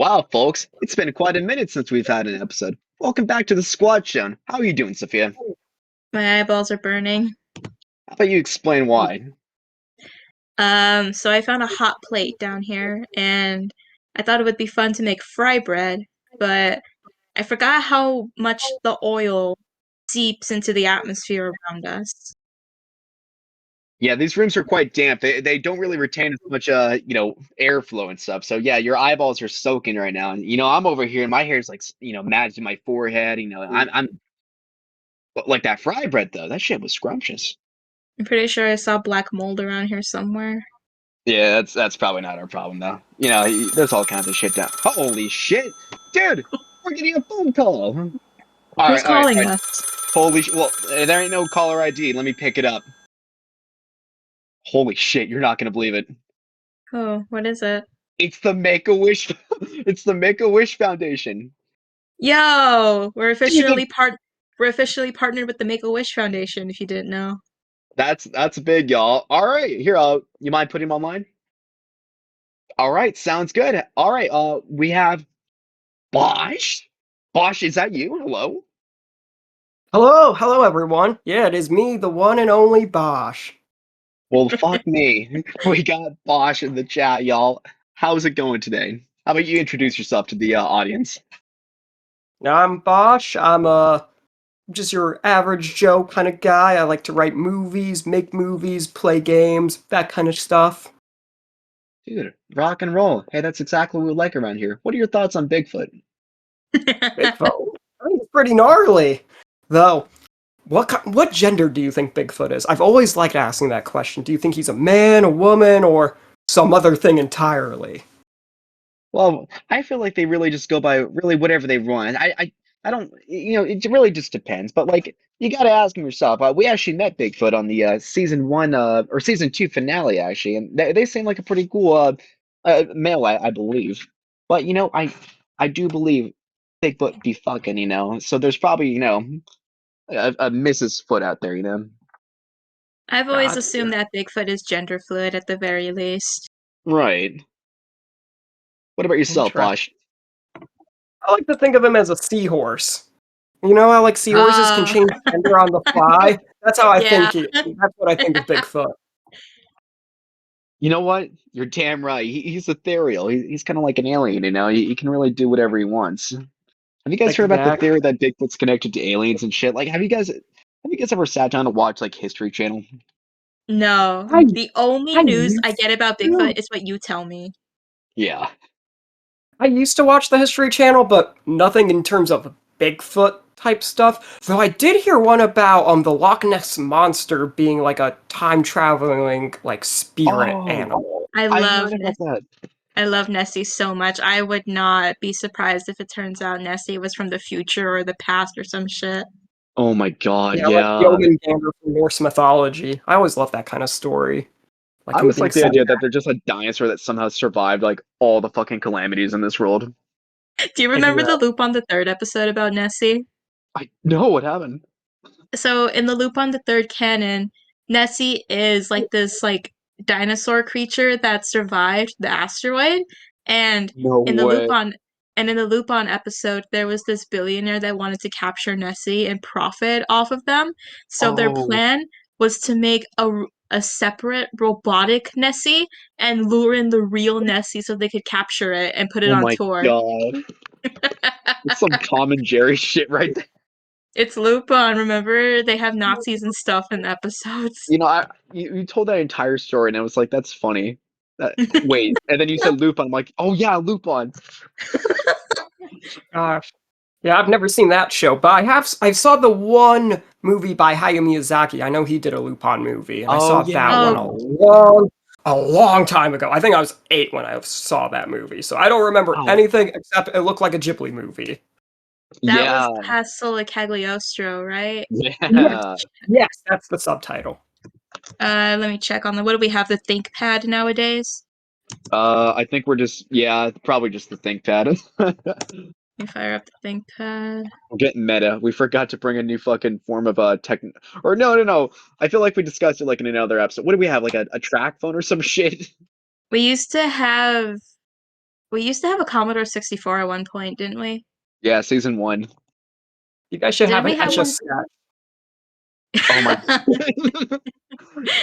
Wow, folks, it's been quite a minute since we've had an episode. Welcome back to the SquatchZone. How are you doing, Sophia? My eyeballs are burning. How about you explain why? So I found a hot plate down here, and I thought it would be fun to make fry bread, but I forgot how much the oil seeps into the atmosphere around us. Yeah, these rooms are quite damp. They don't really retain as much airflow and stuff. So yeah, your eyeballs are soaking right now. And I'm over here and my hair's like matted to my forehead. I'm but like that fry bread though. That shit was scrumptious. I'm pretty sure I saw black mold around here somewhere. Yeah, that's probably not our problem though. There's all kinds of shit down. Holy shit, dude, we're getting a phone call. All Who's right, all right, all calling right. us? Holy sh! Well, there ain't no caller ID. Let me pick it up. Holy shit, you're not gonna believe it. Oh, what is it? It's the Make-A-Wish. It's the Make-A-Wish Foundation. Yo, Dude, we're officially partnered with the Make-A-Wish Foundation, if you didn't know. that's big, y'all. All right, here. You mind putting him online? All right, sounds good. All right. We have Bosh. Bosh, is that you? Hello. Hello everyone. Yeah, it is me, the one and only Bosh. Well, fuck me. We got Bosh in the chat, y'all. How's it going today? How about you introduce yourself to the audience? Now I'm Bosh. I'm just your average Joe kind of guy. I like to write movies, make movies, play games, that kind of stuff. Dude, rock and roll. Hey, that's exactly what we like around here. What are your thoughts on Bigfoot? Bigfoot. I think it's pretty gnarly. Though, what gender do you think Bigfoot is? I've always liked asking that question. Do you think he's a man, a woman, or some other thing entirely? Well, I feel like they really just go by really whatever they want. I don't, it really just depends. But like, you got to ask them yourself. We actually met Bigfoot on the season one or season two finale actually, and they seem like a pretty cool male, I believe. But I do believe Bigfoot be fucking, So there's probably a Mrs. Foot out there, I've always Gotcha. assumed that Bigfoot is gender fluid at the very least. Right. What about yourself, Interesting. Bosh? I like to think of him as a seahorse. You know how like seahorses can change gender on the fly? That's how I Yeah. think that's what I think of Bigfoot. You know what? You're damn right. He's ethereal. He's kind of like an alien, He can really do whatever he wants. Have you guys heard about the Exactly. theory that Bigfoot's connected to aliens and shit? Like, have you guys ever sat down to watch like History Channel? No. I The only I news I used get about to. Bigfoot is what you tell me. Yeah. I used to watch the History Channel, but nothing in terms of Bigfoot type stuff. Though I did hear one about the Loch Ness monster being like a time traveling like spirit Oh, animal. I I love heard about that. I love Nessie so much. I would not be surprised if it turns out Nessie was from the future or the past or some shit. Oh my God, Yeah, like yeah. Jormungandr from Norse mythology. I always love that kind of story. Like I him always being like the sent. idea that they're just a dinosaur that somehow survived like all the fucking calamities in this world. Do you remember the loop on the third episode about Nessie? I know what happened. So in the loop on the third canon, Nessie is like this like dinosaur creature that survived the asteroid, and No in the loop way. on episode, there was this billionaire that wanted to capture Nessie and profit off of them. So their Oh, plan was to make a separate robotic Nessie and lure in the real Nessie so they could capture it and put it oh on my tour. God. It's some Tom and Jerry shit right there. It's Lupin, remember? They have Nazis and stuff in the episodes. You told that entire story, and I was like, "That's funny." Wait, and then you said Lupin. I'm like, "Oh yeah, Lupin." Gosh. Yeah, I've never seen that show, but I saw the one movie by Hayao Miyazaki. I know he did a Lupin movie, and I Oh saw that one yeah. a long time ago. I think I was 8 when I saw that movie, so I don't remember Oh anything except it looked like a Ghibli movie. That was yeah. Castle Cagliostro, right? Yes, Yeah. yes, that's the subtitle. Let me check on what do we have, the ThinkPad nowadays? I think we're just probably just the ThinkPad. Let me fire up the ThinkPad. We're getting meta. We forgot to bring a new fucking form of tech. Or no. I feel like we discussed it like in another episode. What do we have? Like a track phone or some shit? We used to have We used to have a Commodore 64 at one point, didn't we? Yeah, season 1. You guys should Didn't have we an have Etch a one? Sketch. Oh my.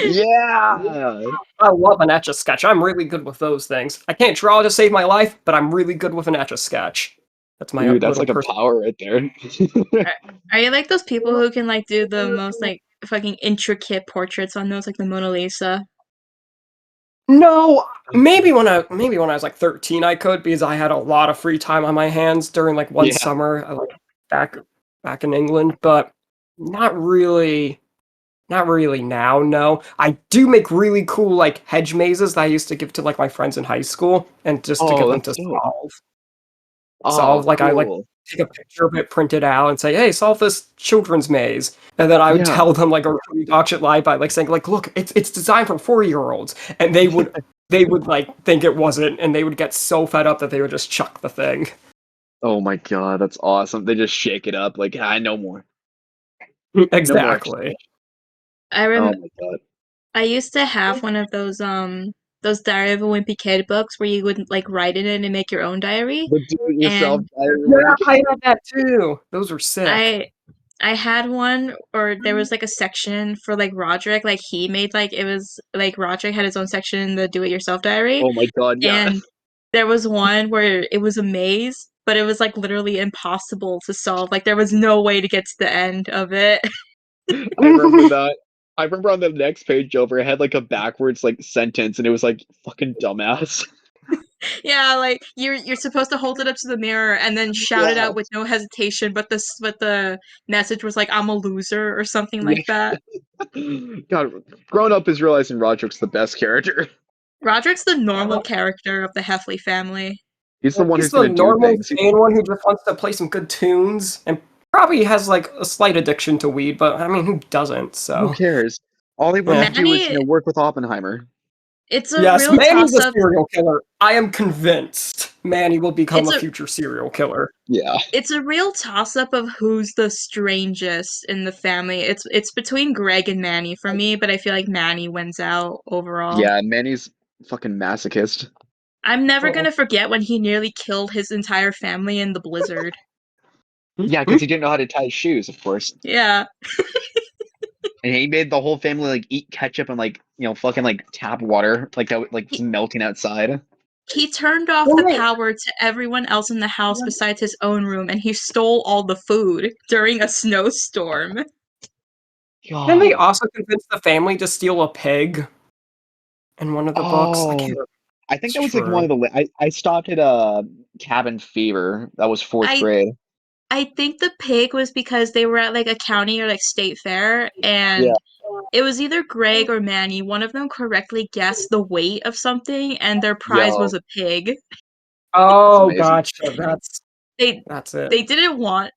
Yeah. I love an Etch a Sketch. I'm really good with those things. I can't draw to save my life, but I'm really good with an Etch a Sketch. That's my Dude, that's little like a personal. power right there. Are, are you like those people who can like do the most like fucking intricate portraits on those, like the Mona Lisa? No, maybe when I was like 13 I could, because I had a lot of free time on my hands during like one Yeah. summer like back in England, but not really now, no. I do make really cool like hedge mazes that I used to give to like my friends in high school and just to give Oh, them that's to dope. solve Oh, like I like cool. take a picture of it, print it out, and say, "Hey, solve this children's maze." And then I would Yeah. tell them like a really dogshit lie by like saying like, "Look, it's designed for 4-year-olds," and they would like think it wasn't, and they would get so fed up that they would just chuck the thing. Oh my God, that's awesome. They just shake it up like, ah, no more. No more extra. Exactly. I Oh rem my God. I used to have one of those Diary of a Wimpy Kid books where you would like write in it and make your own diary. The do-it-yourself And Yeah, diary. I had that too. Those are sick. I I had one, or there was like a section for like Roderick, like he made like it was like Roderick had his own section in the do-it-yourself diary, Oh my God, yeah. and there was one where it was a maze, but it was like literally impossible to solve. Like there was no way to get to the end of it. I remember that. I remember on the next page over, it had like a backwards like sentence, and it was like fucking dumbass. Yeah, like you're supposed to hold it up to the mirror and then shout it Yeah, out with no hesitation, but the message was like I'm a loser or something yeah. like that. God, grown up is realizing Roderick's the best character. Roderick's the normal character of the Heffley family. He's the one He's who's the gonna do normal things. sane one who just wants to play some good tunes and probably has like a slight addiction to weed, but I mean, who doesn't? Who So, cares? All he wants yeah. to do is, Manny, work with Oppenheimer. it's a Yes, real Manny's toss a up. serial killer. I am convinced Manny will become It's a a future serial killer. Yeah. it's a real toss up of who's the strangest in the family. It's between Greg and Manny for me, but I feel like Manny wins out overall. Yeah, Manny's fucking masochist. I'm never Oh. gonna forget when he nearly killed his entire family in the blizzard. Yeah, because he didn't know how to tie his shoes, of course. Yeah. And he made the whole family like eat ketchup and like, fucking like tap water, like that like it's He, melting outside. he turned off the Wait, power to everyone else in the house besides his own room, and he stole all the food during a snowstorm. didn't they God. also convince the family to steal a pig in one of the books? I can't Oh, remember if I think it's that was like one true. of the I stopped at Cabin Fever. That was fourth I grade. I think the pig was because they were at like a county or like state fair, Yeah. and it was either Greg or Manny. One of them correctly guessed the weight of something, and their prize was Yo, a pig. that's Oh, amazing. gotcha. They That's it. they didn't want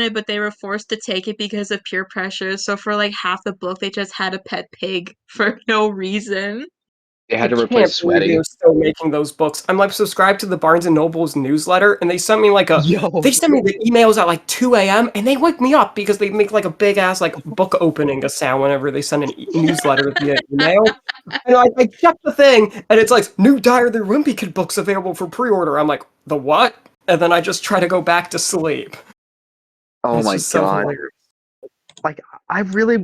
it, but they were forced to take it because of peer pressure. So for like half the book, they just had a pet pig for no reason. They I had to replace can't believe Sweaty. they're still making those books. I'm like subscribed to the Barnes and Noble's newsletter, and Yo. they send me the emails at like 2 a.m. and they wake me up because they make like a big ass like book opening a sound whenever they send an newsletter via email. And I check the thing, and it's like new Dire the Wimpy Kid books available for pre-order. I'm like, the what? And then I just try to go back to sleep. Oh It's my just so God. hilarious. Like I really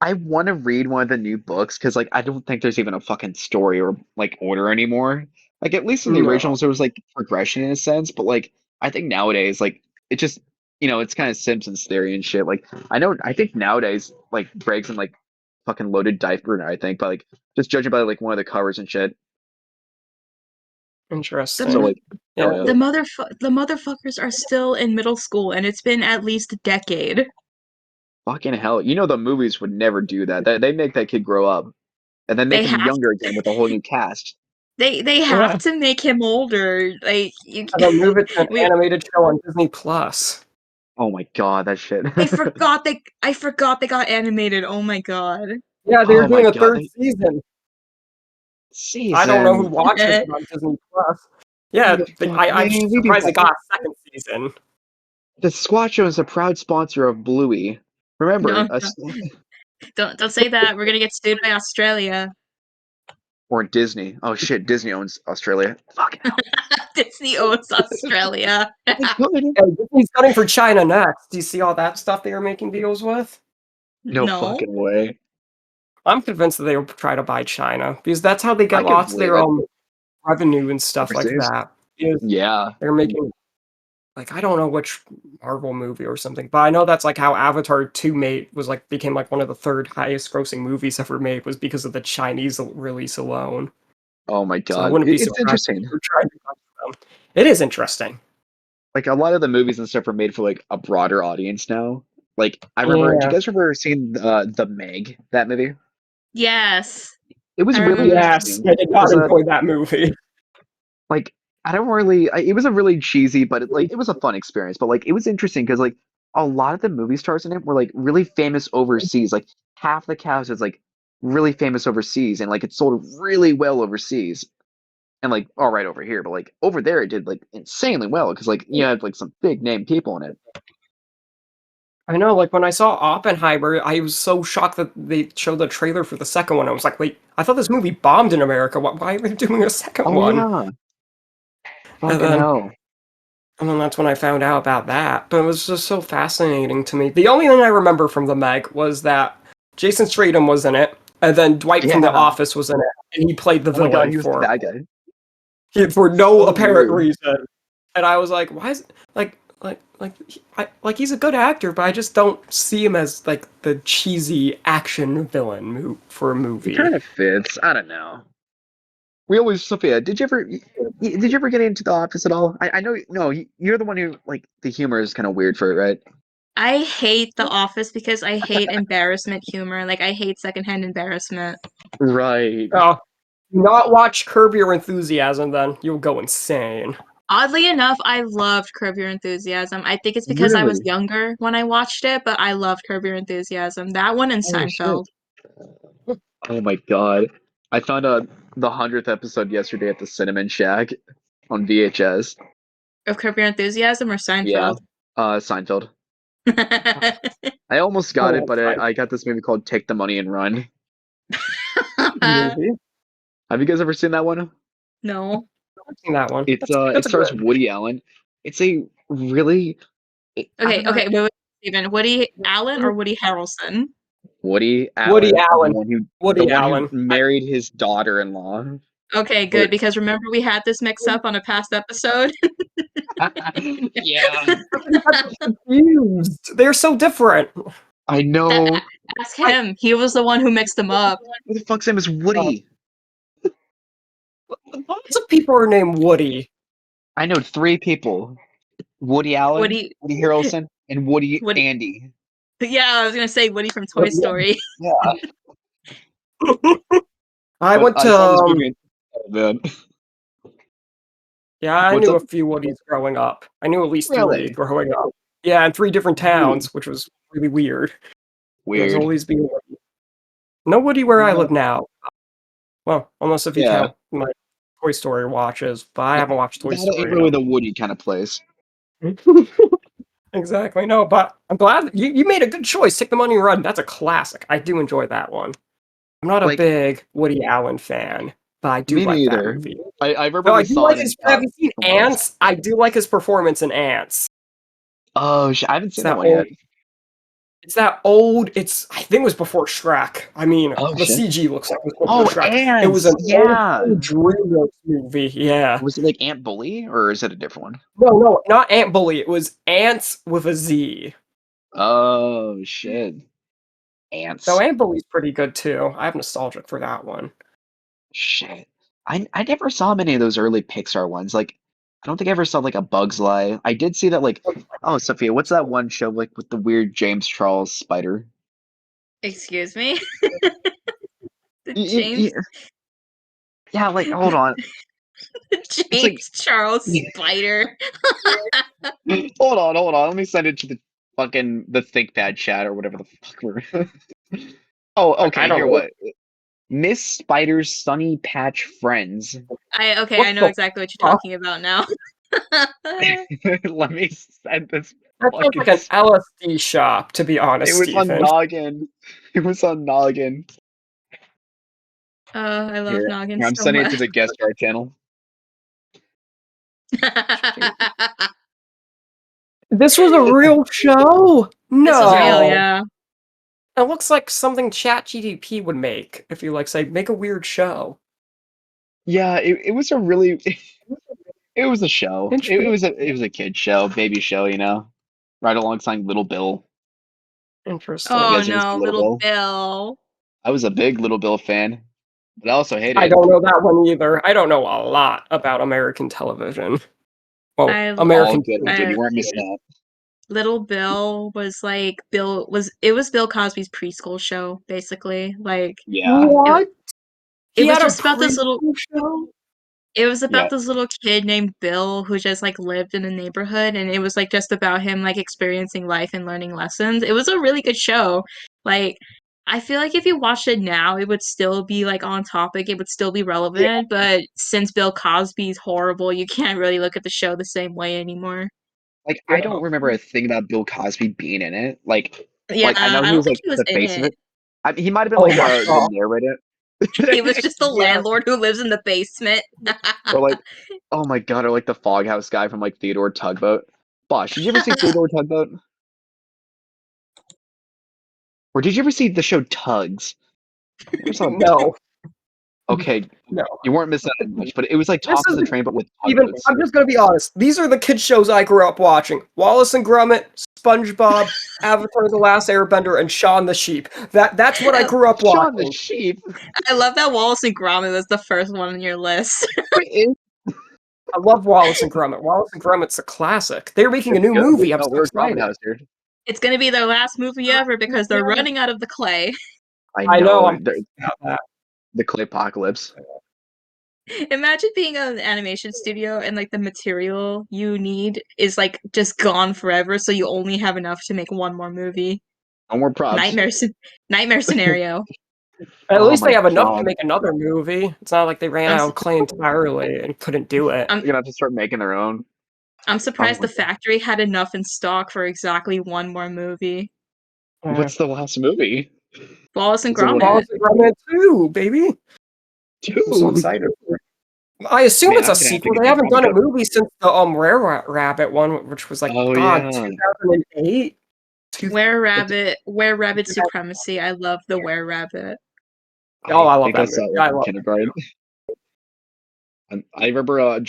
I want to read one of the new books because like I don't think there's even a fucking story or like order anymore. Like at least in the No. originals there was like progression in a sense, but like I think nowadays like it just it's kind of Simpsons theory and shit. Like I think nowadays like Greg's in like fucking loaded diaper I think, but like just judging by like one of the covers and shit. The So Interesting. mo- like Yeah. hell yeah. the motherfuckers are still in middle school, and it's been at least a decade. Fucking hell. The movies would never do that. They make that kid grow up and then They make him have younger again with a whole new cast. they Yeah. have to make him older. Like you, They'll move it to an we. animated show on Disney Plus. Oh my God, that shit. I forgot they got animated. Oh my god. Yeah, they're Oh my doing a God, third season. I don't know who season. watches it on Disney Plus. Yeah, Fuck, I'm man, we do surprised they that. got a second season. The SquatchZone is a proud sponsor of Bluey. Remember, No, don't say that. We're gonna get sued by Australia. Or Disney. Oh shit, Disney owns Australia. Fucking hell. Disney owns Australia. They could. And Disney's gunning for China next. Do you see all that stuff they were making deals with? No No. fucking way. I'm convinced that they will try to buy China because that's how they I get can lots of believe their it. revenue and stuff like Overseas. that. Is Yeah. they're making like I don't know which Marvel movie or something, but I know that's like how Avatar 2 became like one of the third highest grossing movies ever made was because of the Chinese release alone. Oh my So I god. wouldn't be It's surprised if interesting. they're trying to buy them. It is interesting. Like a lot of the movies and stuff are made for like a broader audience now. Like I remember, do you Yeah. guys remember seeing the Meg, that movie? Yes. It was I really remember that. Yes, interesting. I did not enjoy that movie. Like I don't really it was a really cheesy, but it was a fun experience. But like it was interesting because like a lot of the movie stars in it were like really famous overseas. Like half the cast is like really famous overseas, and like it sold really well overseas. And like all right over here, but like over there it did like insanely well because like you had like some big name people in it. I know, like when I saw Oppenheimer, I was so shocked that they showed the trailer for the second one. I was like, wait, I thought this movie bombed in America. Why are they doing a second Oh one? yeah, And fucking then, hell. and then that's when I found out about that. But it was just so fascinating to me. The only thing I remember from the Meg was that Jason Statham was in it, and then Dwight from The Yeah. Office was in it, and he played the Oh my god, villain he was the for bad guy. for no So apparent weird. reason. And I was like, why is like he's a good actor, but I just don't see him as like the cheesy action villain for a It movie. kind of fits. I don't know. We always Sophia. Did you ever get into The Office at all? I know no. You're the one who like the humor is kind of weird for it, right? I hate The Office because I hate embarrassment humor. Like I hate secondhand embarrassment. Right. Oh, do not watch Curb Your Enthusiasm, then you'll go insane. Oddly enough, I loved Curb Your Enthusiasm. I think it's because I was Really? younger when I watched it, but I loved Curb Your Enthusiasm. That one and Holy shit. Seinfeld. Oh my god. I found the 100th episode yesterday at the Cinnamon Shack on VHS. Of Curb Your Enthusiasm or Yeah. Seinfeld? Seinfeld. I almost got it, Oh, but fine. I got this movie called Take the Money and Run. Movie. Have you guys ever seen that one? No. I've seen that one. It's That's it a stars good. Woody Allen. It's a really I Okay, don't know. okay, wait, Steven. Woody Allen or Woody Harrelson? Woody Woody Allen, Allen. the Woody one who Allen. married his daughter-in-law. Okay, Or good, because remember we had this mix up on a past episode? yeah, I got confused. They're so different. I know. Ask him. He was the one who mixed them up. Who the fuck's name is Woody? Lots of people are named Woody. I know three people: Woody Allen, Woody, Woody Harrelson, and Woody Woody. Andy. Yeah, I was gonna say Woody from Toy Woody- Story. Yeah, I but went I to saw this movie. Oh, man, yeah, I what's knew up? a few Woodies growing up. I knew at least three Really growing up. Yeah, in three different Ooh, towns, which was really weird. There was weird. always being Woody. No Woody where I Uh, live now. Well, unless if you yeah, count my Toy Story watches, but I no, haven't watched Toy Nevada ain't Story really the Woody kind of place. in exactly. No, but I'm glad you made a good choice. Take the Money and Run. That's a classic. I do enjoy that one. I'm not a Like big Woody Allen fan, but I do me like that neither. movie. I No, remember I we do saw like it in his. Have you seen once. Ants? I do like his performance in Ants. Oh, I haven't It's seen that that one old. yet. It's that old. It's. I think it was before Shrek. I mean, Oh the shit. CG looks like it was before Oh, Shrek. It was ants. an old Yeah. DreamWorks movie. Yeah. Was it like Ant Bully or is it a different one? No, not Ant Bully. It was Ants with a Z. Oh shit. Though Ants. Ant Bully's pretty good too. I have nostalgic for that one. Shit. I never saw many of those early Pixar ones. Like I don't think I ever saw like a Bug's Life. I did see that like oh Sophia, what's that one show like with the weird James Charles spider? Excuse me? The Y- y- James y- Yeah, like hold on. It's like James Charles Spider. hold on. Let me send it to the fucking the ThinkPad chat or whatever the fuck we're Oh, I okay, don't here know what? Miss Spider's Sunny Patch Friends. I what know the exactly what you're fuck. talking about now. Let me send this That sounds fucking. like an LSD shop, to be It honest, was on Stephen. Noggin. It was on Noggin. I love Here, Noggin I'm so sending it much. to the guest star channel. This was a real show? This is real, No. yeah. It looks like something ChatGPT would make if you like say make a weird show. Yeah, it was a really it was a show. It was a kid show, baby show, you know, right alongside Little Bill. You Interesting. Oh guys ever see no, Little little Bill? Bill. I was a big Little Bill fan, but I also I hated it. don't know that one either. I don't know a lot about American television. Well, I All American good, my dude. I You weren't missing out. Little Bill was like it was Bill Cosby's preschool show, basically. Like Yeah, it What? it He was had a just about this little preschool show? it was yeah. about this little kid named Bill who just like lived in a neighborhood, and it was like just about him like experiencing life and learning lessons. It was a really good show. Like I feel like if you watched it now, it would still be like on topic, it would still be Yeah. relevant, but since Bill Cosby's horrible, you can't really look at the show the same way anymore. Like I Yeah. don't remember a thing about Bill Cosby being in it. Yeah, I know I he don't was think like he was the in face of it. it. He might have been Oh like my the god. narrator. He was just the Yeah. landlord who lives in the basement. Or like, oh my god, or like the Foghouse guy from like Theodore Tugboat. Bosh, did you ever see Theodore Tugboat? Or did you ever see the show Tugs? Never saw. No. Okay, No. you weren't missing out on much, but it was like This Thomas is the Train, but with even tugboats. I'm just gonna be honest. These are the kid shows I grew up watching. Wallace and Gromit, SpongeBob, Avatar the Last Airbender, and Shaun the Sheep. That's what I grew up Shaun the watching. Sheep. I love that Wallace and Gromit was the first one on your list. It's I love Wallace and Gromit. Wallace and Gromit's a classic. They're making a new good. movie. I'm No, so we're a Gromit excited. house, dude. It's gonna be their last movie ever because they're running out of the clay. I I know. know. I'm about that. The clay apocalypse. Imagine being an animation studio and like the material you need is like just gone forever, so you only have enough to make one more movie. No more props. Nightmare, nightmare scenario. At Oh least they my have enough to god. make another movie. It's not like they ran I'm out s- of clay entirely and couldn't do it. I'm They're gonna have to start making their own. I'm Oh surprised my the god. factory had enough in stock for exactly one more movie. What's the last movie? Wallace and Is it one Gromit. Wallace and Gromit 2, baby. I'm so two? excited for it. I assume Man, it's a I'm gonna have to sequel. get They the haven't Gromit done a up. movie since the Rabbit one, which was like Oh God, yeah. 2008. Were Rabbit supremacy. I love the Were Rabbit. Oh, I I love think I that saw movie. it I in love kindergarten. I remember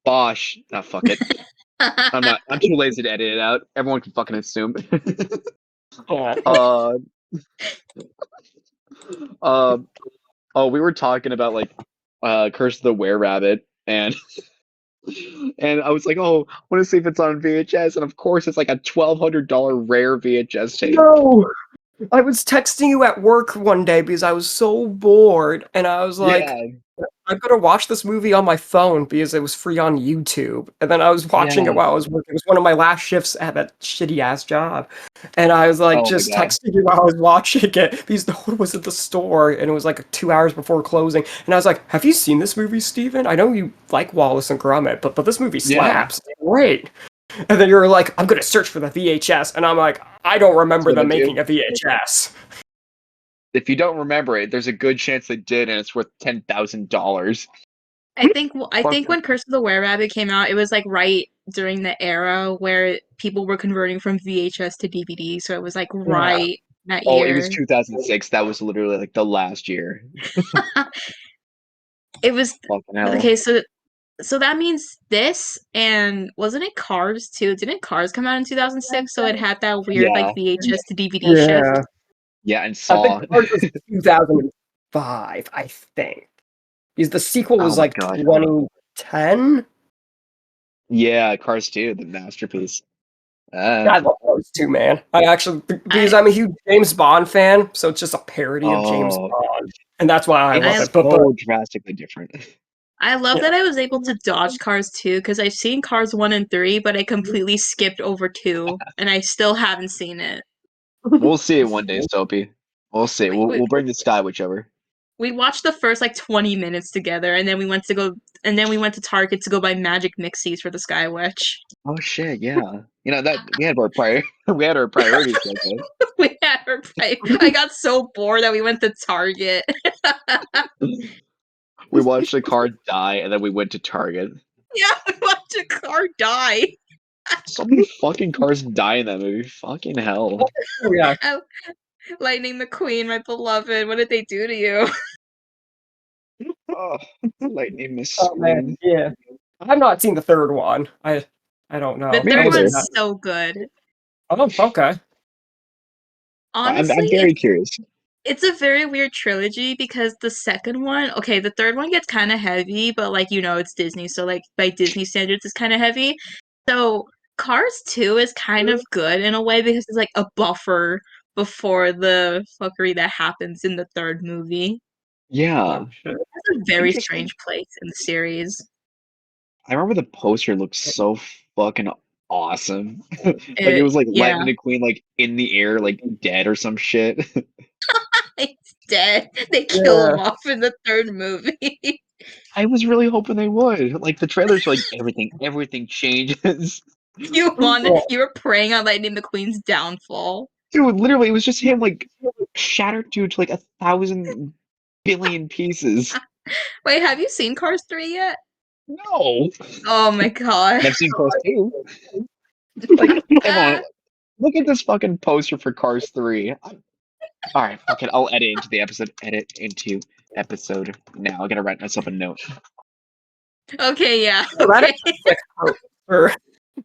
Bosh. Ah, fuck it. I'm too lazy to edit it out. Everyone can fucking assume. it. uh, uh, oh, we were talking about like Curse of the Were Rabbit, and and I was like, oh, I want to see if it's on VHS, and of course it's like a $1,200 rare VHS tape. No, I was texting you at work one day because I was so bored, and I was like, Yeah, I'm gonna watch this movie on my phone because it was free on YouTube. And then I was watching it yeah. while I was working. It was one of my last shifts at that shitty ass job. And I was like Oh my just god. texting you while I was watching it because the one was at the store and it was like 2 hours before closing. And I was like, have you seen this movie, Steven? I know you like Wallace and Gromit, but this movie Yeah, slaps. It's great. And then you're like, I'm gonna search for the VHS. And I'm like, I don't that's remember what I them making do. a VHS. If you don't remember it, there's a good chance they did, and it's worth $10,000. I Or think when Curse of the Were Rabbit came out, it was like right during the era where people were converting from VHS to DVD, so it was like Yeah. right that oh, it was year. 2006. That was literally like the last year. It was Fucking hell. okay, so that means this and wasn't it Cars too? Didn't Cars come out in 2006? So it had that weird like Yeah, VHS to DVD shift. Yeah. yeah, and I think Saw. Cars was 2005, I think. Because the sequel Oh was my like god. 2010. Yeah, Cars 2, the masterpiece. I love those two, man. I actually, because I I'm a huge James Bond fan, so it's just a parody of James oh, Bond, and that's why I love I it's it. But so drastically different. I love yeah, that I was able to dodge Cars 2 because I've seen Cars 1 and 3, but I completely skipped over 2 and I still haven't seen it. We'll see it one day, Soapy. We'll see. We, we, We'll bring the sky whichever. we watched the first like 20 minutes together and then we went to Target to go buy Magic Mixies for the Sky Witch. Oh shit, yeah. You know that we had our we had our priorities like that. We had our fight. I got so bored that we went to Target. We watched a car die, and then we went to Target. Yeah, we watched a car die. So many fucking cars die in that movie. Fucking hell. Oh, yeah. Lightning McQueen, my beloved. What did they do to you? Oh, Lightning Oh man, McQueen. yeah. I've not seen the third one. I don't know. The Me third I neither. one's so good. Oh, okay. I'm Honestly, very curious. it's a very weird trilogy because the second one, okay, the third one gets kind of heavy, but like it's Disney, so like by Disney standards, it's kind of heavy. So Cars 2 is kind of good in a way because it's like a buffer before the fuckery that happens in the third movie. Yeah, Oh shit. It's a very interesting. strange place in the series. I remember the poster looked so fucking awesome. Like it was like Yeah, Lightning McQueen like in the air, like dead or some shit. it's dead. They kill him Yeah. off in the third movie. I was really hoping they would. Like the trailers were like everything changes. You were preying on Lightning McQueen's downfall. Dude, literally, it was just him like shattered dude to like 1,000 billion pieces. Wait, have you seen Cars 3 yet? No. Oh my god. And I've seen Cars 2. Like, come on. Look at this fucking poster for Cars 3. Alright, fuck it. I'll edit into the episode. Edit into episode now. I gotta write myself a note. Okay, yeah. That Okay. is a sick poster.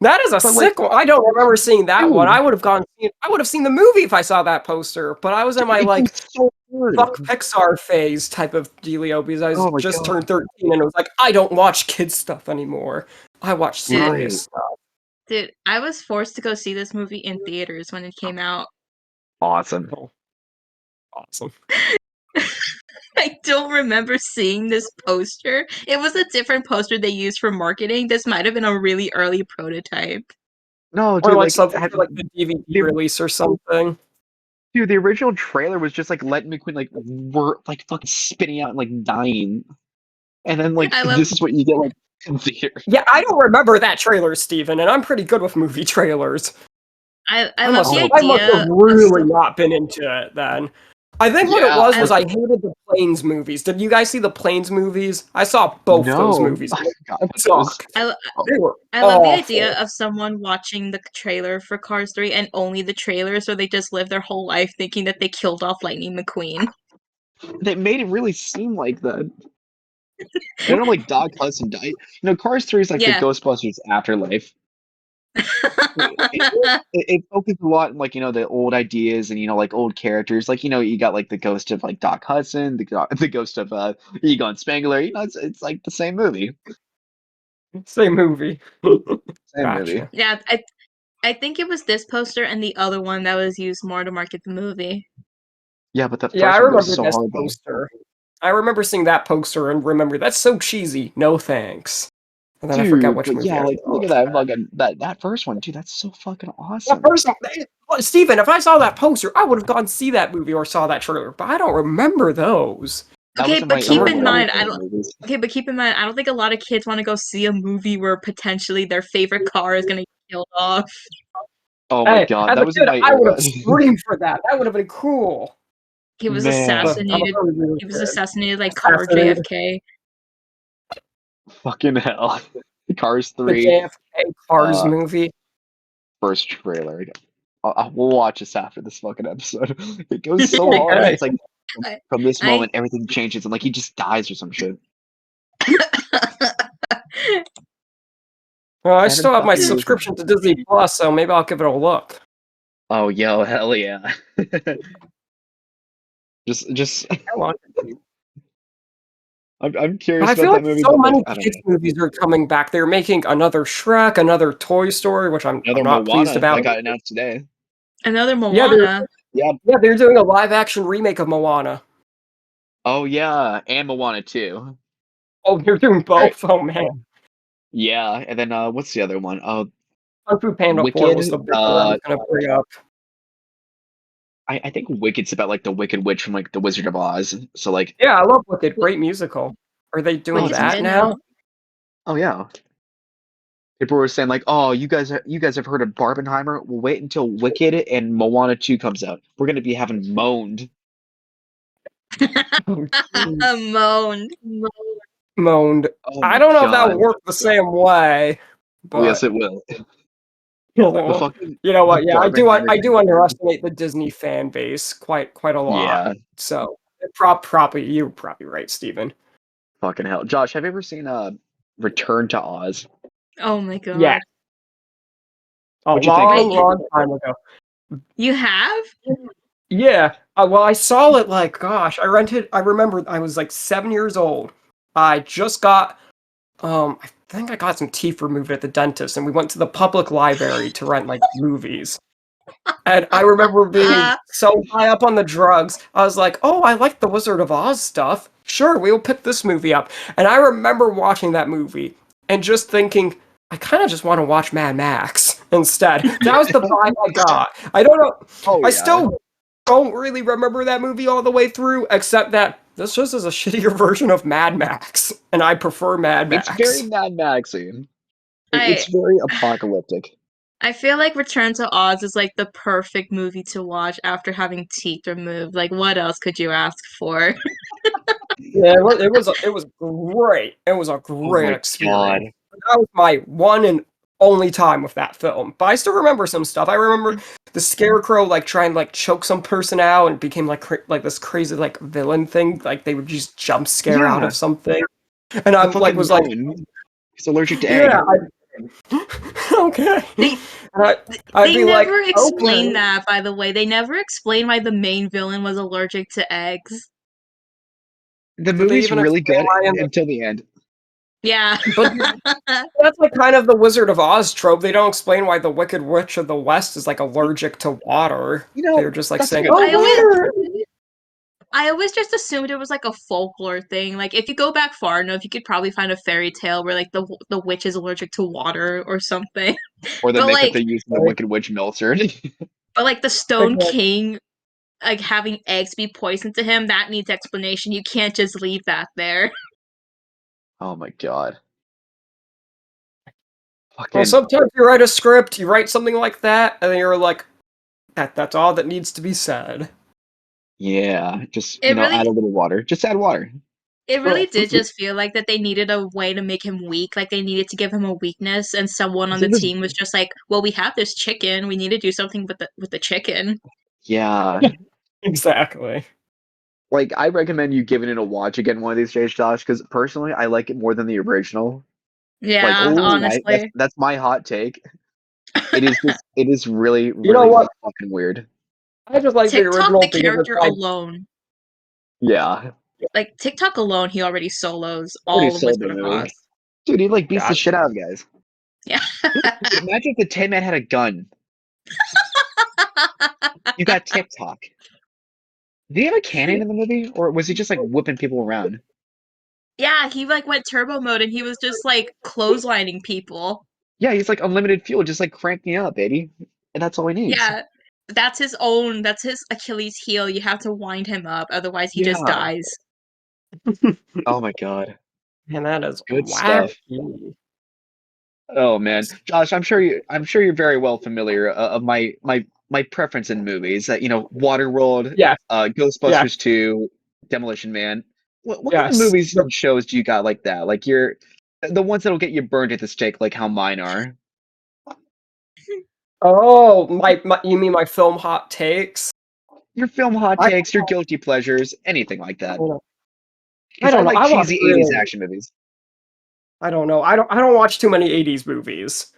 That is a But, like, sick one. I don't remember seeing that one. dude. I would have seen the movie if I saw that poster, but I was in my It like was so good. fuck Pixar phase type of dealio because I Oh my just god. turned 13 and it was like, I don't watch kids stuff anymore. I watch serious Right. stuff. Dude, I was forced to go see this movie in theaters when it came out. Awesome. Oh, awesome. I don't remember seeing this poster. It was a different poster they used for marketing. This might have been a really early prototype. No, Or dude, like like, something for like the DVD release or something. dude, the original trailer was just like Lightning McQueen like were like fucking spitting out and like dying. And then like I love this is what you get like in theater. Yeah, I don't remember that trailer, Steven, and I'm pretty good with movie trailers. I I love must the have, I must idea have of really not been into it then. I think what it Yeah, was I, I hated the Planes movies. Did you guys see the Planes movies? I saw both those no. movies. God, They those. sucked. I, They were I love the idea awful. of someone watching the trailer for Cars 3 and only the trailer, so they just live their whole life thinking that they killed off Lightning McQueen. They made it really seem like that. And I'm like Doc Hudson died. Cars 3 is like the Yeah. Ghostbusters afterlife. It focuses a lot on like the old ideas and like old characters. Like you got like the ghost of like Doc Hudson, the ghost of Egon Spangler. It's like the same movie. Same movie. Same movie. Gotcha. Yeah, I think it was this poster and the other one that was used more to market the movie. Yeah, but the Yeah, I first one goes remember so this hard though. poster. I remember seeing that poster and remember that's so cheesy. No thanks. And then I forgot Dude, which but movie yeah, I like saw. look at that fucking that first one, dude. That's so fucking That awesome. first one, Steven, if I saw that poster, I would have gone see that movie or saw that trailer, but I don't remember those. That Okay, was in but my keep in one of my mind, favorite movies. I don't think a lot of kids want to go see a movie where potentially their favorite car is gonna get killed off. Oh my Hey, god, as that a was in kid, my I would era. have screamed for that. That would have been cool. He was But Man, I'm a assassinated. really, really He was kid. assassinated like Car Assassinated. JFK. fucking hell. Cars The 3, JFK Cars uh, movie. first trailer. We'll watch this after this fucking episode. It goes so hard. Okay. It's like I, from this I moment everything changes and like he just dies or some shit. Well, I I haven't still have my fucking used it. subscription to Disney Plus, so maybe I'll give it a look. Oh yo, hell yeah. just Come on. I'm But curious I about feel that like movie, so but like many I don't kids know. movies are coming back. They're making another Shrek, another Toy Story, which I'm Another not pleased Moana about. that got announced today. Another Yeah, Moana. Yeah. they're doing a live action remake of Moana. Oh yeah, and Moana too. Oh, they're doing Right. both. Oh man, Yeah, and then what's the other one? Kung Fu Panda 4 Wicked. was the big one I was gonna bring up. I think Wicked's about like the Wicked Witch from like the Wizard of Oz. So like, Yeah, I love Wicked. Great musical. Are they doing Wicked's that been now? out. oh yeah, People were saying like, "Oh, you guys have heard of Barbenheimer? We'll wait until Wicked and Moana 2 comes out. We're gonna be having moaned." Oh, jeez. Moaned. Moaned. Oh I my don't know if that God. will work the same way, Oh yes, but it will. The you fucking know the what? Yeah, Barbenheimer I thing. do underestimate the Disney fan base quite a lot. Yeah, So probably you're probably right, Steven. fucking hell. Josh, have you ever seen Return to Oz? Oh my Yeah, god. a What'd you think of it? Wait, long time ago. you have? Yeah. Well, I saw it like, gosh, I remember I was like 7 years old. I just got, I think I got some teeth removed at the dentist, and we went to the public library to rent like movies. And I remember being so high up on the drugs, I was like, oh, I like the Wizard of Oz stuff. Sure, we'll pick this movie up. And I remember watching that movie and just thinking, I kind of just want to watch Mad Max instead. That was the vibe I got. I don't know. Oh I yeah, still don't really remember that movie all the way through, except that this just is a shittier version of Mad Max, and I prefer Mad it's very Max. Mad Maxine. It's I very apocalyptic. I feel like Return to Oz is like the perfect movie to watch after having teeth removed. Like, what else could you ask for? Yeah, it was great. It was a Oh great my God. experience. That was my one and only time with that film. But I still remember some stuff. I remember the Scarecrow like trying to like choke some person out and it became like like this crazy like villain thing. Like they would just jump scare out Yeah, of something. And the I'm like fucking was like, villain. He's allergic to egg. yeah, okay. They And I'd they be like, never okay. explained that, by the way. They never explained why the main villain was allergic to eggs. The Did they movie's even really explain good why in the until the end. Yeah. but that's like kind of the Wizard of Oz trope. They don't explain why the Wicked Witch of the West is like allergic to water. You They're know, just like that's a saying, good "Oh, I point. always water." I always just assumed it was like a folklore thing. Like if you go back far enough, you could probably find a fairy tale where like the witch is allergic to water or something. Or the But myth that like they use in the Wicked Witch Meltzer. the Stone King like having eggs be poisoned to him, that needs explanation. You can't just leave that there. Oh my God. Well, Fucking sometimes you write a script, you write something like that, and then you're like, that's all that needs to be said." yeah. Just, It add really a little water. Just add water. it really did just feel like that they needed a way to make him weak. Like they needed to give him a weakness, and someone on He the was, team was just like, "Well, we have this chicken. We need to do something with the chicken." yeah. Exactly. Like, I recommend you giving it a watch again one of these days, Josh, because personally, I like it more than the original. Like, Yeah, honestly. that's my hot take. It is really, You know really what? fucking weird. I just like the TikTok, the original because it's character like, alone, Yeah. like TikTok alone, he already solos Already all of sold the Wizard of movie. Oz. Dude, he like beats the God. shit out of guys. Yeah. Imagine if the Tin Man had a gun. You got TikTok. Did he have a cannon in the movie? Or was he just like whipping people around? Yeah, he like went turbo mode and he was just like clotheslining people. Yeah, he's like unlimited fuel, just like crank me up, baby. And that's all he needs. Yeah, that's his Achilles heel. You have to wind him up, otherwise he just Yeah. dies. Oh my God. Man, that is Good stuff. wacky. Oh man. Josh, I'm sure you're very well familiar of my preference in movies. That Waterworld, Yes, yes, Ghostbusters 2, Demolition Man. What kind of yes. movies and shows do you got like that? Like the ones that'll get you burned at the stake, like how mine are. Oh, you mean my film hot takes? Your film hot I takes, your guilty pleasures, anything like that. don't know. I Because I don't know. like I watch cheesy 80s really. action movies. I don't know. I don't watch too many 80s movies.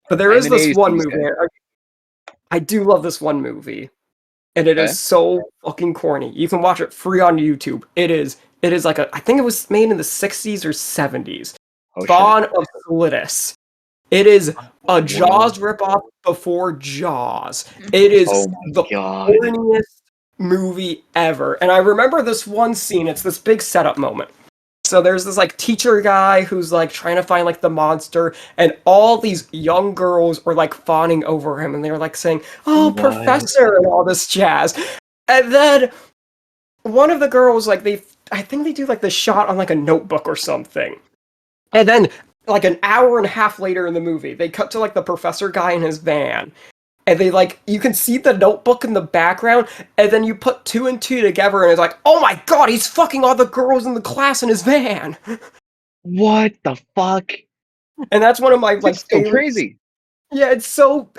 But there I'm is an this 80s one movies movie. guy. I do love this one movie. And it is Okay. so fucking corny. You can watch it free on YouTube. It is like I think it was made in the 60s or 70s. Oh shit. Dawn of Solidus. It is a Whoa. Jaws ripoff before Jaws. It is Oh my the God. corniest movie ever. And I remember this one scene, it's this big setup moment. So there's this like teacher guy who's like trying to find like the monster, and all these young girls are like fawning over him, and they're like saying, "Oh, What? professor," and all this jazz. And then one of the girls, like I think they do like the shot on like a notebook or something. And then like an hour and a half later in the movie, they cut to like the professor guy in his van. And they like, you can see the notebook in the background, and then you put two and two together, and it's like, oh my god, he's fucking all the girls in the class in his van. What the fuck? And that's one of my like It's so favorite. crazy. Yeah, it's so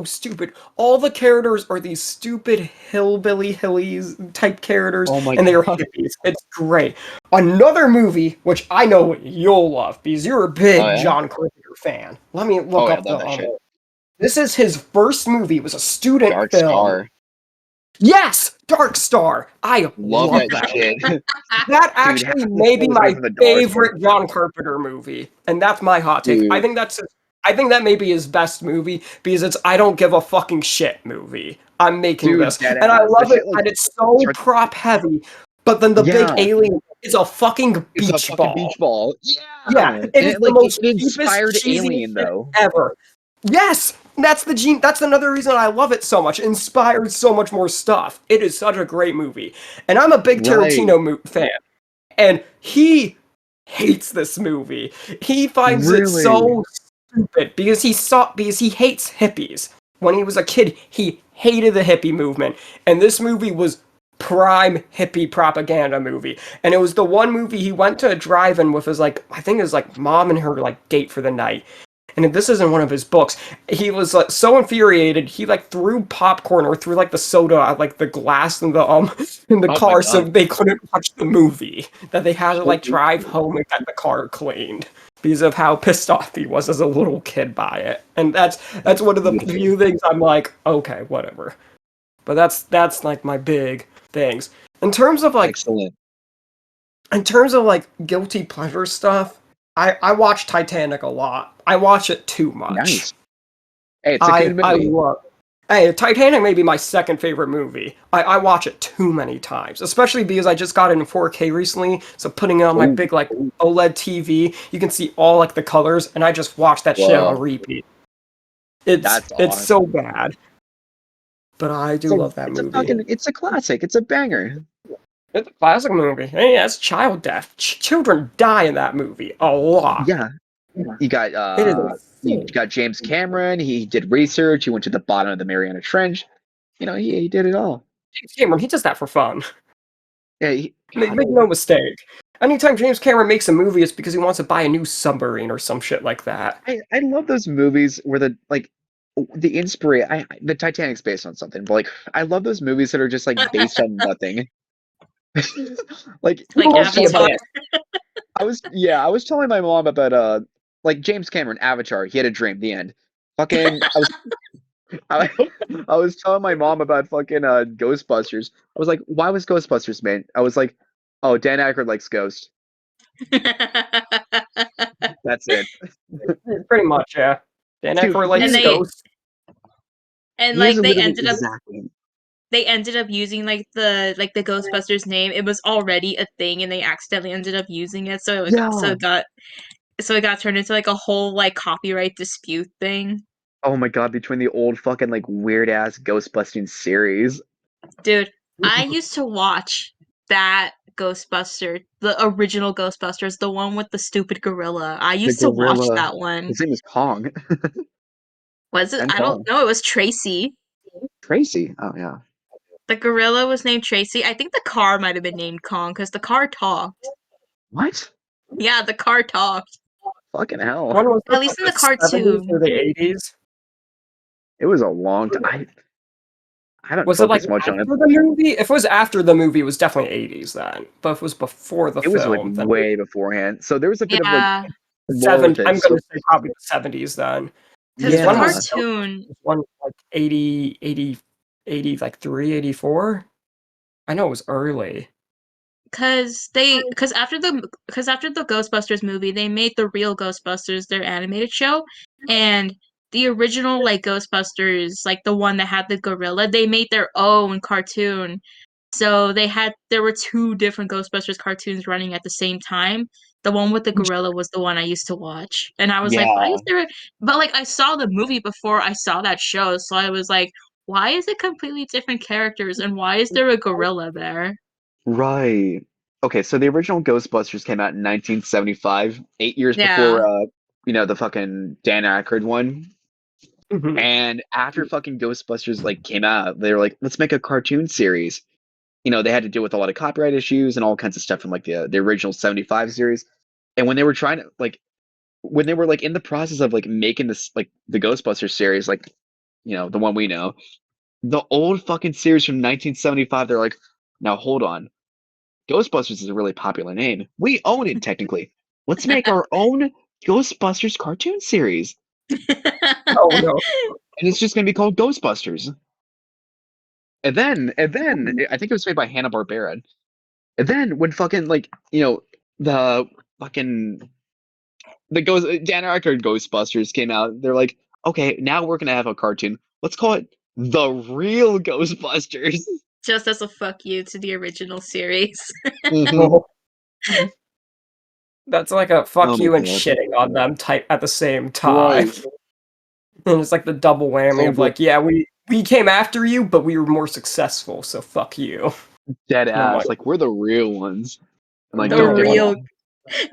stupid. All the characters are these stupid hillbilly hillies type characters, Oh my and they are god. hippies. It's great. Another movie which I know you'll love because you're a Oh big yeah. John Carpenter fan. Let me Oh look yeah, I up love the that shit. This is his first movie. It was a student Dark film. Star. Yes, Dark Star. I Love love that that. shit. That Dude, actually half the may be story's right my from the Dark Star. favorite John Carpenter movie, and that's my hot take. Dude, I think that may be his best movie because it's I don't give a fucking shit movie. I'm making dude, this, dead and I ass. That love it shit like that it's so starts. prop heavy. But then the big Yeah, alien is a fucking it's a beach fucking ball. beach ball. Yeah, Yeah, it and is it the like most it cheapest, inspired cheesiest Alien shit though. ever. Yes, that's another reason I love it so much. It inspires so much more stuff. It is such a great movie, and I'm a big Right. Tarantino fan. And he hates this movie. He finds it Really. so stupid because he hates hippies. When he was a kid, he hated the hippie movement, and this movie was prime hippie propaganda movie. And it was the one movie he went to a drive-in with his like I think his like mom and her like date for the night. And if this isn't one of his books, he was like so infuriated he like threw popcorn or threw like the soda at like the glass in the in the Oh my car so god. they couldn't watch the movie. That they had to like Holy drive shit. home and get the car cleaned because of how pissed off he was as a little kid by it. And that's one of the Beautiful. few things I'm like, okay, whatever. But that's like my big things. In terms of like Excellent. in terms of like guilty pleasure stuff, I watch Titanic a lot. I watch it too much. Nice. Hey, it's a good I movie. love. Hey, Titanic may be my second favorite movie. I watch it too many times, especially because I just got it in 4K recently. So putting it on my Oh, big like OLED TV, you can see all like the colors, and I just watch that shit on whoa. repeat. That's It's so awesome. bad, but I do So love that it's a movie. fucking it's a classic. It's a banger. It's a classic movie. Hey, that's child death. Children die in that movie a lot. Yeah. You got It is you insane. got James Cameron. He did research. He went to the bottom of the Mariana Trench. He did it all. James Cameron, he does that for fun. Yeah, God, Make no mistake. Anytime James Cameron makes a movie, it's because he wants to buy a new submarine or some shit like that. I love those movies where the Titanic's based on something, but like I love those movies that are just like based on nothing. Like Like I was Mostly telling my about Avatar. I was telling my mom about like James Cameron Avatar. He had a dream. The end. Fucking I, I was telling my mom about fucking Ghostbusters. I was like, why was Ghostbusters made? I was like, oh, Dan Aykroyd likes Ghost. That's it. pretty much, yeah. Dan Dude, Aykroyd and likes they Ghost. and he is like literally exactly. they ended up using like the Ghostbusters name. It was already a thing and they accidentally ended up using it, Yeah. so it got turned into like a whole like copyright dispute thing. Oh my god, between the old fucking like weird ass Ghostbusting series. Dude, I used to watch that Ghostbuster, the original Ghostbusters, the one with the stupid gorilla. I The used to watch gorilla. that one. His name is Kong. Was it? And I don't Kong. know. It was Tracy. Tracy. Oh yeah. The gorilla was named Tracy. I think the car might have been named Kong because the car talked. What? Yeah, the car talked. Fucking hell. When was At this? least Like in the the 70s or cartoon. the 80s? It was a long time. I haven't Was it like focused much on it. after the movie? If it was after the movie, it was definitely 80s then. But if it was before the It was like film, then way beforehand. So there was a bit of like Yeah, lore with it. I'm gonna So say probably the 70s then. because Because the when yeah. was cartoon, one like 80 like 3, 84? I know it was early. because after the Ghostbusters movie, they made the real Ghostbusters their animated show, and the original like Ghostbusters, like the one that had the gorilla, they made their own cartoon. So there were two different Ghostbusters cartoons running at the same time. The one with the gorilla was the one I used to watch. And I was like, why Yeah. is there but like I saw the movie before I saw that show, so I was like, why is it completely different characters and why is there a gorilla there? Right. okay, so the original Ghostbusters came out in 1975, 8 years Yeah. before the fucking Dan Aykroyd one. Mhm. And after fucking Ghostbusters like came out, they were like, let's make a cartoon series. They had to deal with a lot of copyright issues and all kinds of stuff from like the original 75 series. And when they were trying to when they were like in the process of like making this like the Ghostbusters series, like the one we know, the old fucking series from 1975, they're like, now hold on. Ghostbusters is a really popular name. We own it technically. Let's make our own Ghostbusters cartoon series. Oh no. And it's just gonna be called Ghostbusters. And then I think it was made by Hanna-Barbera. And then when fucking the fucking Dan Aykroyd Ghostbusters came out, they're like, okay, now we're gonna have a cartoon. Let's call it The Real Ghostbusters. Just as a fuck you to the original series. Mhm. Oh. That's like a Oh fuck my you and god. shitting on them type at the same time. Right. And it's like the double whammy So of good. like, yeah, we came after you, but we were more successful, so fuck you. Dead And I'm ass. like, Like we're the real ones. I'm like, The don't get me real wrong.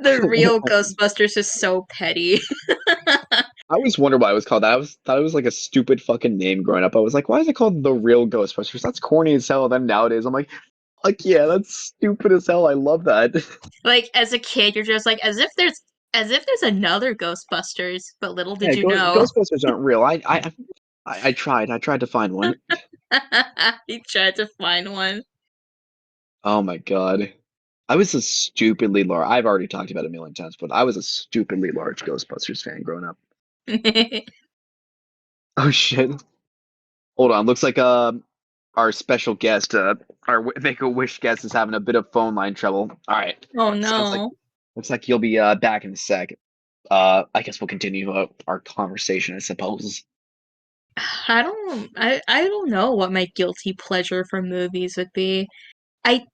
the real Ghostbusters is so petty. I always wonder why it was called that. Thought it was like a stupid fucking name growing up. I was like, why is it called The Real Ghostbusters? That's corny as hell. Then nowadays, I'm like, yeah, that's stupid as hell. I love that. Like as a kid, you're just like as if there's another Ghostbusters, but little did Yeah, you know. Ghostbusters aren't real. I tried. I tried to find one. He tried to find one. Oh my god. I was a stupidly large. I've already talked about it a million times, but I was a stupidly large Ghostbusters fan growing up. Oh shit. Hold on. Looks like our special guest, our Make a Wish guest, is having a bit of phone line trouble. All right. Oh Sounds like no. looks like you'll be back in a sec. I guess we'll continue our conversation, I suppose. I don't know what my guilty pleasure for movies would be. I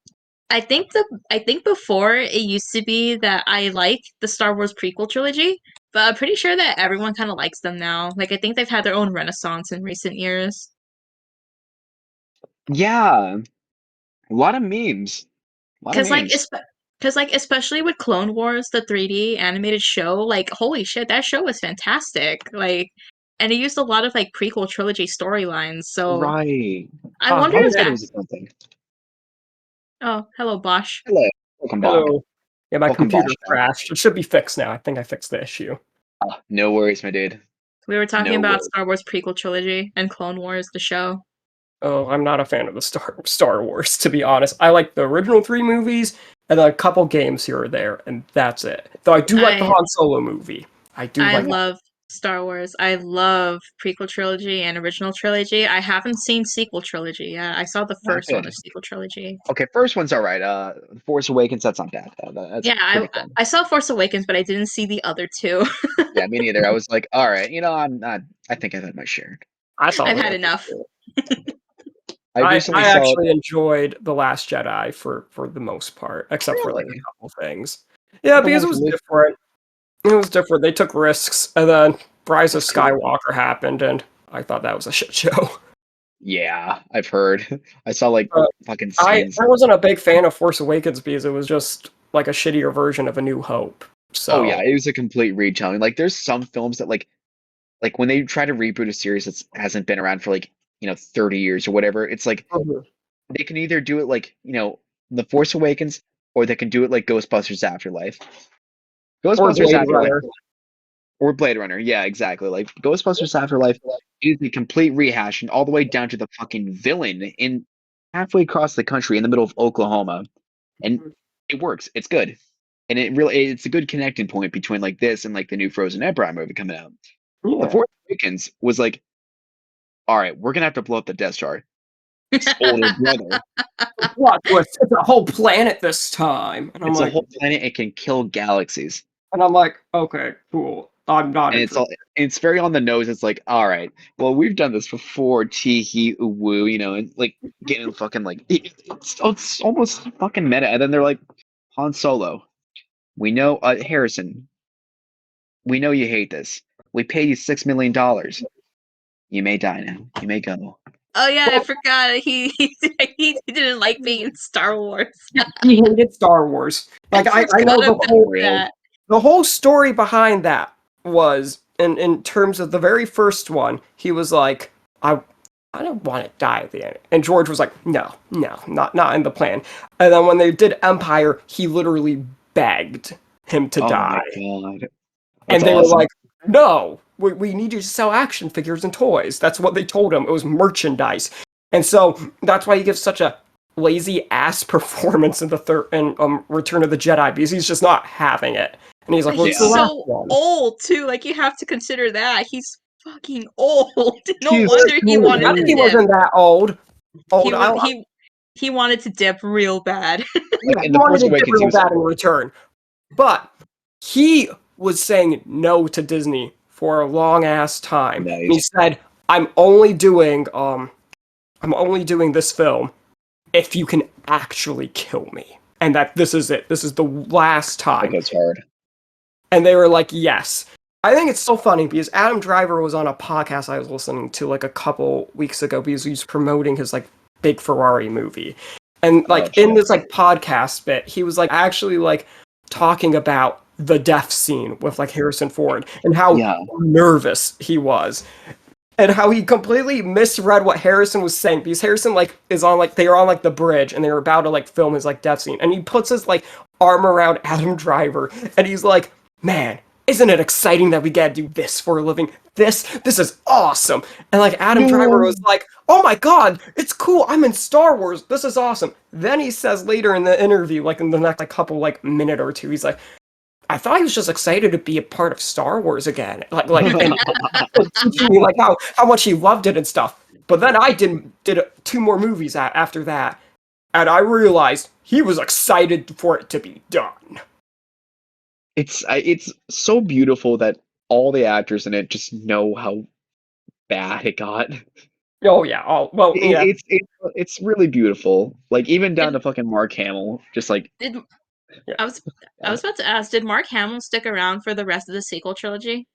I think before it used to be that I like the Star Wars prequel trilogy, but I'm pretty sure that everyone kind of likes them now. Like I think they've had their own renaissance in recent years. Yeah, a lot of memes. A lot of Cause like memes. cause like especially with Clone Wars, the 3D animated show, like holy shit, that show was fantastic. Like, and it used a lot of like prequel trilogy storylines. So Right. I ah, wonder I if always thought it okay. that. was a fun thing. Oh, hello, Bosh. Hello. Welcome back. Hello. Yeah, my Welcome, computer Bosh back. crashed. It should be fixed now. I think I fixed the issue. No worries, my dude. We were talking No about worries. Star Wars prequel trilogy and Clone Wars, the show. Oh, I'm not a fan of the Star Wars, to be honest. I like the original 3 movies and a couple games here or there, and that's it. Though I do like the I Han Solo movie. I do I like that. love Star Wars. I love prequel trilogy and original trilogy. I haven't seen sequel trilogy yet. I saw the Not first one of good. sequel trilogy. Okay, first one's all right. Force Awakens, that's not bad. That's Yeah, pretty I fun. I saw Force Awakens, but I didn't see the other two. Yeah, me neither. I was like, all right, I'm not. I think I've had my share. I thought I've it was had okay. enough. I recently I saw. actually enjoyed The Last Jedi for the most part, except for like a Really? couple things. Yeah, The because one it from was Luke? different. It was different. They took risks, and then Rise of That's cool. Skywalker happened, and I thought that was a shit show. Yeah, I've heard. I saw like Uh, fucking I scenes. I wasn't a big fan of Force Awakens because it was just like a shittier version of A New Hope. Oh yeah, So it was a complete retelling. Like there's some films that like when they try to reboot a series that hasn't been around for 30 years or whatever, it's like Mhm. they can either do it like, The Force Awakens, or they can do it like Ghostbusters Afterlife. Or Ghostbusters Blade Afterlife Runner. or Blade Runner. Yeah, exactly. Like Ghostbusters Afterlife is the complete rehash and all the way down to the fucking villain in halfway across the country in the middle of Oklahoma. And it works. It's good. And it's a good connecting point between like this and like the new Frozen Empire movie coming out. The Yeah. Force Awakens was like, all right, we're gonna have to blow up the Death Star. It's older brother. Plot twist. It's a whole planet this time, and I'm It's a like, whole planet. It can kill galaxies. okay, cool. I'm not And it's interested. all it's very on the nose. It's like, all right, well, we've done this before, tee hee ooh woo, and like getting fucking like it's almost fucking meta. And then they're like, Han Solo, we know Harrison, we know you hate this. We pay you $6 million. You may die now. You may go. Oh yeah, I forgot he he didn't like being in Star Wars. He hated Star Wars. Like I know forgot the about whole that. the whole story behind that was in terms of the very first one, he was like, I don't want to die at the end. And George was like, no, not in the plan. And then when they did Empire, he literally begged him to Oh my die. god. That's And they were awesome. like, no, we need you to sell action figures and toys. That's what they told him. It was merchandise. And so that's why he gives such a lazy ass performance in the third in Return of the Jedi, because he's just not having it. And he's like, well, He's it's the Yeah. last so one. old too. Like you have to consider that he's fucking old. No He's wonder he wanted Not to that he dip. wasn't that old. He Old, was he wanted to dip real bad. like yeah, in he the wanted Force to dip Awakens, he real was bad in return. But he was saying no to Disney for a long ass time. And he nice. said, I'm only doing this film if you can actually kill me. And that this is it. This is the last That time. goes hard. And they were like, yes. I think it's so funny because Adam Driver was on a podcast I was listening to like a couple weeks ago because he was promoting his like big Ferrari movie. And Oh like in shit. this like podcast bit, he was like actually like talking about the death scene with like Harrison Ford and how Yeah. nervous he was. And how he completely misread what Harrison was saying because Harrison like is on like they are on like the bridge and they were about to like film his like death scene and he puts his like arm around Adam Driver and he's like, man, isn't it exciting that we gotta do this for a living? This is awesome. And like Adam Driver was like, oh my god, it's cool. I'm in Star Wars. This is awesome. Then he says later in the interview, like in the next like couple like minute or two, he's like, I thought he was just excited to be a part of Star Wars again. And teaching me like how much he loved it and stuff. But then I did two more movies after that, and I realized he was excited for it to be done. It's so beautiful that all the actors in it just know how bad it got. Oh yeah, yeah. It's really beautiful. Like even down Did, to fucking Mark Hamill, just like did Yeah. I was I was about to ask, did Mark Hamill stick around for the rest of the sequel trilogy?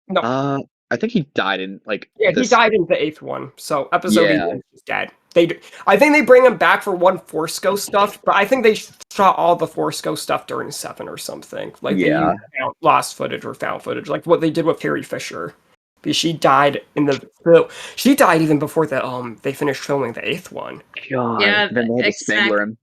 No, I think he died in like yeah, he this. died in the eighth one, so episode Yeah, 8 is dead. I think they bring him back for one Force Ghost stuff, but I think they shot all the Force Ghost stuff during 7 or something. Like they yeah. used lost footage or found footage, like what they did with Carrie Fisher. Because she died in she died even before they finished filming the eighth one. God. Yeah, Then they had to like Spangler him.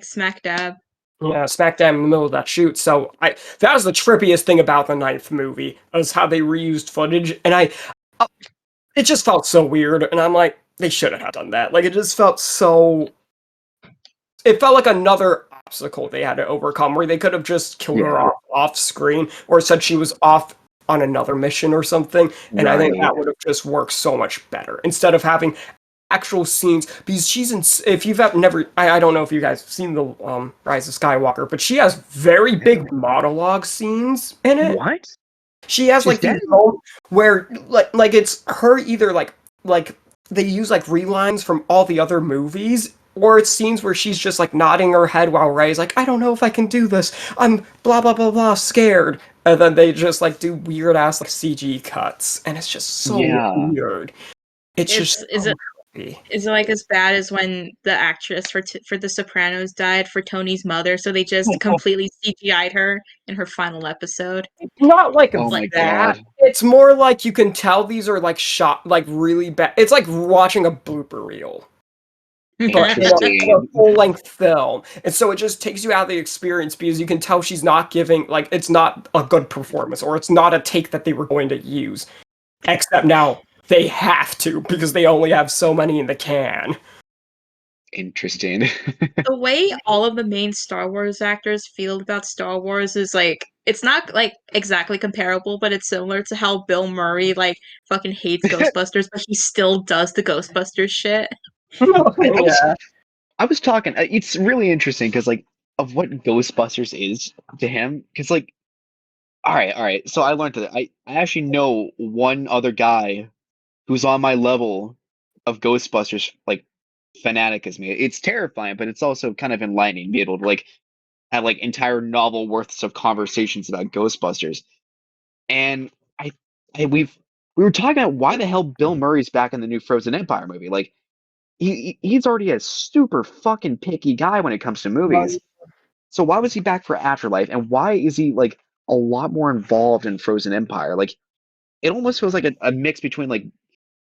smack dab. Yeah, smack dab in the middle of that shoot. So that was the trippiest thing about the ninth movie, was how they reused footage, and it just felt so weird, and I'm like, they shouldn't have done that. Like, it just felt so. It felt like another obstacle they had to overcome, where they could have just killed her Yeah. off screen, or said she was off on another mission or something, and I think Right. that would have just worked so much better instead of having actual scenes. Because she's in. If you've never, I don't know if you guys have seen the Rise of Skywalker, but she has very big monologue scenes in it. What? She has She's like these dead? moments where like it's her either like they use like relines from all the other movies, or it's scenes where she's just like nodding her head while Ray's like, I don't know if I can do this. I'm blah blah blah blah scared. And then they just like do weird ass like CG cuts, and it's just so Yeah. weird. It's just Is so it trippy. is it like as bad as when the actress for The Sopranos died for Tony's mother? So they just completely CGI'd her in her final episode. Not like Oh my that. god. It's more like you can tell these are like shot like really bad. It's like watching a blooper reel, but in a Interesting. full length film. And so it just takes you out of the experience because you can tell she's not giving, like, it's not a good performance or it's not a take that they were going to use. Except now they have to because they only have so many in the can. Interesting. The way all of the main Star Wars actors feel about Star Wars is like it's not like exactly comparable, but it's similar to how Bill Murray like fucking hates Ghostbusters, but he still does the Ghostbusters shit. Yeah. I was talking. It's really interesting because like of what Ghostbusters is to him. Because like, all right. So I learned that I actually know one other guy who's on my level of Ghostbusters like fanatic as me. It's terrifying, but it's also kind of enlightening to be able to like have like entire novel worths of conversations about Ghostbusters. And I, we were talking about why the hell Bill Murray's back in the new Frozen Empire movie. Like he's already a super fucking picky guy when it comes to movies. So why was he back for Afterlife, and why is he like a lot more involved in Frozen Empire? Like it almost feels like a mix between like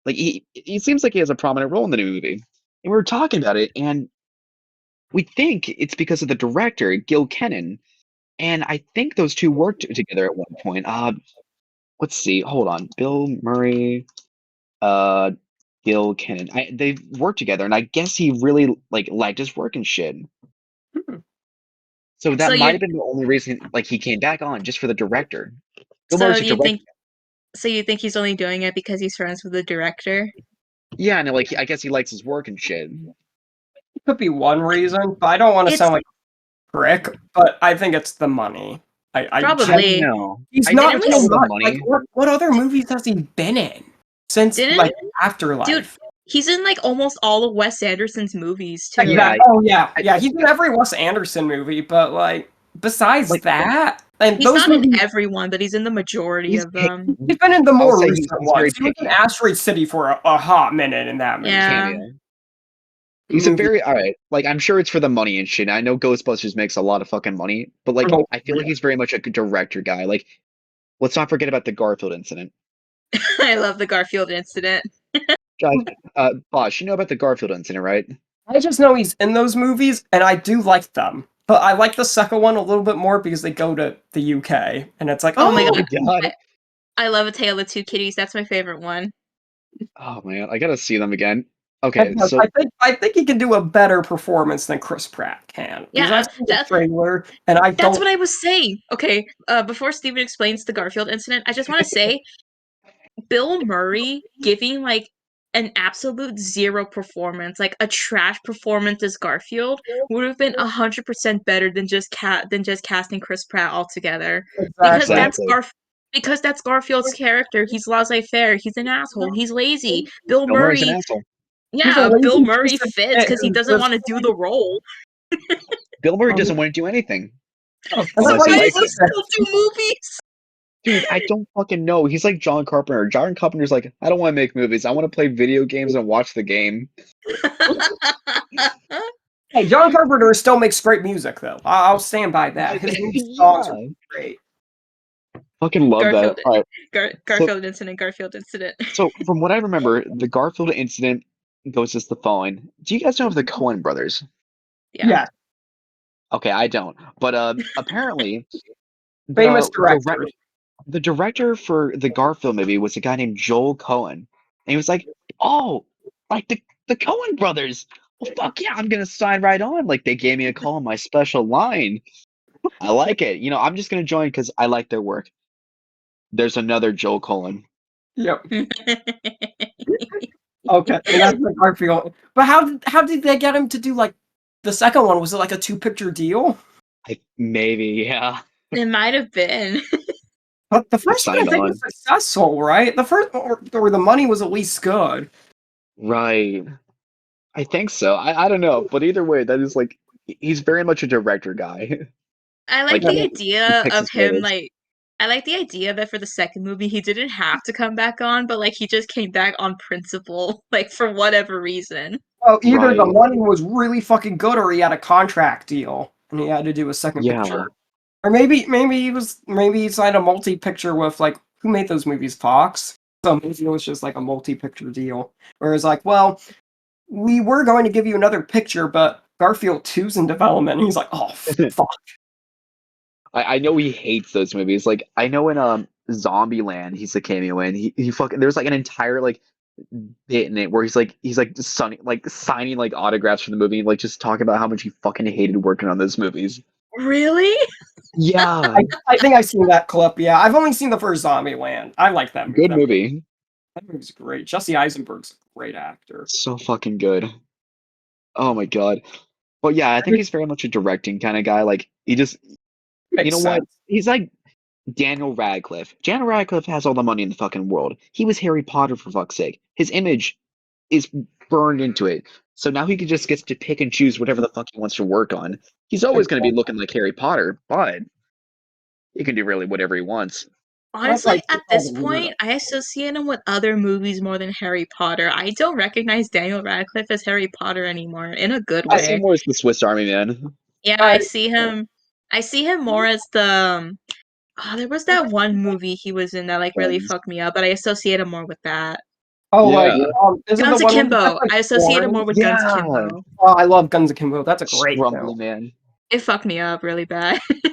he seems like he has a prominent role in the new movie, and we were talking about it, and we think it's because of the director Gil Kennan, and I think those two worked together at one point. Let's see, hold on, Bill Murray, uh, Gil Kennan. They worked together, and I guess he really like liked his work and shit. So So that might you have been the only reason, like he came back on just for the director. Bill so Murray's a you director. think so you think he's only doing it because he's friends with the director? Yeah, and like I guess he likes his work and shit. Could be one reason, but I don't want to It's sound like a prick, but I think it's the money. I don't probably. know. He's I not think Didn't it's we too probably the much. Like, money. what other movies has he been in since didn't like dude, Afterlife? he's in like almost all of Wes Anderson's movies too. Yeah, Exactly. Oh yeah, I, yeah. He's in every Wes Anderson movie, but like besides like that, and He's those not in movies, everyone, but he's in the majority he's of them. he's been in the I'll more say recent he's very ones. He was in picky. Asteroid City for a hot minute in that Yeah. Cameo. He's a movie. very all right. Like I'm sure it's for the money and shit. I know Ghostbusters makes a lot of fucking money, but like Oh, I feel like he's very much a director guy. Like let's not forget about the Garfield incident. I love the Garfield incident. Guys, Bosh, you know about the Garfield incident, right? I just know he's in those movies, and I do like them. But I like the second one a little bit more because they go to the UK, and it's like, Oh my Oh oh, my god. god. I love A Tale of Two Kitties. That's my favorite one. Oh man, I gotta see them again. Okay, because so I think he can do a better performance than Chris Pratt can because I've Yeah, seen the trailer, and I that's don't. what I was saying. Okay, before Steven explains the Garfield incident, I just want to say Bill Murray giving like an absolute zero performance, like a trash performance as Garfield, would have been 100% better than just casting Chris Pratt altogether. Because Exactly. exactly. because that's Garfield's character. He's laissez-faire. He's an asshole. He's lazy. Bill Bill Murray's an Murray, asshole. He's a yeah, Bill lazy Murray piece of fits shit because he who doesn't just want to do the role. Bill Murray um, doesn't want to do anything that's So unless why he why he does likes he it. still do movies? Dude, I don't fucking know. He's like John Carpenter. John Carpenter's like, I don't want to make movies. I want to play video games and watch the game. Hey, John Carpenter still makes great music, though. I'll stand by that. His new songs are Yeah. great. Fucking love that. Garfield, All right. So, Garfield incident, Garfield incident. so from what I remember, the Garfield incident goes as the following. Do you guys know of the Coen brothers? Yeah. Yeah, Okay, I don't. But apparently famous the director. the director for the Garfield movie was a guy named Joel Cohen. And he was like, "Oh, like the Coen brothers. Well, fuck yeah, I'm gonna sign right on." Like they gave me a call on my special line. I like it. You know, I'm just gonna join because I like their work. There's another Joel Cohen. Yep. Okay, and that's the Garfield. But how did they get him to do like the second one? Was it like a two-picture deal? Maybe, yeah. It might have been. But the He first one I signed think was on. successful, right? The first or the money was at least good. Right. I think so. I don't know, but either way, that is like he's very much a director guy. I like Like the he idea picks of his him motives. like I like the idea that for the second movie he didn't have to come back on, but like he just came back on principle, like for whatever reason. Well, either the Right. money was really fucking good or he had a contract deal and he had to do a second Yeah. picture. Or maybe he signed a multi-picture with like who made those movies? Fox. So maybe it was just like a multi-picture deal. Where it's like, well, we were going to give you another picture, but Garfield 2's in development. And he's like, oh fuck. I know he hates those movies. Like I know in Zombieland he's a cameo in. He fucking there's like an entire like bit in it where he's like signing like autographs for the movie, like just talking about how much he fucking hated working on those movies. Really? Yeah. I think I've seen that clip. Yeah, I've only seen the first Zombieland. I like that movie. Good movie. That movie's great. Jesse Eisenberg's a great actor. So fucking good. Oh my god. But yeah, I think he's very much a directing kind of guy. Like he just you Makes know what? sense. He's like Daniel Radcliffe. Daniel Radcliffe has all the money in the fucking world. He was Harry Potter for fuck's sake. His image is burned into it. So now he just gets to pick and choose whatever the fuck he wants to work on. He's always going to be looking like Harry Potter, but he can do really whatever he wants. Honestly, at this weirdo. point, I associate him with other movies more than Harry Potter. I don't recognize Daniel Radcliffe as Harry Potter anymore, in a good I see way. more as the Swiss Army Man. Yeah, I, I see him more as the there was that one movie he was in that like really Friends. fucked me up, but I associate him more with that. Yeah. is it the Guns one where he has Akimbo. like I associate him more horns? with Guns Yeah. Akimbo. Oh, I love Guns Akimbo. That's a great film. Scrumbly Man. It fucked me up really bad. That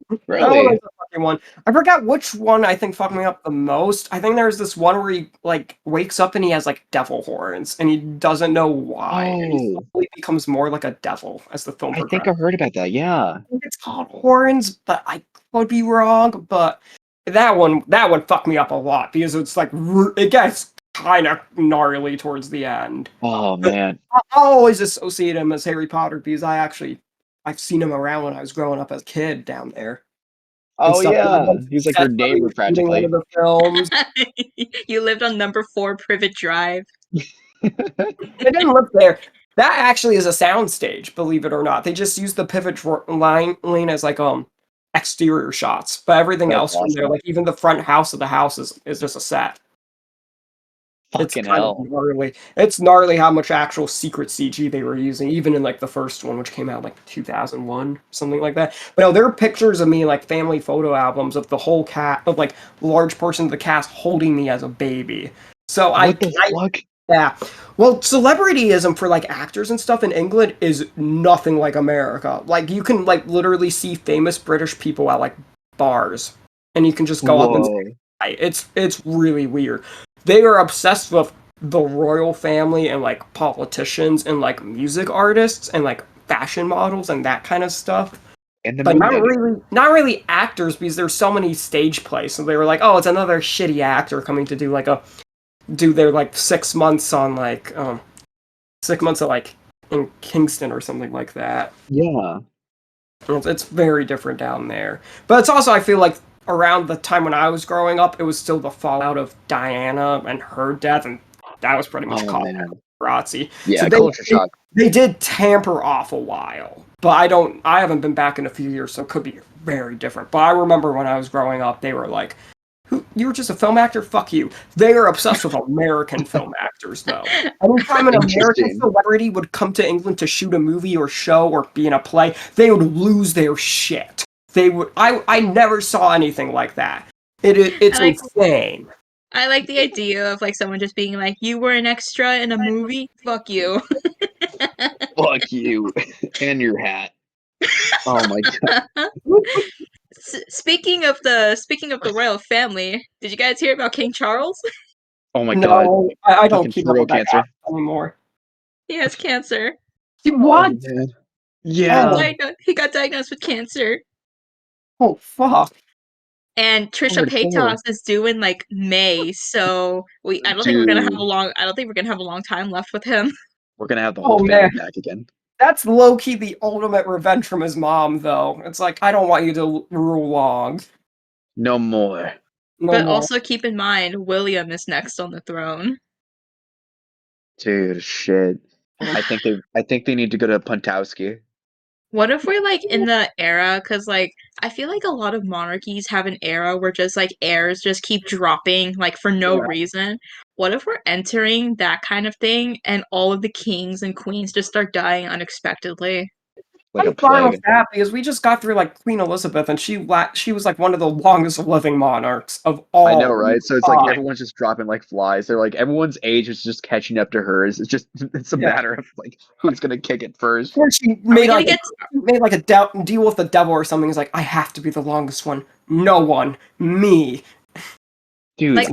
one was Really? a fucking one. I forgot which one I think fucked me up the most. I think there's this one where he like wakes up and he has like devil horns and he doesn't know why, and he Oh, slowly becomes more like a devil as the film I think I progresses. heard about that. Yeah. I think it's called horns, but I could be wrong. But that one fucked me up a lot because it's like it gets kind of gnarly towards the end. Oh But man. I always associate him as Harry Potter because I've seen him around when I was growing up as a kid down there and Oh stuff. I yeah. went to the He's like set your where he neighbor was shooting one of practically. the films. You lived on number 4 Privet Drive. They didn't live there. That actually is a soundstage, believe it or not. They just used the lane as like exterior shots, but everything That's else from there, awesome. like even the front house of the house, is just a set. It's Fucking kind of hell. gnarly. It's gnarly how much actual secret CG they were using, even in like the first one, which came out like 2001, something like that. But no, there are pictures of me, like family photo albums of the whole cast, of like large portions of the cast holding me as a baby. So What the fuck? yeah. Well, celebrityism for like actors and stuff in England is nothing like America. Like you can like literally see famous British people at like bars, and you can just go up and say Whoa. hi. It's really weird. They are obsessed with the royal family and like politicians and like music artists and like fashion models and that kind of stuff. In the But movie. not really actors because there's so many stage plays. So they were like, oh, it's another shitty actor coming to do their like 6 months on like 6 months of like in Kingston or something like that. Yeah. It's very different down there. But it's also I feel like around the time when I was growing up, it was still the fallout of Diana and her death, and that was pretty much Oh caught man. paparazzi. So Yeah, culture shock. they did tamper off a while, but I haven't been back in a few years, so it could be very different. But I remember when I was growing up, they were like, you were just a film actor? Fuck you. They are obsessed with American film actors, though. Anytime an American Interesting. celebrity would come to England to shoot a movie or show or be in a play, they would lose their shit. They would. I never saw anything like that. It's I like insane. I like the idea of like someone just being like, "You were an extra in a movie? Fuck you." Fuck you. And your hat. Oh my god. Speaking of the royal family, did you guys hear about King Charles? Oh my god. No, I don't Fucking keep up throat with that cancer. anymore. He has cancer. Oh What? man. He got Oh, Yeah. he got diagnosed with cancer. oh fuck. And Trisha Hardcore. Paytas is due in like May, so Dude. I don't think we're gonna have a long time left with him. We're gonna have the Oh whole man. family back again. That's low key the ultimate revenge from his mom, though. It's like I don't want you to rule long. No more. No But more. also keep in mind, William is next on the throne. Dude, shit. I think they need to go to Puntowski. What if we're like in the era? Because like I feel like a lot of monarchies have an era where just like heirs just keep dropping like for no Yeah. reason. What if we're entering that kind of thing and all of the kings and queens just start dying unexpectedly? Like a I'm fine with plague. that because we just got through like Queen Elizabeth, and she was like one of the longest living monarchs of I know, all right? So it's like time. everyone's just dropping like flies. They're like everyone's age is just catching up to hers. It's just it's a Yeah. matter of like who's gonna kick it first. Before she Are we made gonna like get made like a deal with the devil or something. It's like I have to be the longest one. No one, me. Dude, like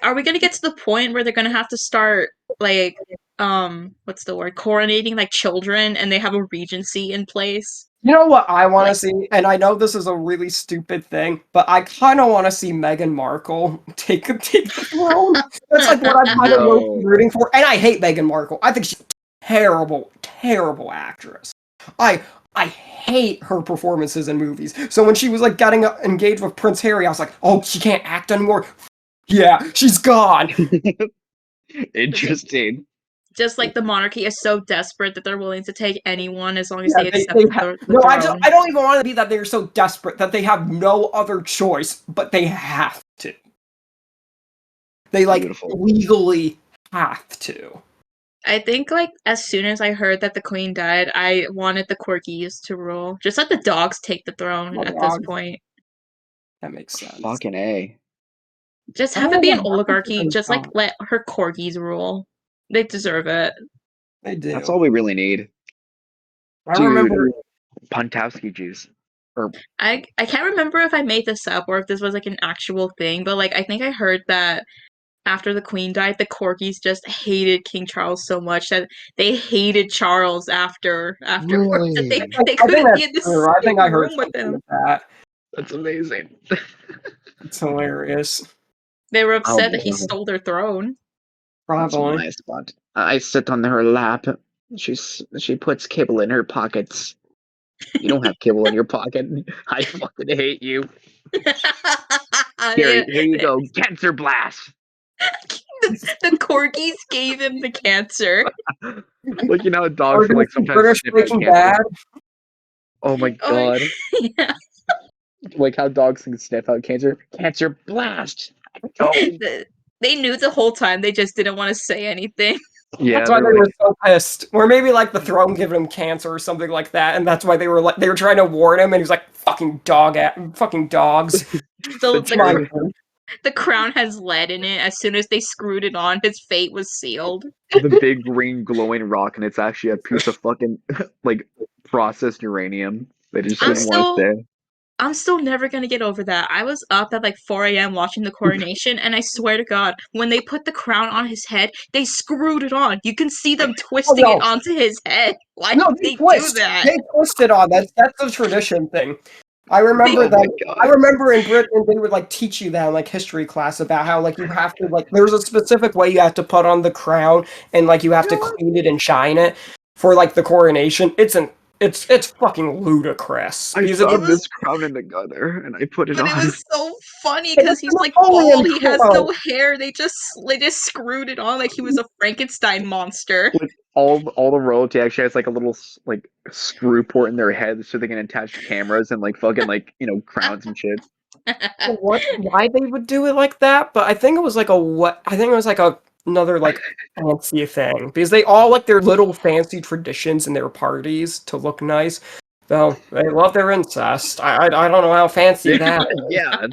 are we gonna get to the point where they're gonna have to start like what's the word, coronating like children and they have a regency in place? You know what I want to Like see, and I know this is a really stupid thing, but I kind of want to see Meghan Markle take the throne. That's like what I'm kind of no. rooting for, and I hate Meghan Markle. I think she's a terrible, terrible actress. I I hate her performances in movies. So when she was like getting engaged with Prince Harry, I was like, oh, she can't act anymore. Yeah, she's gone. Interesting. Just like the monarchy is so desperate that they're willing to take anyone as long as Yeah, they accept the no, throne. I don't even want to be that they're so desperate that they have no other choice, but they have to. They Beautiful. legally have to. I think like as soon as I heard that the queen died, I wanted the corgis to rule. Just let the dogs take the throne Oh, at this dogs. point. That makes sense. Fucking A. Just I have don't it be know an what happened to oligarchy. those Just like dogs. let her corgis rule. They deserve it. They do. That's all we really need. I Dude, remember. Pontowski juice. Or I can't remember if I made this up or if this was like an actual thing, but like I think I heard that after the queen died, the corgis just hated King Charles so much that they hated Charles afterwards that really? they I think couldn't be that's in the true. I think same I heard room with something him. like that. That's amazing. It's hilarious. They were Oh upset my that he god. stole their throne. That's a Probably. nice spot. I sit on her lap. She puts kibble in her pockets. You don't have kibble in your pocket. I fucking hate you. Here you go. Cancer blast. The corgis gave him the cancer. Like, you know how We're dogs can gonna like see sometimes British sniff out Breaking cancer. Bad. Oh my Oh, god. yeah. Like how dogs can sniff out cancer. Cancer blast. Go. They knew the whole time. They just didn't want to say anything. Yeah, That's why they're they were like, so pissed. Or maybe like the throne giving him cancer or something like that, and that's why they were trying to warn him, and he was like, "Fucking fucking dogs." So the My turd. the crown has lead in it. As soon as they screwed it on, his fate was sealed. The big green glowing rock, and it's actually a piece of fucking like processed uranium. They just I'm didn't want to still say. I'm still never gonna get over that. I was up at like 4 a.m. watching the coronation, and I swear to God, when they put the crown on his head, they screwed it on. You can see them Oh twisting it no, onto his head. Why no, did they they do twist. that? They twisted on that. That's a tradition thing. I They remember Oh my that. I god. remember in Britain they would like teach you that in like history class about how like you have to like there's a specific way you have to put on the crown and like you have to God. clean it and shine it for like the coronation. It's fucking ludicrous I because it it found was was this crown in the gutter and I put it But it on. was so funny it's because he's the like Napoleon bald. He has crown. no hair. They just screwed it on like he was a Frankenstein monster. Like all the royalty actually has like a little like screw port in their head so they can attach cameras and like fucking like crowns and shit. What why they would do it like that, but I think it was like I think it was like another like fancy thing because they all like their little fancy traditions in their parties to look nice. So they love their incest. I don't know how fancy that is. Yeah,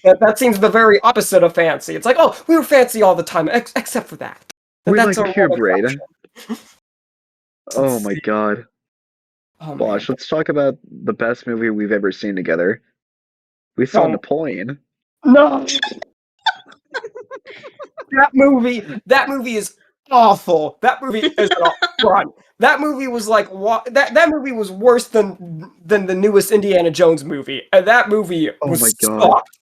That seems the very opposite of fancy. It's like, oh, we were fancy all the time, except for that. we That's like our one purebred. exception. Oh Let's my see. god. Oh man. Bosh, let's talk about the best movie we've ever seen together. We saw Don't. Napoleon. No. That movie is awful. That movie is an affront. That movie was like that movie was worse than the newest Indiana Jones movie. And that movie Oh my was god. sucked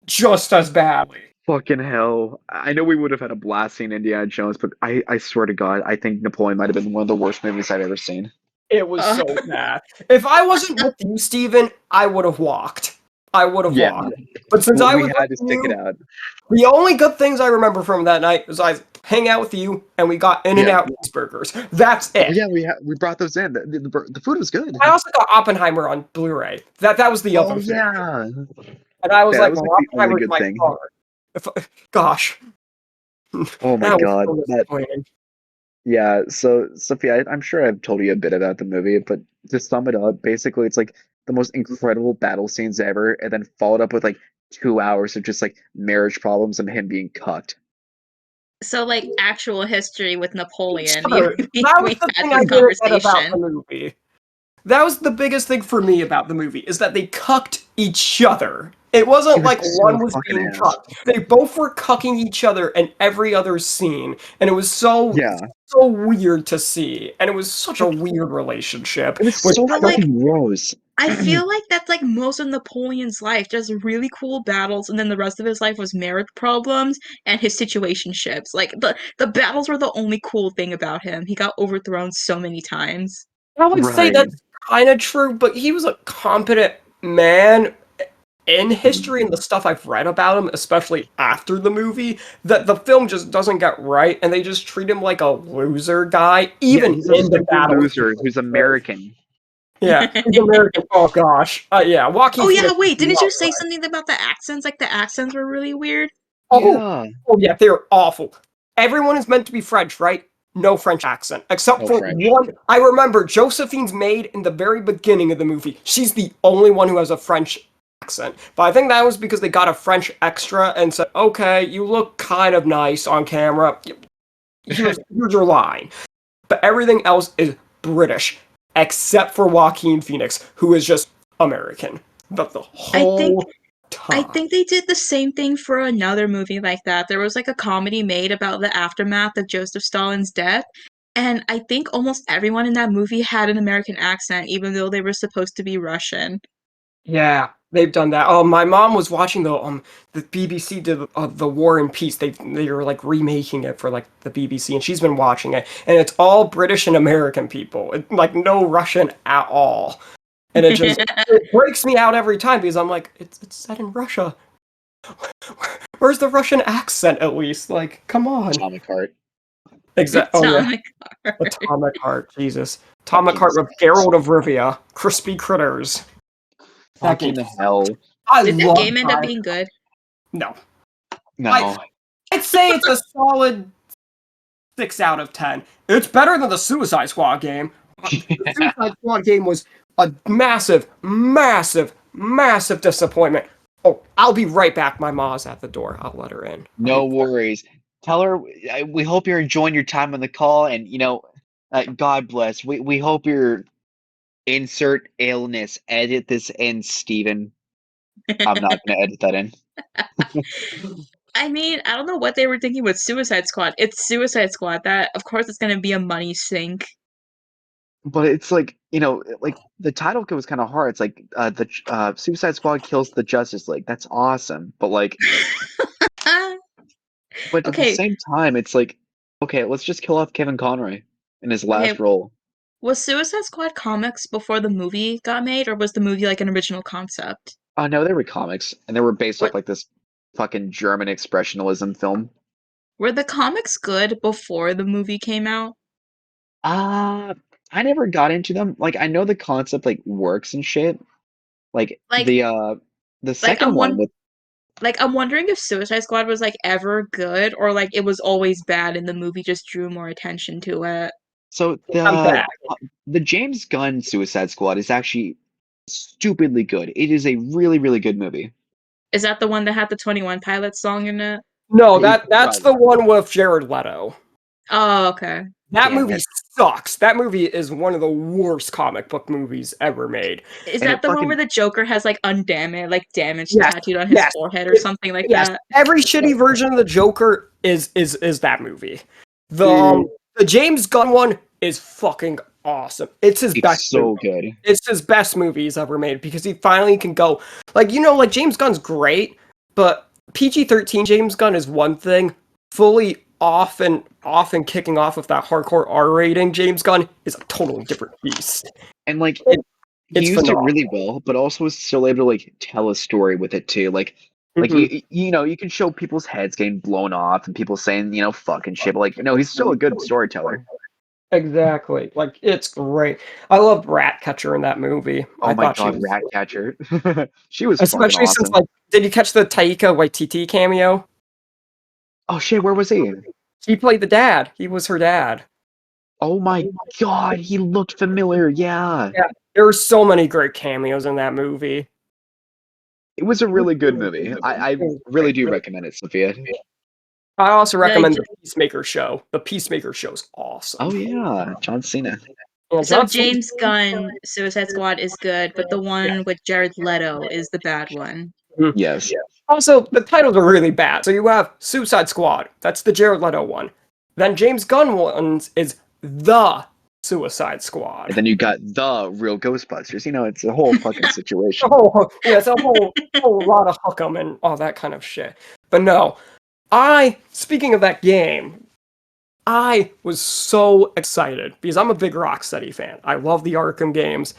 just as badly. Fucking hell. I know we would have had a blast seeing Indiana Jones, but I swear to God, I think Napoleon might have been one of the worst movies I've ever seen. It was Uh, so bad. If I wasn't with you, Steven, I would have walked. I would have Yeah, walked. But since I we was had with to stick it you, out. the only good things I remember from that night was I hang out with you and we got Yeah. In-N-Out cheeseburgers. That's Oh it. yeah, we brought those in. The food was good. I also got Oppenheimer on Blu-ray. That was the Oh other thing. yeah. And I was Yeah, that like, was well, like the only Oppenheimer's good my thing. car. Gosh, Oh my that was God. so That disappointing. yeah, so Sophia, I'm sure I've told you a bit about the movie, but to sum it up, basically it's like the most incredible battle scenes ever, and then followed up with like 2 hours of just like marriage problems and him being cut. so like actual history with Napoleon. Sure, that was We the had thing I this didn't get about the conversation. movie. That was the biggest thing for me about the movie, is that they cucked each other. It It wasn't was like so one was fucking being ass. cucked. They both were cucking each other in every other scene, and it was Yeah, so weird to see. And it was such a weird relationship, it was which so I But don't. like fucking gross. I feel like that's like most of Napoleon's life, just really cool battles, and then the rest of his life was marriage problems and his situationships. Like the battles were the only cool thing about him. He got overthrown so many times. I would say Right. that's kind of true, but he was a competent man. in history and the stuff I've read about him, especially after the movie, that the film just doesn't get right, and they just treat him like a loser guy, Yeah, even he's a in the stupid battle. loser who's American. Yeah, he's American. Oh gosh, yeah, Joaquin Oh yeah, Phoenix. wait, is didn't not you say right. something about the accents? Like the accents were really weird. Oh, Yeah. oh yeah, they're awful. Everyone is meant to be French, right? No French accent, except No for French. one. I remember Josephine's maid in the very beginning of the movie. She's the only one who has a French accent. But I think that was because they got a French extra and said, okay, you look kind of nice on camera. Here's your line. But everything else is British, except for Joaquin Phoenix, who is just American. The I think whole I time. think they did the same thing for another movie like that. There was like a comedy made about the aftermath of Joseph Stalin's death, and I think almost everyone in that movie had an American accent, even though they were supposed to be Russian. Yeah, they've done that. Oh, my mom was watching the BBC did the War and Peace. They were like remaking it for like the BBC, and she's been watching it, and it's all British and American people, like no Russian at all, and it breaks me out every time because I'm like, it's set in Russia. Where's the Russian accent at least? Like, come on. Atomic Heart. Exactly. Oh yeah, Atomic Heart. Atomic Heart. Jesus. Atomic Fucking Heart with Geralt of Rivia. Crispy critters. That fucking game. hell. I Did that love game end up being good? No. No. I'd say it's a solid 6 out of 10. It's better than the Suicide Squad game. The Suicide Squad game was a massive, massive, massive disappointment. Oh, I'll be right back. My ma's at the door. I'll let her in. No worries. Tell her we hope you're enjoying your time on the call, and God bless. We hope your insert illness. Edit this in, Steven. I'm not gonna edit that in. I mean, I don't know what they were thinking with Suicide Squad. It's Suicide Squad. That, of course, it's gonna be a money sink. But it's like like the title was kind of hard. It's like the Suicide Squad kills the Justice League. That's awesome. But but at the Okay, same time, it's like, okay, let's just kill off Kevin Conroy in his last okay. role. Was Suicide Squad comics before the movie got made, or was the movie like an original concept? Oh no, they were comics, and they were based off What like this fucking German expressionism film. were the comics good before the movie came out? Uh I never got into them. Like I know the concept like works and shit. Like Like, the like second one with I'm wondering if Suicide Squad was like ever good, or like it was always bad, and the movie just drew more attention to it. so I'm back. the James Gunn Suicide Squad is actually stupidly good. It is a really, really good movie. Is that the one that had the 21 Pilots song in it? No, It that's the one with Jared Leto. Oh, okay. That damn movie it. sucks. That movie is one of the worst comic book movies ever made. Is And that it the one fucking where the Joker has like damage Yes, tattooed on his yes, forehead or something like yes. that? Every shitty version of the Joker is that movie. Dude, The James Gunn one is fucking awesome. It's his best it's so movie. good. It's his best movie he's ever made because he finally can go like James Gunn's great, but PG-13 James Gunn is one thing. Fully off and kicking off with that hardcore R rating James Gunn is a totally different beast. And like It, he it's used it phenomenal. really well, but also was still able to like tell a story with it too. Like Mhm. you can show people's heads getting blown off and people saying, fucking shit, but like no, he's still a good storyteller. Exactly. Like it's great. I loved Ratcatcher in that movie. Oh I my thought she god, was Ratcatcher. She was fucking especially since awesome. did you catch the Taika Waititi cameo? Oh shit, where was he? He played the dad. He was her dad. Oh my god, he looked familiar. Yeah. Yeah. There were so many great cameos in that movie. It was a really good movie. I really do recommend it, Sophia. I also Yeah, recommend the Peacemaker show. The Peacemaker show's awesome. Oh yeah, John Cena. Yeah, so John Cena- James Gunn Suicide Squad is good, but the one with Jared Leto is the bad one. Yes. Also, the titles are really bad. So you have Suicide Squad. That's the Jared Leto one. Then James Gunn ones is The Suicide Squad. And then you got the real Ghostbusters. It's a whole fucking situation. It's a whole lot of hookum and all that kind of shit. But no, speaking of that game, I was so excited because I'm a big Rocksteady fan. I love the Arkham games.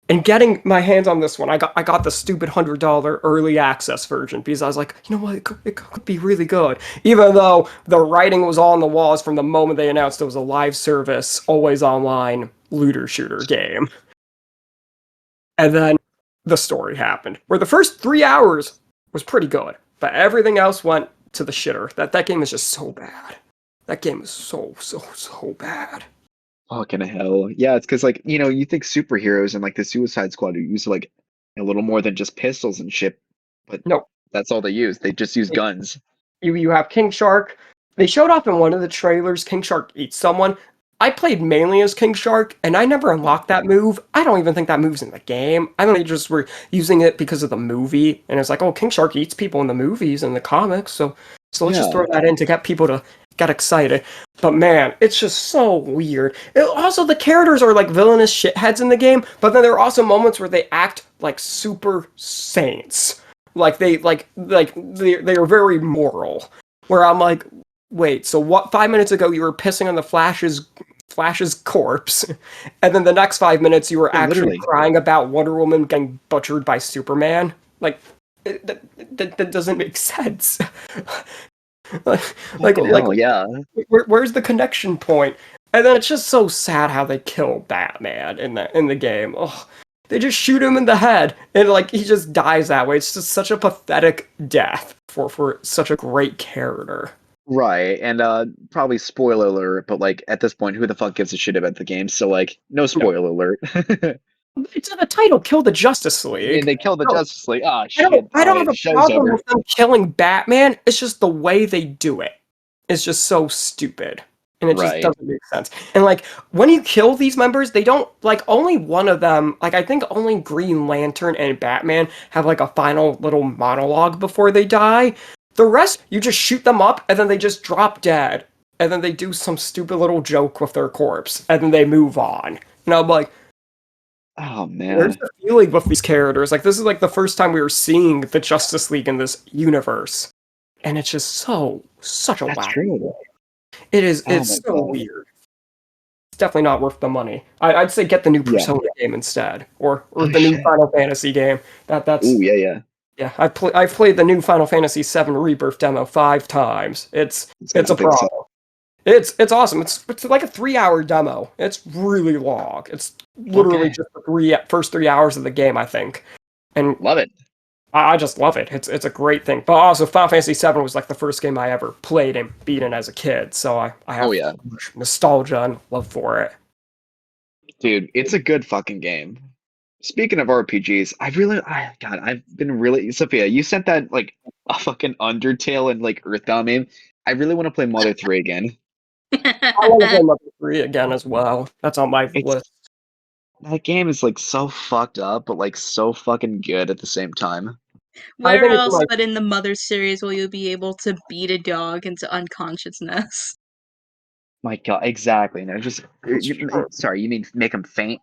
And getting my hands on this one, I got the stupid $100 early access version because I was like, you know what, it could be really good. Even though the writing was all on the walls from the moment they announced it was a live service, always online looter shooter game. And then the story happened, where the first 3 hours was pretty good, but everything else went to the shitter. That game is just so bad. That game is so bad. Fucking hell. Yeah, it's because like, you think superheroes and like the Suicide Squad are used to like a little more than just pistols and shit, but No, that's all they use. They just use guns. you have King Shark. They showed off in one of the trailers. King Shark eats someone. I played mainly as King Shark, and I never unlocked that move. I don't even think that move's in the game. I think they just were using it because of the movie, and it's like, oh, King Shark eats people in the movies and the comics, so let's just Yeah. throw that in to get people to get excited. But man, it's just so weird. Also, the characters are like villainous shitheads in the game, but then there are also moments where they act like super saints. Like they are very moral. Where I'm like, wait, so what? 5 minutes ago you were pissing on the Flash's corpse, and then the next 5 minutes you were Yeah, actually literally. crying about Wonder Woman getting butchered by Superman. Like that doesn't make sense. like Hell, yeah. where's the connection point? And then it's just so sad how they kill Batman in the game. Ugh. They just shoot him in the head, and like he just dies that way. It's just such a pathetic death for such a great character. Right. And probably spoiler alert, but like at this point, who the fuck gives a shit about the game? So like no spoiler alert. It's in the title, kill the Justice League. They kill the No, Justice League. Oh I shit. don't All have right, a show's problem over. with them killing Batman. It's just the way they do it. It's just so stupid. And it just Right. doesn't make sense. And like when you kill these members, they don't like only one of them, like I think only Green Lantern and Batman have like a final little monologue before they die. The rest, you just shoot them up and then they just drop dead. And then they do some stupid little joke with their corpse. And then they move on. And I'm like, Oh where's man. the feeling with these characters? Like this is like the first time we were seeing the Justice League in this universe. And it's just such a That's whack. true. It's Oh my so God. weird. It's definitely not worth the money. I'd say get the new Yeah. Persona game instead. Or Oh, the new shit. Final Fantasy game. That's Ooh, yeah. yeah, I've played the new Final Fantasy VII Rebirth demo 5 times. It's a I think problem. so. It's awesome. It's like a 3-hour demo. It's really long. It's literally Okay. just the first 3 hours of the game, I think. And Love it. I just love it. It's a great thing. But also, Final Fantasy VII was like the first game I ever played and beaten as a kid, so I have Oh yeah. much nostalgia and love for it. Dude, it's a good fucking game. Speaking of RPGs, God, I've been really Sophia, you sent that like a fucking Undertale and like Earthbound meme. I really want to play Mother 3 again. I want to play Mother 3 again as well. That's on my It's list. that game is like so fucked up, but like so fucking good at the same time. I Where think it's else my but in the Mother series will you be able to beat a dog into unconsciousness? My God, exactly. No, just It's true. sorry, you mean make them faint?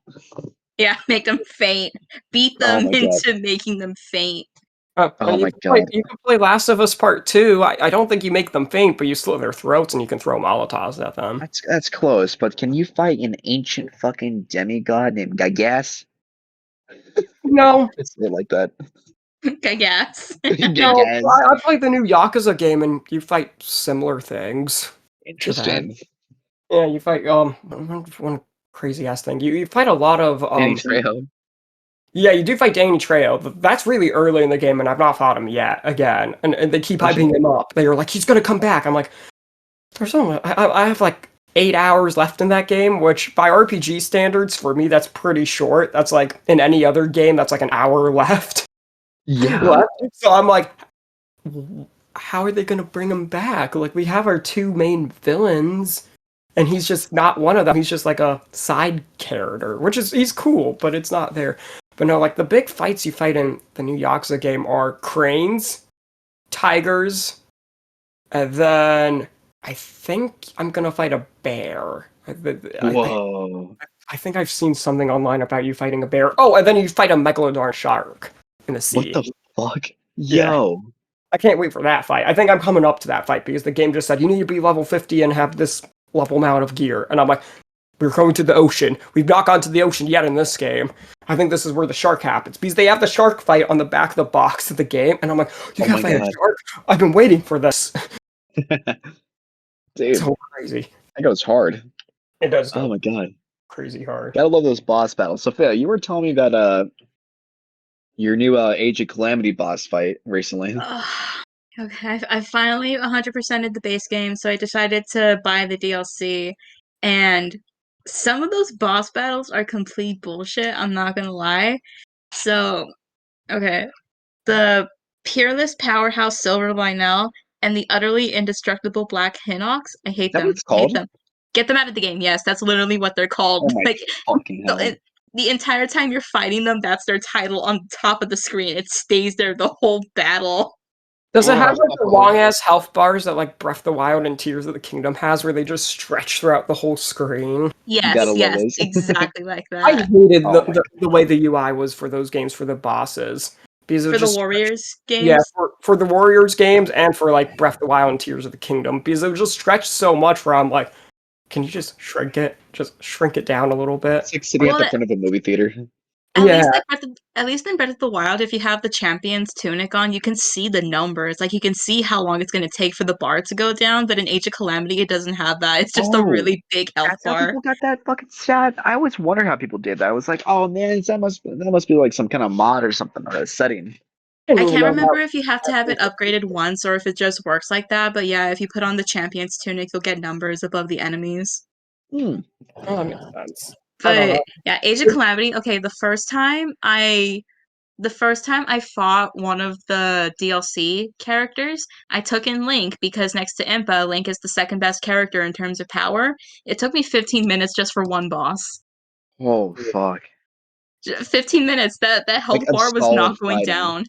Yeah, make them faint. Beat Oh them my God. into making them faint. Oh my You can God. play Last of Us Part 2. I don't think you make them faint, but you slit their throats and you can throw Molotovs at them. That's close, but can you fight an ancient fucking demigod named Gygas? No, It's like that. I guess. no. Gygas. I played the new Yakuza game and you fight similar things to that. Interesting. Yeah, you fight one crazy ass thing. You fight a lot of Danny Trejo. Yeah, you do fight Danny Trejo. That's really early in the game, and I've not fought him yet again. And they keep hyping him up. They were like, he's gonna come back. I'm like, there's only I have like 8 hours left in that game, which by RPG standards for me that's pretty short. That's like in any other game that's like an hour left. Yeah. So I'm like, how are they gonna bring him back? Like we have our two main villains. And he's just not one of them. He's just like a side character, which is he's cool, but it's not there. But no, like the big fights you fight in the new Yakuza game are cranes, tigers, and then I think I'm gonna fight a bear. Whoa. I think I've seen something online about you fighting a bear. Oh, and then you fight a megalodon shark in the sea. What the fuck? Yeah. Yo. I can't wait for that fight. I think I'm coming up to that fight because the game just said you need to be level 50 and have this level amount of gear. And I'm like, we're going to the ocean. We've not gone to the ocean yet in this game. I think this is where the shark happens because they have the shark fight on the back of the box of the game, and I'm like, you Oh gotta my fight a god, shark? I've been waiting for this. dude, So crazy. that goes hard. It does Oh go my god, crazy hard. gotta love those boss battles. Sophia, you were telling me about your new Age of Calamity boss fight recently. Ugh. Okay, I finally 100%ed the base game, so I decided to buy the DLC. And some of those boss battles are complete bullshit, I'm not gonna lie. So, okay, the Peerless Powerhouse Silver Lionel and the utterly indestructible Black Hinox, I Is hate that what them. it's I hate called? them. Get them out of the game. Yes, that's literally what they're called. Oh my Like, fucking hell! the entire time you're fighting them, that's their title on top of the screen. It stays there the whole battle. Does it have like the Oh, long ass health bars that like Breath of the Wild and Tears of the Kingdom has, where they just stretch throughout the whole screen? you gotta Yes, love yes, those. exactly like I that. hated Oh my the way the UI was for those games for the bosses because it For would the just Warriors yeah games. for the Warriors games and for like Breath of the Wild and Tears of the Kingdom because it would just stretch so much where I'm like, can you just shrink it down a little bit? It's like sitting at Well, the front of a movie theater. at Yeah, least at least in Breath of the Wild, if you have the champion's tunic on, you can see the numbers. Like you can see how long it's gonna take for the bar to go down. But in Age of Calamity, it doesn't have that. It's just a Oh, really big health that's how bar. people got that fucking stat. I always wonder how people did that. I was like, oh man, that must be like some kind of mod or something or a setting. and I you can't know remember if you have to have how it upgraded once or if it just works like that. But yeah, if you put on the champion's tunic, you'll get numbers above the enemies. Hmm. oh, that makes sense. I don't But know. yeah, Age of Calamity. Okay, the first time I fought one of the DLC characters, I took in Link because next to Impa, Link is the second best character in terms of power. It took me 15 minutes just for one boss. Oh fuck! 15 minutes. That Like health of bar was solid not going fighting. down.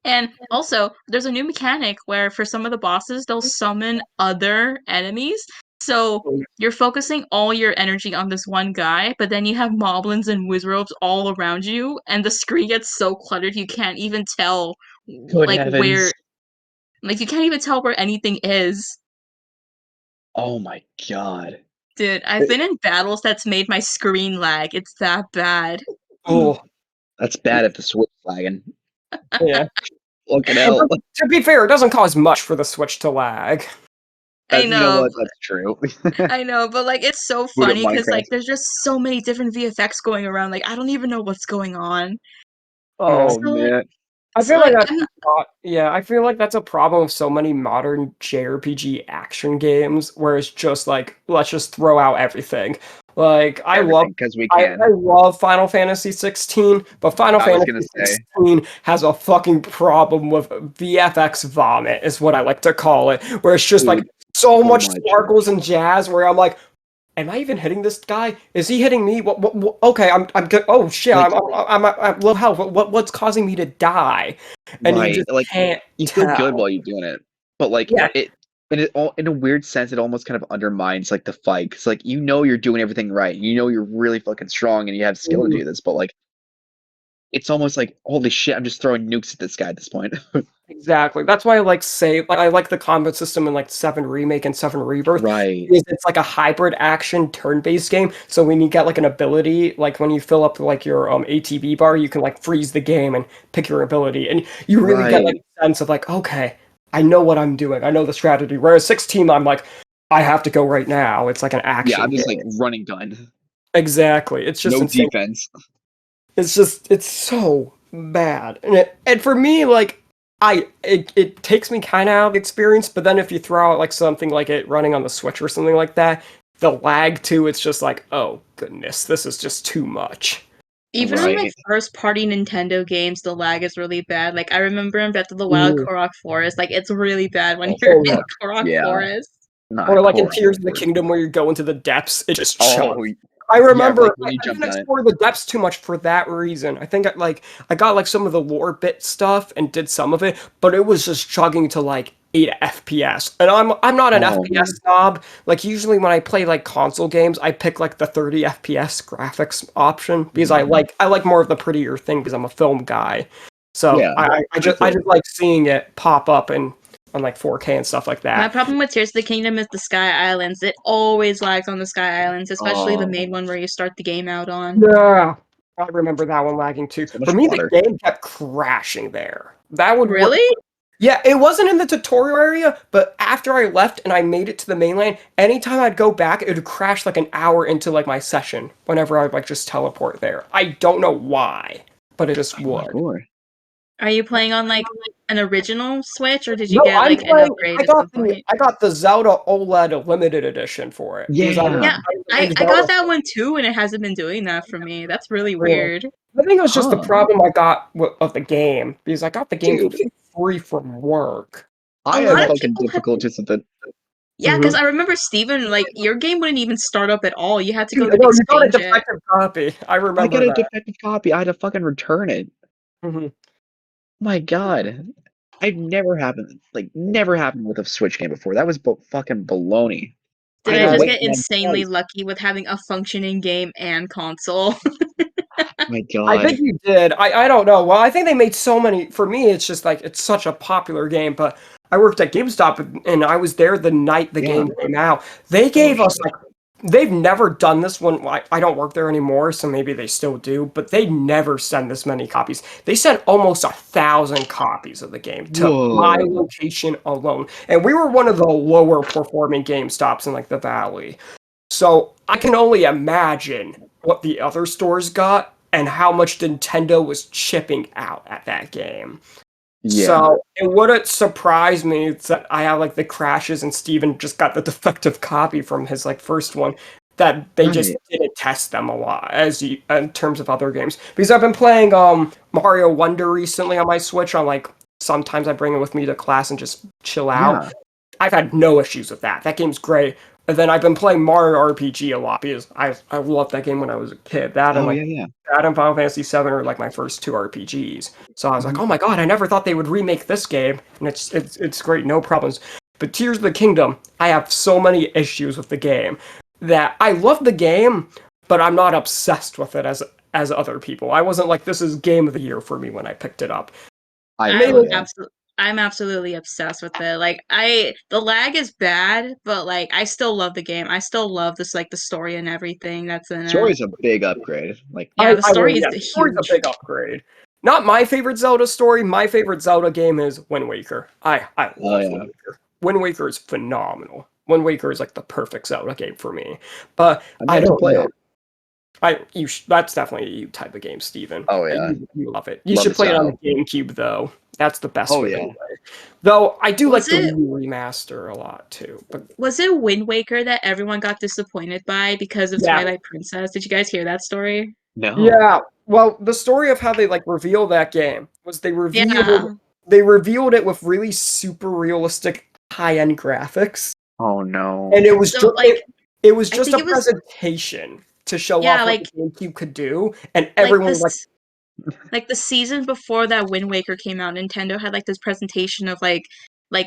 And also, there's a new mechanic where for some of the bosses, they'll summon other enemies. So you're focusing all your energy on this one guy, but then you have moblins and wizrobes all around you, and the screen gets so cluttered you can't even tell Good like where heavens! like you can't even tell where anything is. Oh my god! Dude, I've It- been in battles that's made my screen lag. It's that bad. Oh, That's bad if the Switch flagging. yeah. Fucking Well, hell! to be fair, it doesn't cause much for the Switch to lag. I You know know, what? That's true. I know, but like it's so Boot up funny because like Minecraft. there's just so many different VFX going around. Like I don't even know what's going on. Oh, Oh So, man. I so feel like like that's I'm yeah, I feel like that's a problem with so many modern JRPG action games where it's just like let's just throw out everything. Like Everything because we I can. love Final Fantasy 16, but Final I was gonna Fantasy say. 16 has a fucking problem with VFX vomit is what I like to call it, where it's just like Dude, so so much much. sparkles and jazz where I'm like, am I even hitting this guy? Is he hitting me? What okay, I'm good. Oh shit, Like, I'm low health. What's causing me to die? And you right. just Like, can't you feel good tell. while you're doing it. But like Yeah. in a weird sense, it almost kind of undermines like the fight. Cause like you know you're doing everything right. You know you're really fucking strong and you have skill to Mhm. do this, but like it's almost like, holy shit, I'm just throwing nukes at this guy at this point. Exactly. That's why I like I like the combat system in like 7 Remake and 7 Rebirth. Right. Is it's like a hybrid action turn-based game. So when you get like an ability, like when you fill up like your ATB bar, you can like freeze the game and pick your ability. And you really get like Right. a sense of like, okay, I know what I'm doing. I know the strategy. Whereas 16, I'm like, I have to go right now. It's like an Yeah, I'm action just like game. running gun. Exactly. It's just No insane. defense. It's so bad. And for me, like it takes me kind of out of the experience, but then if you throw out like something like it running on the Switch or something like that, the lag too, it's just like, oh goodness, this is just too much. even on like Right. first party Nintendo games, the lag is really bad. Like I remember in Breath of the Wild, Mm. Korok Forest, like it's really bad when Oh you're Oh in yeah. fuck. Korok Yeah. Forest. Not Or like in core. Tears of the Kingdom where you go into the depths, it just Oh chugs. I yeah, like remember when you I jumped didn't on it. explore the depths too much for that reason. I think I got like some of the lore bit stuff and did some of it, but it was just chugging to like 8 FPS. And I'm not an Oh FPS man. snob. Like usually when I play like console games, I pick like the 30 FPS graphics option because Mhm. I like more of the prettier thing because I'm a film guy. So Yeah, me I too. just like seeing it pop up and on like 4K and stuff like My that. problem with Tears of the Kingdom is the Sky Islands. It always lags on the Sky Islands, especially the Oh, main one where you start the game out on. Yeah. I remember that one lagging too. So much For me, water. the game kept crashing there. That would work. Really? Yeah, it wasn't in the tutorial area, but after I left and I made it to the mainland, anytime I'd go back, it would crash like an hour into like my session whenever I'd like just teleport there. I don't know why, but it just Oh my would. lord. Are you playing on like an original Switch, or did you No, get I'm like an playing. upgrade at some point? I got the Zelda OLED limited edition for it because Yeah. Yeah, I got that one too, and it hasn't been doing that for me. That's really weird. I think it was just the Huh. problem I got of the game because I got the game for Dude, free from work. I A had lot of fucking people have. difficulties with it. Yeah, because I remember Steven, like your game wouldn't even start up at all. You had to go Dude, no, you got a exchange it. defective copy. I I remember got a that. defective copy. I had to fucking return it. Mhm. My God. Never happened with a Switch game before. That was fucking baloney. I Did had I to just Yeah, wait get man insanely twice. lucky with having a functioning game and console? My I think God. you did. I don't know. Well, I think they made so many. For me, it's just like it's such a popular game. But I worked at GameStop and I was there the night the Yeah. game came out. They Oh gave us shit. like they've never done this one. I don't work there anymore, so maybe they still do. But they never send this many copies. They sent almost 1,000 copies of the game to my Whoa. location alone, and we were one of the lower performing GameStops in like the valley. So I can only imagine what the other stores got and how much Nintendo was chipping out at that game. Yeah. So it wouldn't surprise me that I have like the crashes and Steven just got the defective copy from his like first one that they just Right. didn't test them a lot in terms of other games. Because I've been playing Mario Wonder recently on my Switch on like sometimes I bring it with me to class and just chill out. Yeah. I've had no issues with that. That game's great. And then I've been playing Mario RPG a lot because I loved that game when I was a kid. That and Oh like yeah, yeah. that and Final Fantasy VII are like my first two RPGs. So I was like, Mhm. oh my god, I never thought they would remake this game, and it's great, no problems. But Tears of the Kingdom, I have so many issues with the game that I love the game, but I'm not obsessed with it as other people. I wasn't like this is game of the year for me when I picked it up. I Maybe feel yeah. I'm absolutely obsessed with it. Like the lag is bad, but like I still love the game. I still love this like the story and everything that's in it. Story's a big upgrade. Like Yeah, the I will. story is Yeah, the story's a huge. big upgrade. Not my favorite Zelda story. My favorite Zelda game is Wind Waker. I oh love yeah. Wind Waker. Wind Waker is phenomenal. Wind Waker is like the perfect Zelda game for me. But I've I yet to don't play know. it. That's definitely a you type of game, Steven. Oh yeah. You love it. You Love should the play it on the style. GameCube though. That's the best Oh way to yeah. play. Though I do like Was the it Wii remaster a lot too. But was it Wind Waker that everyone got disappointed by because of yeah, Twilight Princess? Did you guys hear that story? No. yeah. Well, the story of how they like reveal that game was Yeah. they revealed it with really super realistic high-end graphics, Oh no. and So like it was I just think a it was presentation to show yeah, off what the GameCube could do, and like everyone was like, this like the season before that Wind Waker came out, Nintendo had like this presentation of like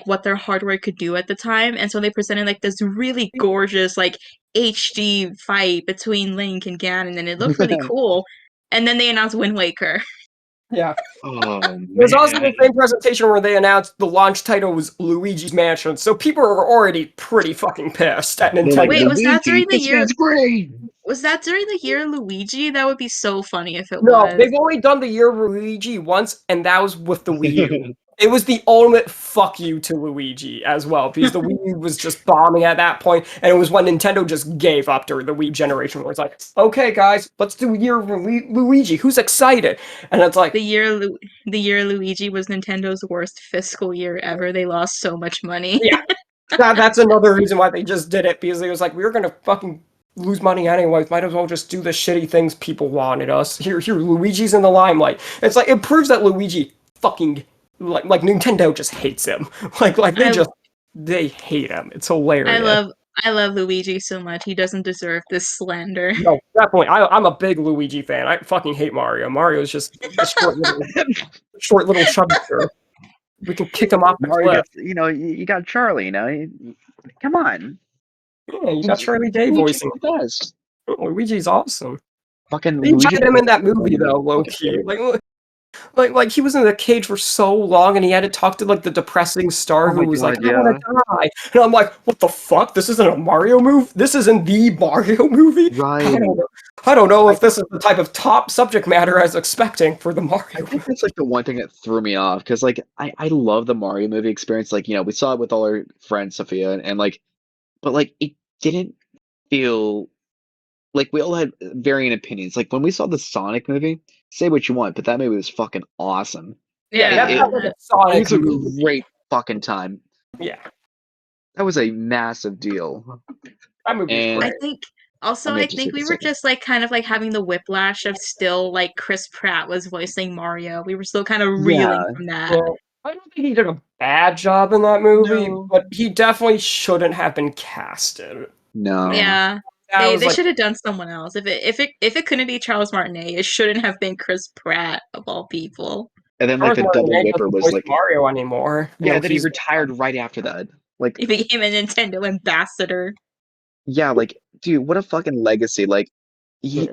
what their hardware could do at the time, and so they presented like this really gorgeous like HD fight between Link and Ganon, and it looked really cool. And then they announced Wind Waker. yeah. Oh It was also man. the same presentation where they announced the launch title was Luigi's Mansion, so people are already pretty fucking pissed at They're like Nintendo. Wait, was that Luigi. during the This year? man's great. Was that during the year Luigi? That would be so funny if it No, was. they've only done the year Luigi once, and that was with the Wii U. It was the ultimate fuck you to Luigi as well, because the Wii U was just bombing at that point, and it was when Nintendo just gave up during the Wii generation, where it's like, okay, guys, let's do year Luigi. Who's excited? And it's like, The year Luigi was Nintendo's worst fiscal year ever. They lost so much money. yeah, that's another reason why they just did it, because it was like, we were gonna fucking lose money anyways. Might as well just do the shitty things people wanted us. Here, Luigi's in the limelight. It's like it proves that Luigi fucking like Nintendo just hates him. Like I they hate him. It's I hilarious. love I love Luigi so much. He doesn't deserve this slander. No, definitely. I'm a big Luigi fan. I fucking hate Mario. Mario is just a short little chubster. We can kick him off the Mario cliff. gets, you got Charlie, come on. Yeah, you got Charlie Day Luigi's voicing. the best. Luigi's awesome. Fucking They Luigi's tried him in that the movie though, low fucking key. favorite. Like Like he was in the cage for so long, and he had to talk to like the depressing star Oh my who was like, god, "I want yeah. to die," and I'm like, "What the fuck? This isn't a Mario movie. This isn't the Mario movie. I Right. don't know. I don't know I if this is the type of top subject matter I was expecting for the I Mario think movie." that's like the one thing that threw me off because like I love the Mario movie experience. Like, we saw it with all our friends, Sophia, and like, but like it didn't feel like we all had varying opinions. Like when we saw the Sonic movie, say what you want, but that movie was fucking awesome. Yeah, It that it, Yeah. felt like a it Sonic was a movie. great fucking time. Yeah, That was a massive deal. that movie was And I great. think I'm also gonna I have to think take a we were second. just like kind of like having the whiplash of still like Chris Pratt was voicing Mario. We were still kind of reeling Yeah, from that. Well, I don't think he did a bad job in that movie, No. but he definitely shouldn't have been casted. no. Yeah. That They was they like, should have done someone else. If it couldn't be Charles Martinet, it shouldn't have been Chris Pratt of all people. And then like George the double Martinet whipper doesn't was voice like, Mario anymore. yeah, then he He's retired right after that. Like, He became a Nintendo ambassador. yeah, like, dude, what a fucking legacy. Like, yeah.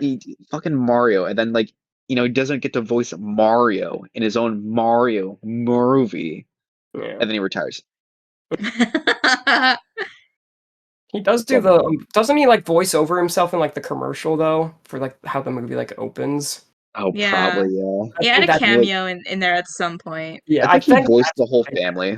fucking Mario, and then like, he doesn't get to voice Mario in his own Mario movie, Yeah. and then he retires. He does It's do all the bad. doesn't he like voice over himself in like the commercial though for like how the movie like opens? Oh, Yeah. probably, yeah. I He had think a that's Like, cameo in there at some point. I yeah, I think he think voiced that's the whole what they did. family.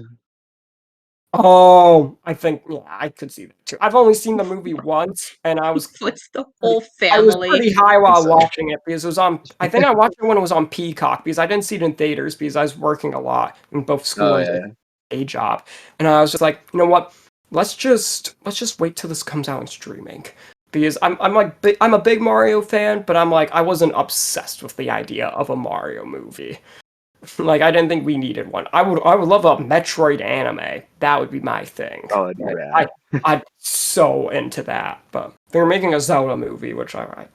Oh, I think yeah, I could see that too. I've only seen the movie once and He puts the pretty whole I was family. pretty high I think while so. watching it because it was on I think I watched it when it was on Peacock because I didn't see it in theaters because I was working a lot in both school Oh and yeah, day job. And I was just like, you know what? Let's just wait till this comes out in streaming. Because I'm a big Mario fan, but I'm like I wasn't obsessed with the idea of a Mario movie. Like I didn't think we needed one. I would love a Metroid anime. That would be my thing. oh, it'd be Like, rad. I'm so into that. But they're making a Zelda movie, which I don't know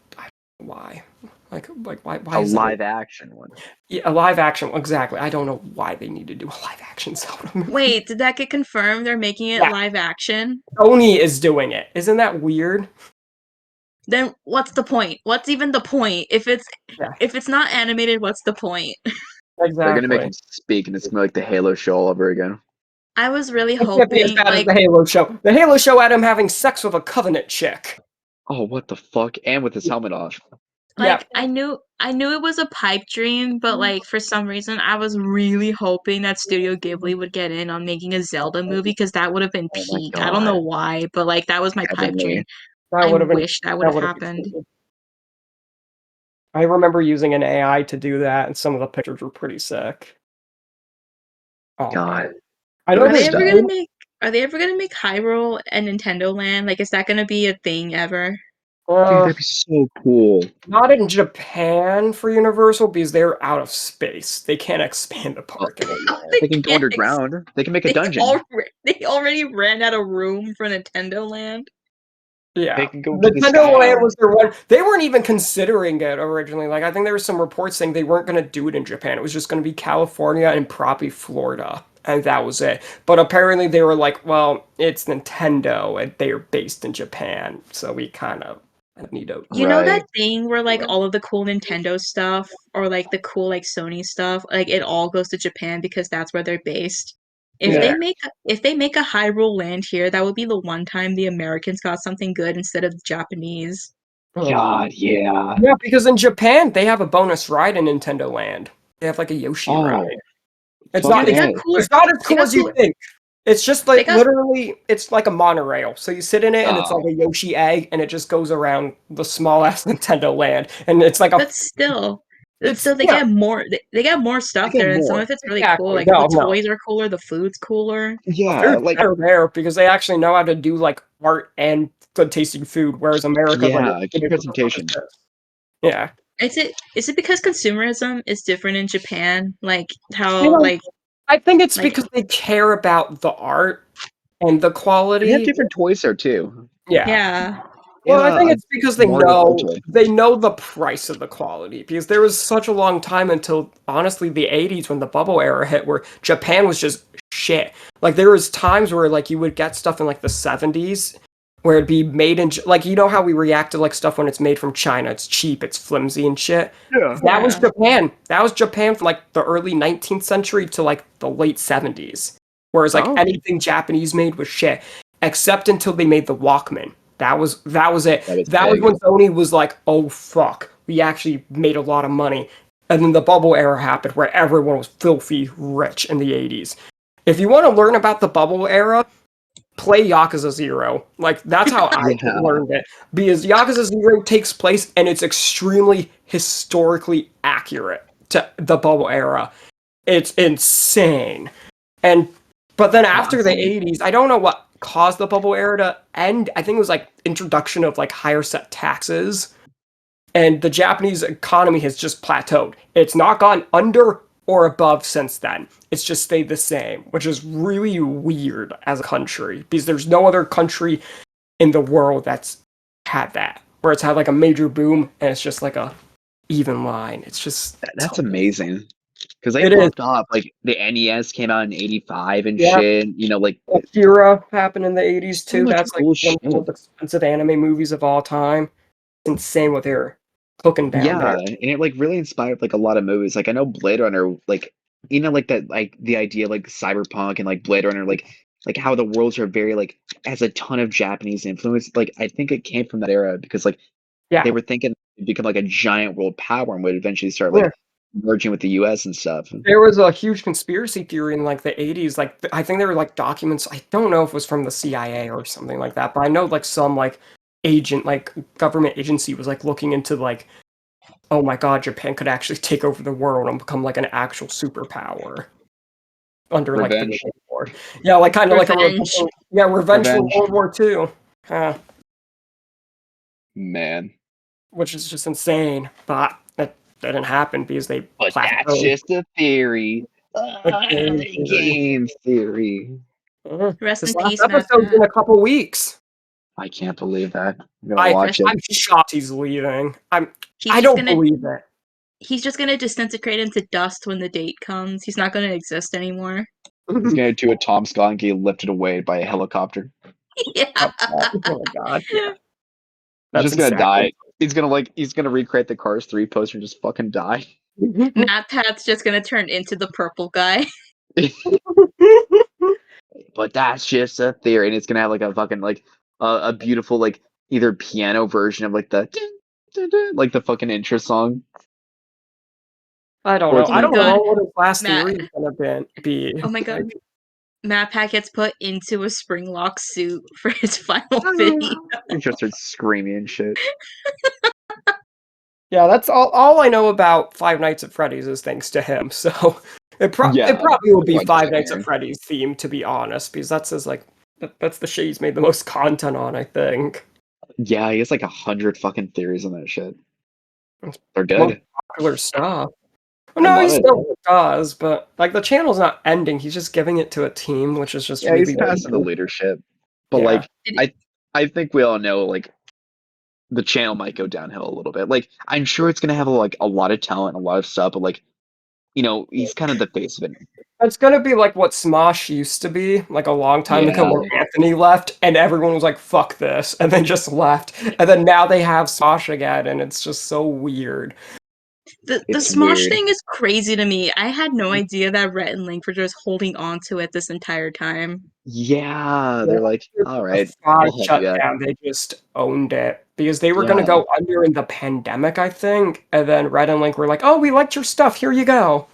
why. Like why A is that live action one. a live action? Exactly. I don't know why they need to do a live action Zelda movie. Wait, did that get confirmed? They're making it Yeah, live action? Sony is doing it. Isn't that weird? Then what's the point? What's even the point? If it's Yeah, if it's not animated, what's the point? They're gonna make exactly. him speak, and it's gonna be like the Halo show all over again. I was really It can't be as hoping bad as like the Halo show. The Halo show had him having sex with a Covenant chick. Oh, what the fuck? And with his helmet off. Yeah, I knew it was a pipe dream, but like for some reason I was really hoping that Studio Ghibli would get in on making a Zelda movie because that would have been Oh my peak. I don't know god. why, but like that was my pipe dream. Heavenly. that I would have been wish that would that have would have happened. been. I remember using an AI to do that, and some of the pictures were pretty sick. Oh man, God. I know Are Good they there's ever stuff. gonna make are they ever gonna make Hyrule and Nintendo Land? Like is that gonna be a thing ever? Dude, uh, that'd be so cool. not in Japan for Universal because they're out of space. They can't expand the Well, park anymore. they They can go can't underground. They can make a they dungeon. they already ran out of room for Nintendo Land. They Yeah. can go to the Nintendo Sky Land Island. was their one. They weren't even considering it originally. Like, I think there were some reports saying they weren't going to do it in Japan. It was just going to be California and probably Florida. And that was it. But apparently they were like, well, it's Nintendo and they are based in Japan. So we kind of need to. You know Right. that thing where like all of the cool Nintendo stuff or like the cool like Sony stuff, like it all goes to Japan because that's where they're based. If Yeah. they make a Hyrule Land here, that would be the one time the Americans got something good instead of the Japanese. God, yeah. Yeah, because in Japan, they have a bonus ride in Nintendo Land. They have like a Yoshi ride. Oh, It's fucking not. Dude, they It's, got A. cooler. it's not as They cool got as you cooler. think. It's just They like got literally, it's like a monorail. So you sit in it, and it's like Oh, a Yoshi egg, and it just goes around the small ass Nintendo Land, and it's like a. but still, It's they yeah, get more. They got more they stuff get there, and some more. of it's really cool. exactly. Like the No, no. toys are cooler, the food's cooler. The Yeah, food's like, better there because they actually know how to do like art and good tasting food, whereas America's like yeah, good what the fuck is presentation. this? Yeah. Is it because consumerism is different in Japan? Like You how know, I think it's like because they care about the art and the They have quality. different toys there too. Yeah. yeah. They Well, had I think a it's because Mario Kart toy. they know the price of the quality because there was such a long time until honestly the 80s when the bubble era hit where Japan was just shit. Like there was times where like you would get stuff in like the 70s where it'd be made in like you know how we react to like stuff when it's made from China, it's cheap, it's flimsy and shit. Yeah. That was Yeah. Japan. That was Japan from like the early 19th century to like the late 70s. Whereas like Oh. anything Japanese made was shit, except until they made the Walkman. That was it. That was That was big. when Sony was like, "Oh fuck, we actually made a lot of money." And then the bubble era happened, where everyone was filthy rich in the 80s. If you want to learn about the bubble era, play Yakuza 0. Like, that's how I Yeah. learned it. Because Yakuza 0 takes place, and it's extremely historically accurate to the bubble era. It's insane. But then after the Awesome. 80s, I don't know what caused the bubble era to end. I think it was like introduction of like higher set taxes. And the Japanese economy has just plateaued. It's not gone under or above since then. It's just stayed the same, which is really weird as a country because there's no other country in the world that's had that, where it's had like a major boom and it's just like a even line. It's just That's amazing. Because they It is. popped off. Like the NES came out in '85 and Yeah. shit. You know, like Akira happened in the 80s So too. much That's like cool one of shit. the most expensive anime movies of all time. It's insane what they're cooking down yeah, there. and it like really inspired like a lot of movies. Like I know Blade Runner, like you know, like that, like the idea like cyberpunk and like Blade Runner, like how the worlds are very like has a ton of Japanese influence. Like I think it came from that era because like Yeah. they were thinking it'd become like a giant world power and would eventually start Yeah. like merging with the US and stuff. There was a huge conspiracy theory in like the 80s. Like I think there were like documents. I don't know if it was from the CIA or something like that, but I know like some like agent, like government agency was like looking into like, oh my god, Japan could actually take over the world and become like an actual superpower under like the Revenge. Cold War. Yeah, like kind of like a Revenge. revenge from Revenge. World War II. Man. Which is just insane, but that didn't happen because they But that's plateaued. just a theory. Game Theory. Rest This in last peace, Matt episode's Pat. in a couple weeks. I can't believe that. I'm gonna watch I'm it. shocked he's leaving. I He's don't gonna believe it. he's just gonna disintegrate into dust when the date comes. He's not gonna exist anymore. He's gonna do a Tom Scott and get lifted away by a helicopter. Yeah. Oh my god. He's That's just gonna exactly. die. He's gonna recreate the Cars 3 poster and just fucking die. Matt Pat's just gonna turn into the purple guy. But that's just a theory, and it's gonna have like a fucking like a beautiful like either piano version of like the like the fucking intro song. I don't Or know. it's I gonna don't know God. what his last Matt. theory is gonna be. Oh my god. Like, Matt Pat gets put into a Springlock suit for his final video. He just starts screaming and shit. yeah, that's all I know about Five Nights at Freddy's is thanks to him. So it probably will be Like Five same Nights here. at Freddy's theme, to be honest, because that's his like that's the shit he's made the most content on, I think. Yeah, he has like 100 fucking theories on that shit. They're Most good. popular stuff. I No, he love it. still does, but like the channel's not ending. He's just giving it to a team, which is just Yeah, really he's passing the weird. leadership. But Yeah. like I think we all know like the channel might go downhill a little bit. Like I'm sure it's gonna have like a lot of talent, a lot of stuff, but like you know, he's kind of the face of it. It's gonna be like what Smosh used to be, like a long time ago, Yeah. when Anthony left, and everyone was like, "Fuck this," and then just left, and then now they have Smosh again, and it's just so weird. The It's Smosh weird. thing is crazy to me. I had no idea that Rhett and Link were just holding on to it this entire time. Yeah, they're like, all right, Five we'll help shut you out. down. They just owned it because they were gonna Yeah. go under in the pandemic, I think, and then Red and Link were like, "Oh, we liked your stuff. Here you go."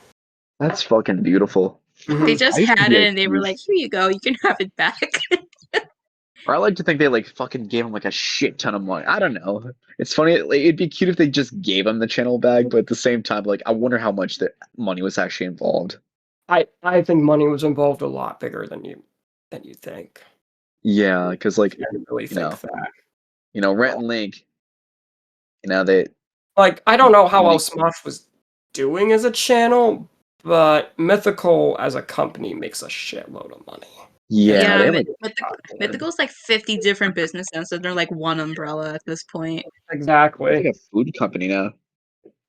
That's fucking beautiful. They just I used to had be it a and they were huge- like, "Here you go. You can have it back." Or I like to think they like fucking gave him like a shit ton of money. I don't know. It's funny. Like, it'd be cute if they just gave him the channel back, but at the same time, like I wonder how much the money was actually involved. I think money was involved a lot bigger than you think. Yeah, because like I really think know. that. Rhett and Link, they Like, I don't know how Money. well Smosh was doing as a channel, but Mythical as a company makes a shitload of money. yeah, they have, like Mythical's like 50 different businesses, and they're like one umbrella at this point. Exactly. it's like a food company now.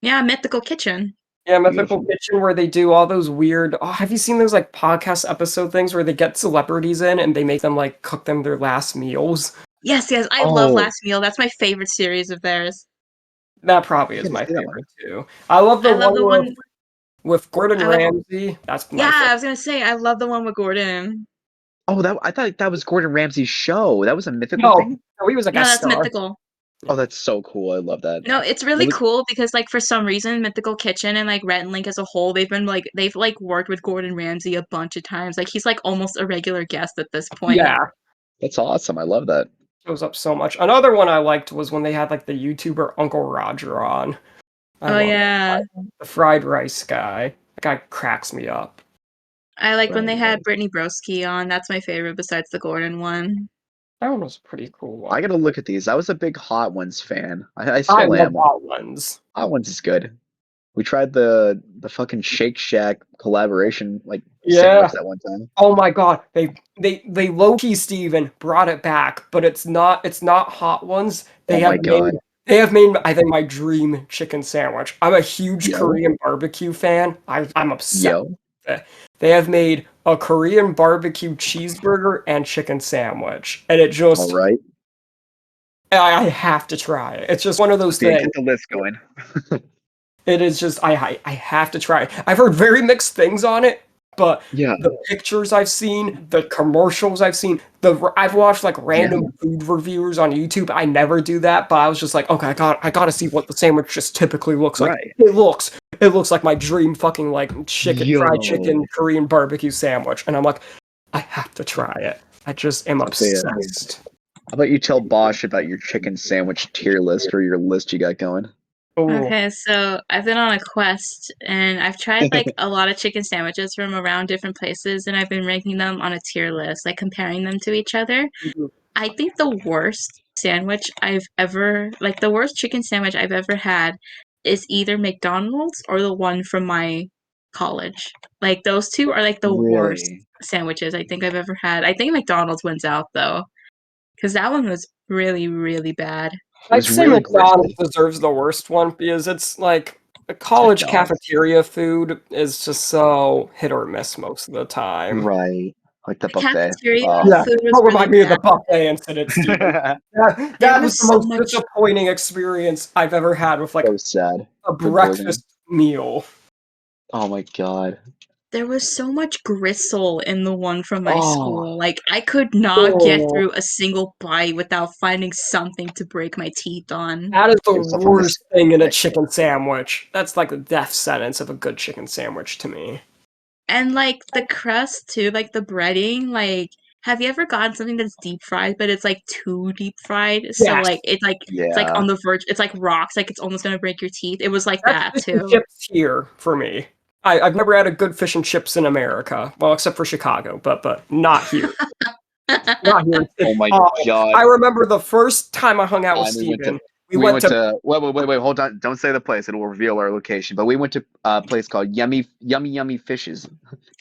Yeah, Mythical Kitchen. Yeah, Mythical Beautiful. Kitchen, where they do all those weird. Oh, have you seen those like podcast episode things where they get celebrities in and they make them like cook them their last meals? Yes, yes, I love Oh, Last Meal. That's my favorite series of theirs. That probably I is gotta my see that one. favorite too. I love the I love one the one. with Gordon I love. Ramsay. That's Yeah, my favorite. I was gonna say I love the one with Gordon. Oh, that I thought that was Gordon Ramsay's show. That was a mythical No, thing. no, he was a No, guest that's star. Mythical. Oh, that's so cool. I love that. No, it's It really was cool because like for some reason Mythical Kitchen and like Rhett and Link as a whole, they've like worked with Gordon Ramsay a bunch of times. Like he's like almost a regular guest at this point. Yeah, that's awesome. I love that. shows up so much. Another one I liked was when they had like the YouTuber Uncle Roger on. I Oh love yeah. the fried rice guy. That guy cracks me up. I like when Right, they had right. Brittany Broski on. That's my favorite besides the Gordon one. That one was a pretty cool I one. gotta look at these. I was a big Hot Ones fan. I I still love am. hot ones. Hot Ones is good. We tried the fucking Shake Shack collaboration like Yeah. sandwich that one time. Oh my god. They low key Steven brought it back, but it's not hot ones. Oh my god. They have made I think my dream chicken sandwich. I'm a huge Yo, Korean barbecue fan. I'm obsessed yo. with it. They have made a Korean barbecue cheeseburger and chicken sandwich. And it All just right. I have to try it. It's just one of those Sophia, things. get the list going. It is just I have to try it. I've heard very mixed things on it, but Yeah, the pictures I've seen, the commercials I've seen, I've watched like yeah. random food reviewers on YouTube. I never do that, but I was just like, okay, I gotta see what the sandwich just typically looks like. Right. It looks like my dream fucking like fried chicken Yo. Korean barbecue sandwich, and I'm like, I have to try it. I just am Sophia, obsessed. how about you tell Bosh about your chicken sandwich tier list or your list you got going? Oh, Okay, so I've been on a quest and I've tried like a lot of chicken sandwiches from around different places and I've been ranking them on a tier list, like comparing them to each other. I think the worst the worst chicken sandwich I've ever had is either McDonald's or the one from my college. Like those two are like the worst Really? sandwiches I think I've ever had. I think McDonald's wins out though, because that one was really, really bad. It I'd was say really McDonald's gristly. deserves the worst one because it's like a It's college McDonald's. cafeteria food is just so hit or miss most of the time. Right. Like the The buffet. cafeteria Oh. Yeah, food was don't really remind me of the bad. buffet incident, Steven. That, There that was was the so most much disappointing experience I've ever had with like So sad. a The burger. breakfast meal. Oh my god. there was so much gristle in the one from my Oh, school. Like I could not get Oh, through a single bite without finding something to break my teeth on. that is the there's stuff on this. worst thing in a chicken sandwich. That's like the death sentence of a good chicken sandwich to me. And like the crust too, like the breading, like have you ever gotten something that's deep fried, but it's like too deep fried? So Yes, like it's like Yeah. on the verge, it's like rocks, like it's almost gonna break your teeth. It was like that's that fish and too. chips here for me. I've never had a good fish and chips in America. Well, except for Chicago, but not here. Not here. Oh my I god. remember the first time I hung out with And we went to Steven, we we went went to to wait, hold on. Don't say the place. It'll reveal our location. But we went to a place called Yummy Fishes.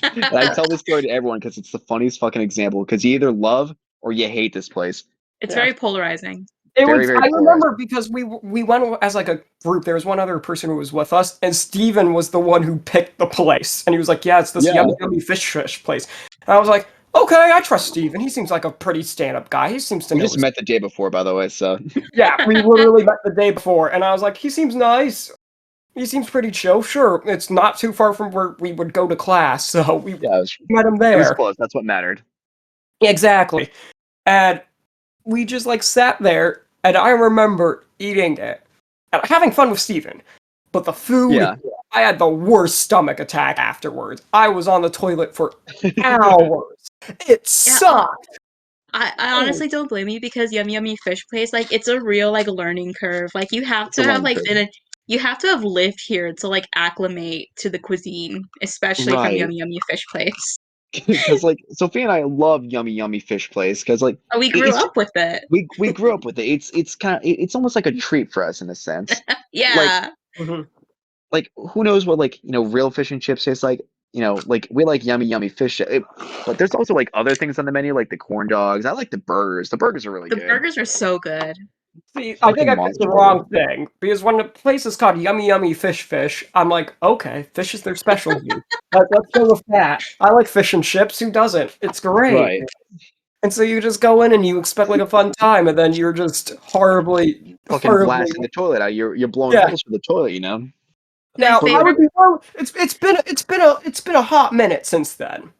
And I tell this story to everyone because it's the funniest fucking example. Because you either love or you hate this place. It's yeah. very polarizing. It Very, was very I remember polarizing. because we went as like a group. There was one other person who was with us, and Steven was the one who picked the place. And he was like, "Yeah, it's this Yeah. yummy fish place." And I was like, "Okay, I trust Steven. He seems like a pretty stand-up guy. He seems to We know just his." met the day before, by the way. So Yeah, we literally met the day before, and I was like, "He seems nice. He seems pretty chill. Sure, it's not too far from where we would go to class, so we yeah, met him it was there." close. That's what mattered. Exactly. And we just like sat there, and I remember eating it and having fun with Steven. But the food, Yeah. I had the worst stomach attack afterwards. I was on the toilet for hours. It Yeah, sucked. I honestly don't blame you because Yummy Yummy Fish Place, like it's a real like learning curve. Like you have It's a to have learning like curve. you have to have lived here to like acclimate to the cuisine, especially from Right. Yummy Yummy Fish Place. Because like Sophia and I love Yummy Fish Place because like Oh, we grew it's up with it. we grew up with it. It's kind of it's almost like a treat for us in a sense. Like Yeah. Mhm. like who knows what like real fish and chips taste like. Like we like Yummy Fish, but there's also like other things on the menu like the corn dogs. I like the burgers. The burgers are really The good. burgers are so good. See, I think Fucking I picked the monster burger. wrong thing because when the place is called Yummy Fish, I'm like, okay, fish is their specialty. Let's go with that. I like fish and chips. Who doesn't? It's great. Right. And so you just go in and you expect like a fun time, and then you're just horribly, Fucking horribly. blasting the toilet out. You're blowing Yeah. holes for the toilet, you know. My Now I favorite would be willing. It's been a hot minute since then,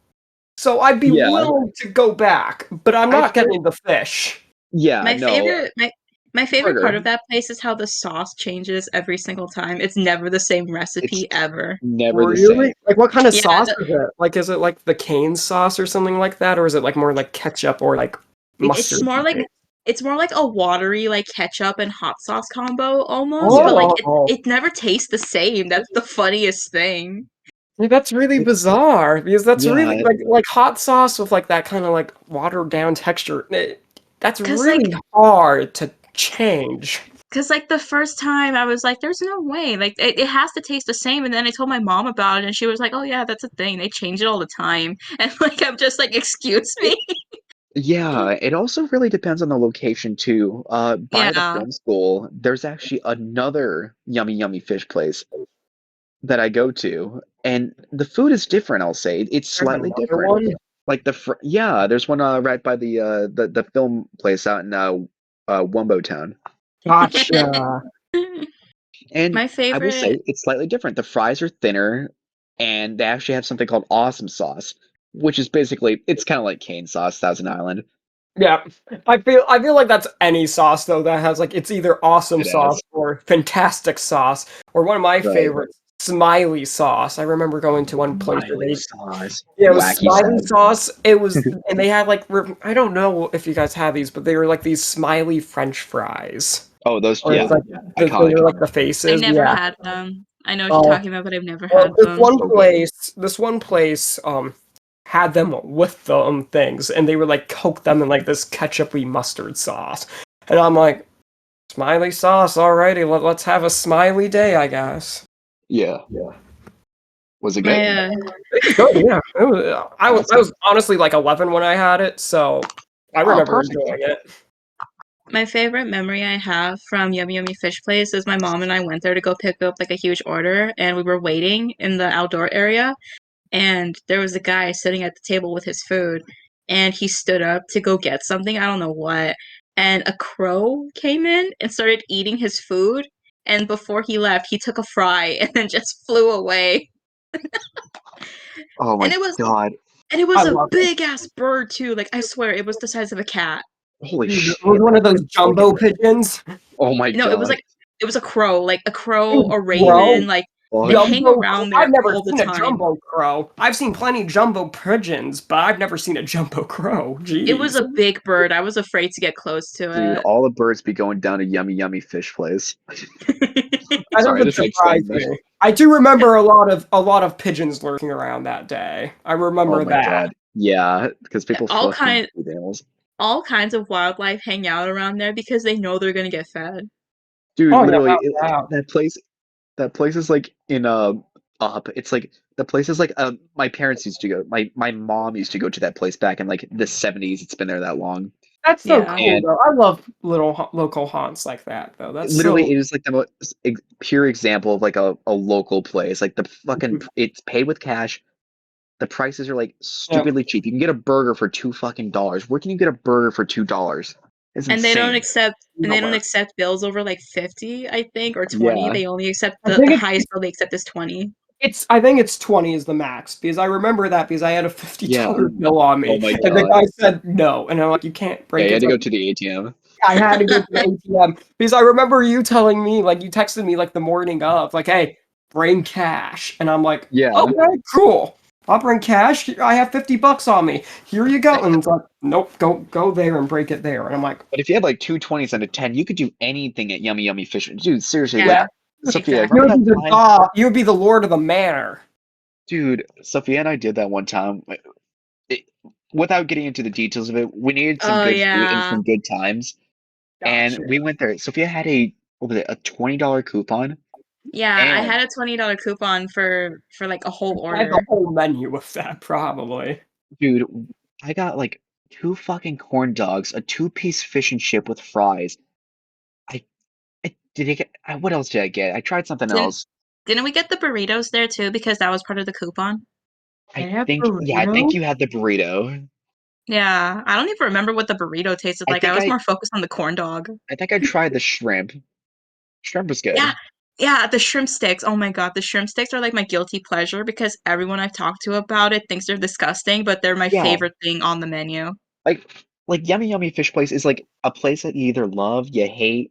so I'd be Yeah, willing to go back, but I'm I've not heard. getting the fish. Yeah, my no, favorite my my favorite part burger. of that place is how the sauce changes every single time. It's never the same It's recipe ever. never the same. Really? Like what kind of Yeah, sauce is it? Like is it like the cane sauce or something like that, or is it like more like ketchup or like it's mustard? more like it's more like a watery like ketchup and hot sauce combo almost, but Yeah, like Oh, it never tastes the same. That's the funniest thing. like, that's really it's bizarre because that's really yeah, like hot sauce with like that kind of like watered down texture. That's Cause like really hard to change. Cause like the first time I was like, there's no way. Like it has to taste the same. And then I told my mom about it and she was like, oh yeah, that's a thing. They change it all the time. And like I'm just like, excuse me? yeah. It also really depends on the location too. By the Yeah. film school, there's actually another yummy yummy fish place that I go to, and the food is different. I'll say it's There's slightly another different. one. Like yeah, there's one right by the film place out in Wumbo Town, Gotcha. and My I will favorite say it's slightly different. The fries are thinner, and they actually have something called awesome sauce, which is basically it's kind of like cane sauce, Thousand Island. Yeah, I feel like that's any sauce though that has like it's either awesome It sauce has or fantastic sauce or one of my right. favorites, smiley sauce. I remember going to one place where Smiley they sauce, yeah, it was wacky smiley sauce. sauce. It was and they had like I don't know if you guys have these, but they were like these smiley French fries. Oh, those Or it's yeah, like they iconic. were like the I faces. never Yeah. had them. I know what you're Oh, talking about, but I've never well, had this them. one So good. place, this one place, had them with the things, and they were like coat them in like this ketchupy mustard sauce, and I'm like, smiley sauce, alrighty, let's have a smiley day, I guess. Yeah. Was it good? My It was good, yeah. I Awesome. was honestly like 11 when I had it, so I Oh, remember perfect. enjoying it. my favorite memory I have from Yummy Yummy Fish Place is my mom and I went there to go pick up like a huge order, and we were waiting in the outdoor area, and there was a guy sitting at the table with his food, and he stood up to go get something, I don't know what, and a crow came in and started eating his food, and before he left he took a fry and then just flew away. Oh and my it was God. and it I was a love it. big ass bird too, like I swear it was the size of a cat. Holy Dude, it was shit. one of those That's like jumbo pigeons. oh my No, it was God. like it was a crow, like a crow, Dude, a bro, raven, like they What? hang jumbo. around there I've never all the seen a time. jumbo crow. I've seen plenty jumbo pigeons, but I've never seen a jumbo crow. It was Jeez. a big bird. I was afraid to get close Dude, to all the birds be going down a yummy yummy fish place. it. That Sorry, I doesn't just like surprise saying that. me. I do remember a lot of pigeons lurking around that day. I Oh remember my that. God. Yeah, because people all fucking kind eat animals. all kinds of wildlife hang out around there because they know they're gonna get fed. Dude, Oh yeah, literally without doubt. that place is like in up. It's like the place is like my parents used to go. My mom used to go to that place back in like the 70s. It's been there that long. That's so Yeah. cool And though. I love little local haunts like that though. That's literally so it is like the most pure example of like a local place. Like the fucking it's paid with cash. The prices are like yeah. stupidly cheap. You can get a burger for $2 fucking. Where can you get a burger for $2? It's And they don't insane. accept and they don't Nowhere. accept bills over like 50, I think, or 20. Yeah. They only accept I the think highest bill they accept is 20. I think it's 20 is the max because I remember that because I had a Yeah. $50 bill on Oh me my and the God. guy said no and I'm like you can't Yeah, break you it. had to So go to the ATM. I had to go to the ATM because I remember you telling me like you texted me like the morning of like hey bring cash and I'm like Yeah. okay cool I'll bring cash I have $50 on me here you go and it's like nope go there and break it there and I'm like But if you had like two 20s and a 10, you could do anything at Yummy Yummy Fish. Dude, seriously, like Yeah, yeah Sophia, you remember exactly. would be that the time? god you would be the lord of the manor. Dude, Sophia and I did that one time. It, without getting into the details of it, we needed some Oh good food and yeah. some good times. And Gotcha. we went there. Sophia had what was it, a $20 coupon? Yeah, I And had a $20 coupon for like a whole I had order. the whole menu with that probably. dude, I got like two fucking corn dogs, a two-piece fish and chip with fries. I, what else did I get? I tried something Didn't else. didn't we get the burritos there too because that was part of the coupon? They I have think, yeah, I think burritos. you had the burrito. Yeah, I don't even remember what the burrito tasted I like. I think was I more focused on the corn dog. I think I tried the shrimp. Shrimp was Yeah, good. yeah, the shrimp sticks. Oh my God, the shrimp sticks are like my guilty pleasure because everyone I've talked to about it thinks they're disgusting, but they're my Yeah, favorite thing on the menu. like Yummy Yummy Fish Place is like a place that you either love, you hate.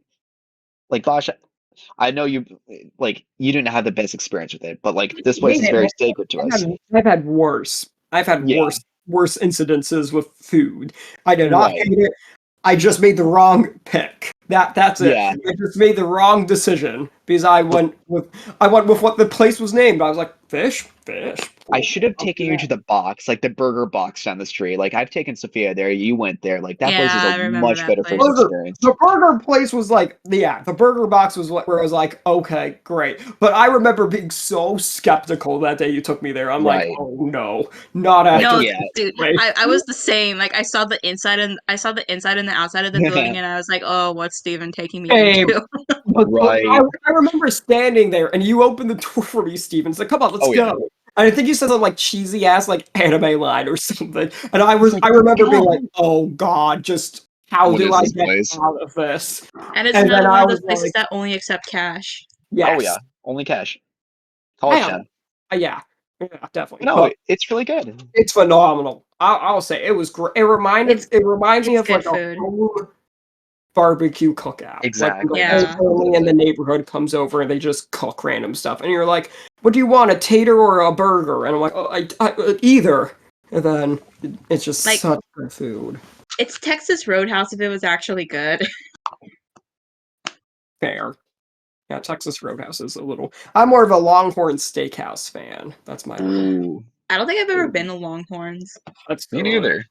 Like Bosh, I know you didn't have the best experience with it, but like this place Hate is it, very man. sacred to I've us. had, I've had worse. I've had Yeah, worse incidences with food. I did not right. hate it. I just made the wrong pick. That's it. Yeah. I just made the wrong decision because But I went with what the place was named. I was like, fish. I should have I'll taken do you to that. the box, like the burger box down the street. Like I've taken Sophia there, you went there. Like that place is Yeah, a I remember much that better place. first Burger experience. the burger place was like, yeah, the burger box was where I was like, okay, great. But I remember being so skeptical that day you took me there. I'm like, Right. oh no, not Like after No, yeah. dude, place. I was the same. Like I saw the inside and the outside of the building, and I was like, oh, what's Steven taking me Same. into? But Right. I remember standing there and you opened the door for me, Steven. It's like, come on, let's Oh yeah. go. And I think you said some like cheesy ass like anime line or something. And It's like, I remember being like, oh, oh God, just how what do is I this get place? out of this? And it's And then another one I of was those places like, that only accept cash. Oh yes. yeah. Only cash. College Hell. town. Yeah. Yeah, definitely. No, But it's really good. it's phenomenal. I'll say it was great. It reminds me It's of good like a food. home barbecue cookout. Like when the Exactly. That's whole Yeah. exactly what family it in the is. neighborhood comes over and they just cook random stuff. And you're like, what do you want, a tater or a burger? And I'm like, oh, either. And then it's just Like such good food. it's Texas Roadhouse if it was actually good. Fair. Yeah, Texas Roadhouse is a little. I'm more of a Longhorn Steakhouse fan. That's my other. Ooh. I don't think I've ever been Ooh. to Longhorns. That's Me good. neither.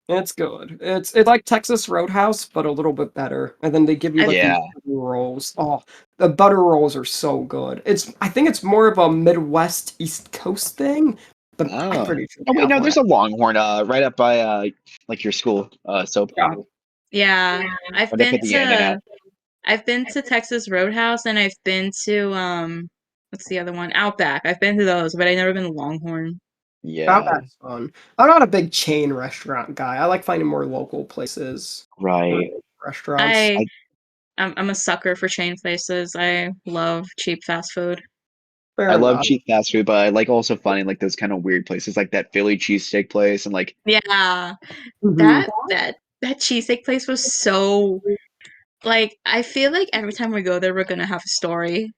It's good. It's like Texas Roadhouse, but a little bit better. And then they give you I've like these Yeah. butter rolls. Oh, the butter rolls are so good. I think it's more of a Midwest East Coast thing, but I'm Oh. pretty sure Oh they wait, have no, one. there's a Longhorn right up by like your school. So Yeah. Yeah, when they put the in and out. I've been to Texas Roadhouse and I've been to what's the other one? Outback. I've been to those, but I've never been to Longhorn. Yeah. Outback's fun. I'm not a big chain restaurant guy. I like finding more local places for Right. restaurants. I I I'm a sucker for chain places. I love cheap fast food. I Fair love enough. cheap fast food, but I like also finding like those kind of weird places like that Philly cheesesteak place and like Yeah, Mhm. that cheesesteak place was so like I feel like every time we go there we're gonna have a story.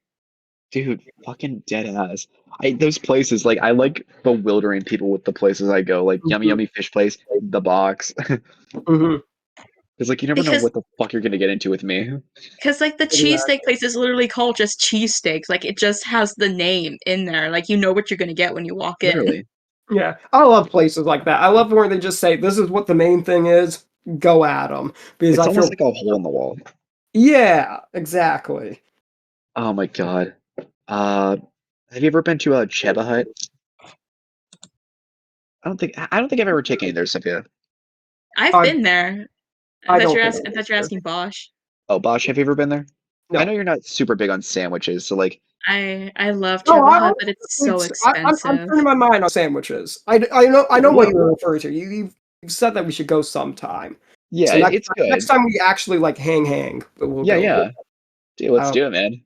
dude, fucking dead ass. Those places like I like bewildering people with the places I go, like Yummy Mhm. Yummy Fish Place, the box. Mhm. It's like you never know Because what the fuck you're gonna get into with me. like the cheesesteak place is literally called just cheesesteaks. Like it just has the name in there. Like you know what you're gonna get when you walk in. Literally. Yeah, I love places like that. I love where they just say, "This is what the main thing is. Go at them," because It's I almost feel. like a hole in the wall. Yeah, exactly. Oh my god. Uh, have you ever been to a Cheba Hut? I don't think I've ever taken you there, Sophia. I've I been there. I don't think. I thought you're asking Bosh. Oh, Bosh, have you ever been there? I know No. you're not super big on sandwiches, so like, I love No, Cheba Hut, but it's so I'm expensive. turning my mind on sandwiches. I know what yeah, you're referring to. You've said that we should go sometime. yeah, So it's next good. time we actually like hang, we'll Yeah, go. yeah. Dude, let's I, do it, man.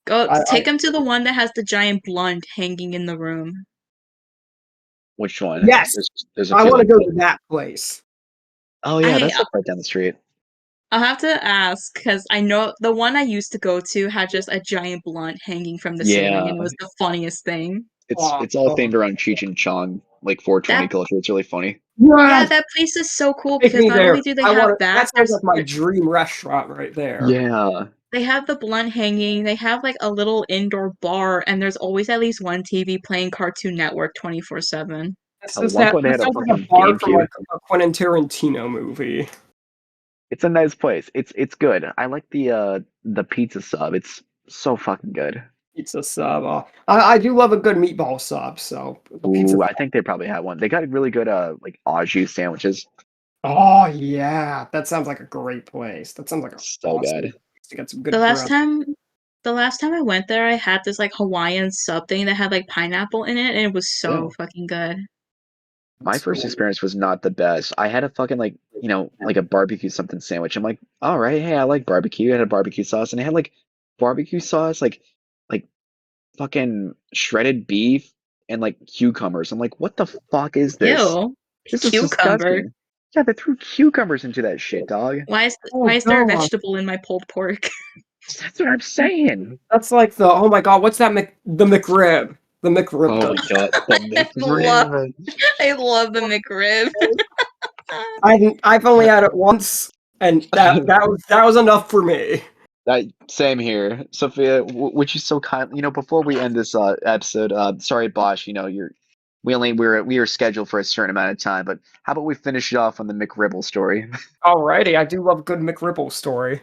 Go I take him to the one that has the giant blunt hanging in the room. Which one? yes, There's a I few want to like go that. to that place. Oh yeah, I that's like right down the street. I'll have to ask because I know the one I used to go to had just a giant blunt hanging from the ceiling, Yeah, and it was the funniest thing. Oh, it's all oh. themed around Cheech and Chong, like 420 That culture. It's really funny. yeah, Yes, that place is so cool take because me not there. only do they I have want to. that, That sounds like my dream restaurant right there. Yeah. they have the blunt hanging, they have like a little indoor bar, and there's always at least one TV playing Cartoon Network 24/7. At one point they This had a sounds like a fucking bar from GameCube. like a Quentin Tarantino movie. It's a nice place. It's good. I like the pizza sub. It's so fucking good. Pizza sub. I do love a good meatball sub. So the pizza. Ooh, I think they probably have one. They got really good like au jus sandwiches. Oh yeah, that sounds like a great place. That sounds like an So awesome good. place to get some The good last grub. time the last time I went there, I had this like Hawaiian sub thing that had like pineapple in it, and it was Yeah. so fucking good. My first experience was not the best. I had a fucking like, like a barbecue something sandwich. I'm like, all right, hey, I like barbecue. I had a barbecue sauce, and I had like barbecue sauce, like fucking shredded beef and like cucumbers. I'm like, what the fuck is this? Ew. This is Cucumber. disgusting. Yeah, they threw cucumbers into that shit, dog. Oh Why is there a god. vegetable in my pulled pork? That's what I'm saying. That's like the oh my god, what's that the McRib? The McRib Oh gun. my god, the I love McRib. I love the McRib. I've only had it once, and that was enough for me. That same here, Sophia. Which is so kind. Before we end this episode, sorry, Bosh. We were scheduled for a certain amount of time, but how about we finish it off on the McRibble story? Alrighty, I do love a good McRibble story.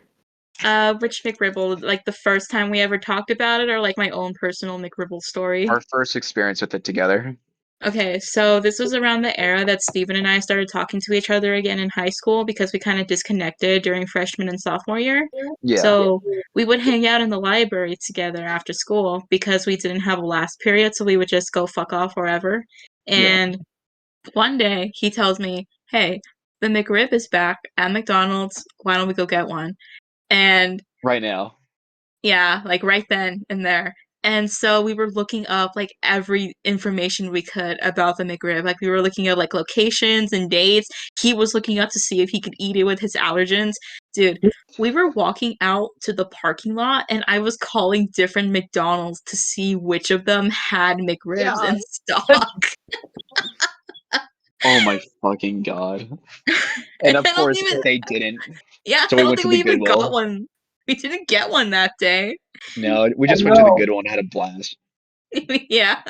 Which McRibble? Like the first time we ever talked about it, or like my own personal McRibble story? Our first experience with it together. Okay, so this was around the era that Steven and I started talking to each other again in high school because we kind of disconnected during freshman and sophomore year. Yeah, So we would hang out in the library together after school because we didn't have a last period, so we would just go fuck off wherever. yeah. And one day he tells me, "Hey, the McRib is back at McDonald's. Why don't we go get one?" And Right now. yeah, like right then and there. And so we were looking up like every information we could about the McRib. Like we were looking at like locations and dates. He was looking up to see if he could eat it with his allergens. Dude, we were walking out to the parking lot and I was calling different McDonald's to see which of them had McRibs Yeah. in stock. Oh my fucking god. And And of I don't course even they didn't. yeah, So I we don't went think to we the even got Goodwill. one. We didn't get one that day. No, we Oh just went to the no. Goodwill and had a blast. Yeah.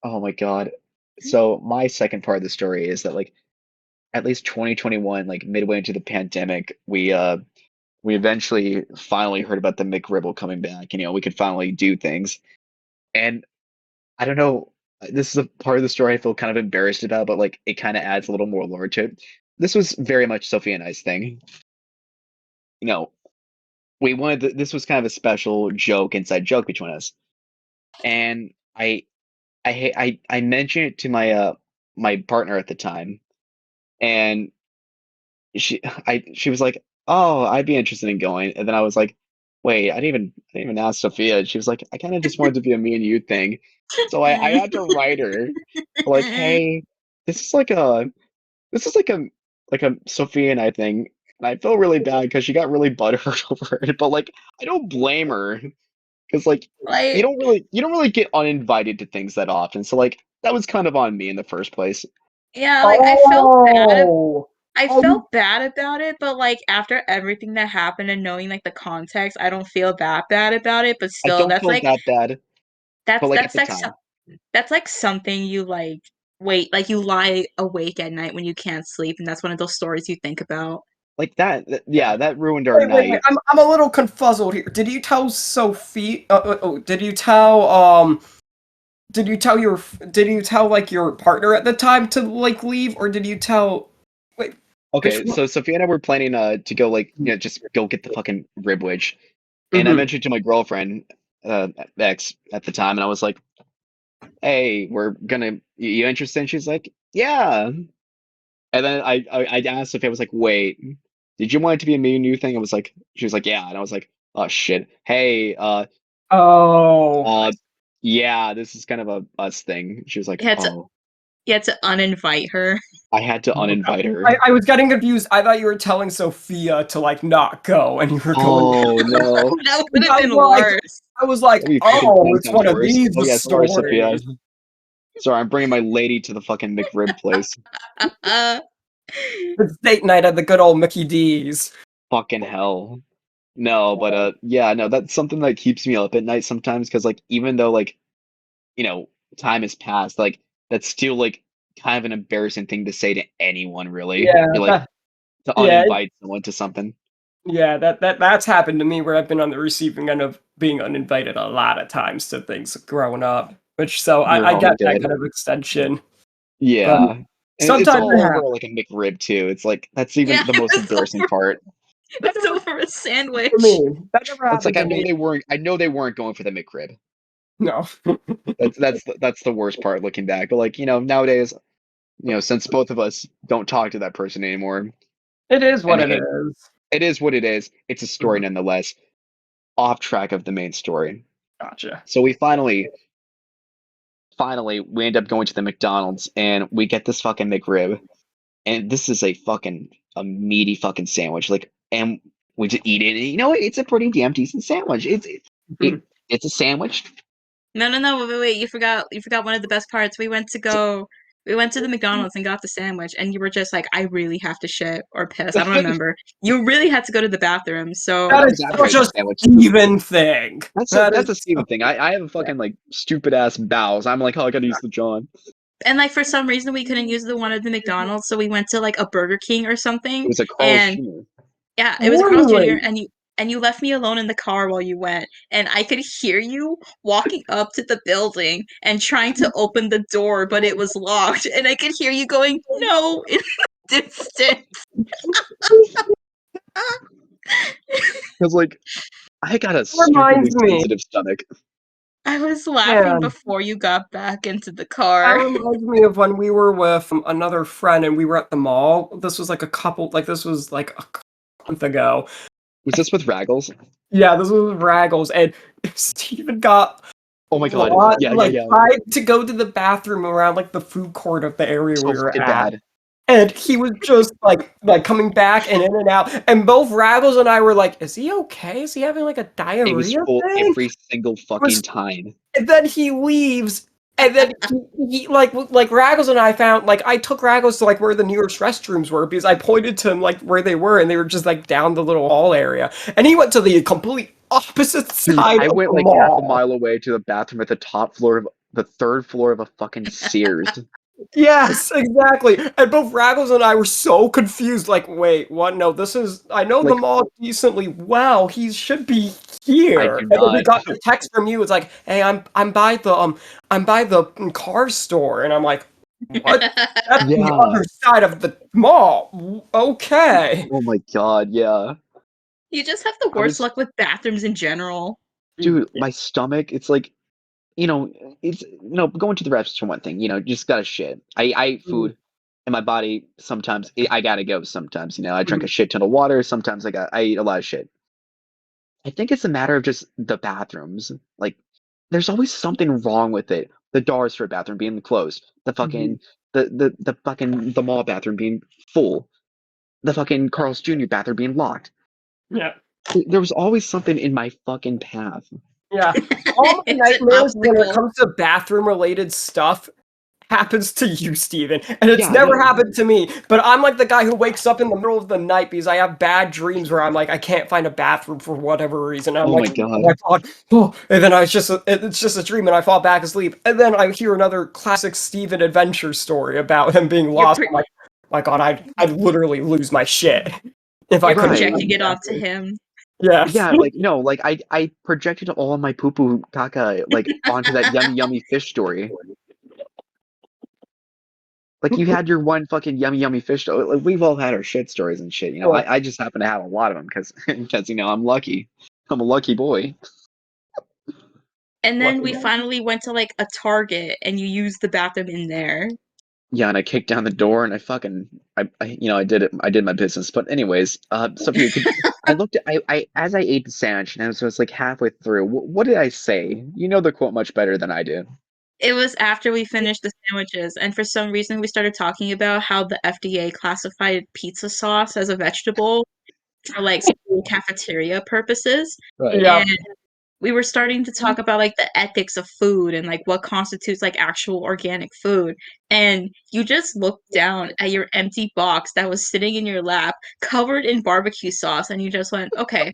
Oh my god. So my second part of the story is that like at least 2021, like midway into the pandemic, we eventually finally heard about the McRibble coming back. We could finally do things. And I don't know, this is a part of the story I feel kind of embarrassed about, but like it kind of adds a little more lore to it. This was very much Sophie and I's thing. You know, this was kind of a special joke, inside joke between us. And I mentioned it to my partner at the time, and she was like, "Oh, I'd be interested in going." And then I was like, "Wait, I didn't even ask Sophia." And she was like, "I kind of just wanted to be a me and you thing." So I had to write her like, "Hey, this is like a this is like a Sophia and I thing." And I feel really bad because she got really butthurt over it, but like I don't blame her because like you Like don't really get uninvited to things that often. So like that was kind of on me in the first place. yeah, like Oh. I Oh, felt bad about it, but like after everything that happened and knowing like the context, I don't feel that bad about it, but I still don't feel that bad, but that's like at that's the like time. that's like something you like wait, like you lie awake at night when you can't sleep and that's one of those stories you think about. Like yeah, that ruined our wait. night. I'm a little confuzzled here. Did you tell Sophie? Did you tell did you tell like your partner at the time to like leave, or did you tell? Wait, which Okay, one? so Sophia and I were planning to go like just go get the fucking ribwich, and I Mm-hmm. mentioned to my girlfriend, ex at the time, and I was like, "Hey, we're gonna you interested?" And she's like, "Yeah." And then I asked Sophia, I was like, "Wait, did you want it to be a me and you thing?" I was like, she was like, "Yeah," and I was like, "Oh shit, hey, Oh. uh, yeah, this is kind of a us thing." She was like, You had to "Oh." you had to uninvite her. I had to uninvite her. I was getting confused. I thought you were telling Sophia to like not go, and you were going. Oh no. That would have I been was like, worse. I was like, That'd be fucking oh, 10 it's times one of worse. these Oh yeah, sorry, Sophia. stories. Sorry, I'm bringing my lady to the fucking McRib place. Uh, It's date night at the good old Mickey D's. Fucking hell. No, but yeah, no, that's something that keeps me up at night sometimes because like even though like, you know, time has passed, like that's still like kind of an embarrassing thing to say to anyone really. Yeah, You're like to yeah, uninvite someone to something. yeah. That's happened to me where I've been on the receiving end of being uninvited a lot of times to things growing up. Which so You're I all get that good. kind of extension, but Yeah. And it's sometimes all it over happens. like a McRib too. It's like that's even yeah, the most embarrassing part. it's over a For sandwich. me, that never It's like happened to me. I know they weren't going for the McRib. No. That's the worst part looking back. But like, nowadays, since both of us don't talk to that person anymore, It is I what it mean, is. it is what it is. It's a story Mhm. nonetheless, off track of the main story. Gotcha. So we finally we end up going to the McDonald's and we get this fucking McRib, and this is a meaty fucking sandwich. Like, and we just eat it, and it's a pretty damn decent sandwich. Mhm. It's a sandwich. No, wait, you forgot one of the best parts. We went to the McDonald's and got the sandwich, and you were just like, I really have to shit or piss. I don't that remember. You really had to go to the bathroom, so That was is after I such ate the a sandwich. Steven thing. That That's a is Steven thing. I have a fucking like stupid ass bowels. I'm like, oh, I gotta use the John. and like for some reason we couldn't use the one at the McDonald's, so we went to like a Burger King or It something, was a Carl's and Jr. yeah, it was a Carl's Jr. really. and you left me alone in the car while you went, and I could hear you walking up to the building and trying to open the door, but it was locked, and I could hear you going, "No," in the distance. Because like I got a stupidly Reminds me. sensitive stomach. I was laughing Man, before you got back into the that car. reminds me of when we were with another friend and we were at the mall. This was like this was like a month ago. Was this with Raggles? Yeah, this was Raggles, and Steven got Oh my god. Yeah. tried to go to the bathroom around like the food court of the area So we were fucking at. bad. And he was just like coming back and in and out. And both Raggles and I were like, is he okay? Is he having like a It was diarrhea full thing? every single fucking time. And then he leaves. And then he like Raggles and I found like I took Raggles to like where the nearest restrooms were because I pointed to him like where they were and they were just like down the little hall area. And he went to the complete opposite Dude, side I of went the like half a mall. mile away to the bathroom at the third floor of a fucking Sears. Yes, exactly. And both Raggles and I were so confused. Like, wait, what? No, this is. I know the Like, mall decently well. He should be I here. do And then we not. got the text from you. It's like, hey, I'm by the car store. And I'm like, what? That's the Yeah. other side of the mall. Okay. Oh my god, yeah. You just have the I worst was, luck with bathrooms in general. dude, my stomach, it's like, going to the reps for one thing, just gotta shit. I eat food and my body sometimes, I gotta go sometimes, I drink a shit ton of water. Sometimes I eat a lot of shit. I think it's a matter of just the bathrooms. Like, there's always something wrong with it. The doors for a bathroom being closed. The fucking, the mall bathroom being full. The fucking Carl's Jr. bathroom being locked. Yeah. There was always something in my fucking path. Yeah. All my It's an nightmares when it obstacle. comes to bathroom related stuff happens to you, Steven. And it's Yeah, never no. happened to me. But I'm like the guy who wakes up in the middle of the night because I have bad dreams where I'm like, I can't find a bathroom for whatever reason. I'm Oh like, my oh god. my god, oh. And then it's just a dream and I fall back asleep. And then I hear another classic Steven adventure story about him being You're lost. I'm like, my god, I'd literally lose my shit if I you're couldn't Right. find projecting a it onto bathroom. him. Yes. Yeah, like no, like I projected all of my poo poo caca like onto that yummy fish story. Like you had your one fucking yummy fish story. Like we've all had our shit stories and shit. Yeah. I just happen to have a lot of them because I'm lucky. I'm a lucky boy. And then Lucky we man. finally went to like a Target and you used the bathroom in there. Yeah, and I kicked down the door and I did it. I did my business. But anyways, Sophia, I looked at I as I ate the sandwich and I was like halfway through. What did I say? You know the quote much better than I do. It was after we finished the sandwiches, and for some reason we started talking about how the FDA classified pizza sauce as a vegetable for like school cafeteria purposes. Right. Yeah. And we were starting to talk about like the ethics of food and like what constitutes like actual organic food. And you just looked down at your empty box that was sitting in your lap, covered in barbecue sauce, and you just went, okay,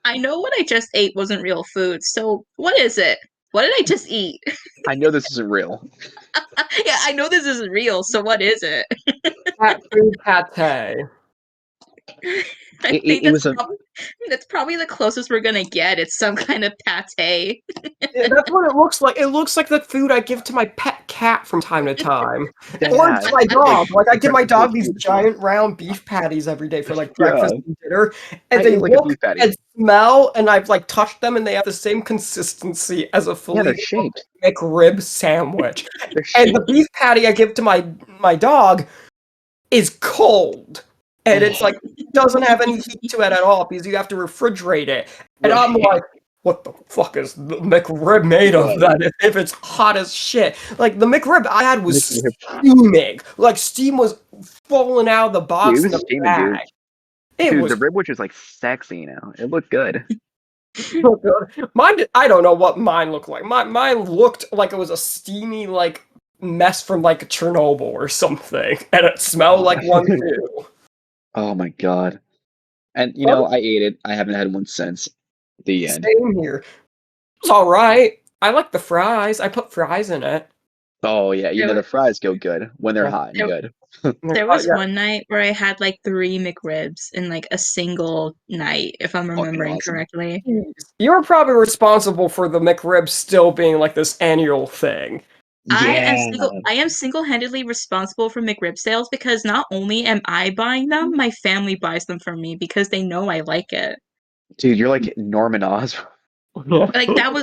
I know what I just ate wasn't real food. So what is it? What did I just eat? I know this isn't real. Yeah, I know this isn't real. So what is it? Cat food pate. I think it was a that's probably the closest we're gonna get. It's some kind of pate. Yeah, that's what it looks like. It looks like the food I give to my pet cat from time to time. Or yeah, to my dog. Like, I give my breakfast dog baked these food. giant round beef patties every day for, like, breakfast Yeah, and dinner. And I they ate like a look beef patty. and smell, and I've, like, touched them, and they have the same consistency as a Yeah, they're fully shaped. McRib sandwich. They're And the shaped. beef patty I give to my dog is cold. And it's Oh, like doesn't have any heat to it at all because you have to refrigerate it. And I'm right. like, what the fuck is the McRib made of Right. then if it's hot as shit? Like the McRib I had was McRib. steaming. Like steam was falling out of the Dude, it box in was the steaming, dude. bag. It Dude, the was ribwich was like sexy, you know. It looked good. so good. I don't know what mine looked like. Mine looked like it was a steamy like mess from like Chernobyl or something. And it smelled Oh, like one too. oh my God. And you know, But I ate it. I haven't had one since. The end. same here. It was alright. I like the fries. I put fries in it. Oh yeah, you There know was, the fries go good when they're Yeah. hot and there, good. there was Yeah. one night where I had like 3 McRibs in like a single night, if I'm Fucking remembering awesome. correctly. You're probably responsible for the McRib still being like this annual thing. Yeah. I am single-handedly responsible for McRib sales because not only am I buying them, my family buys them for me because they know I like it. Dude, you're like Norman Osborn. Yeah. Like that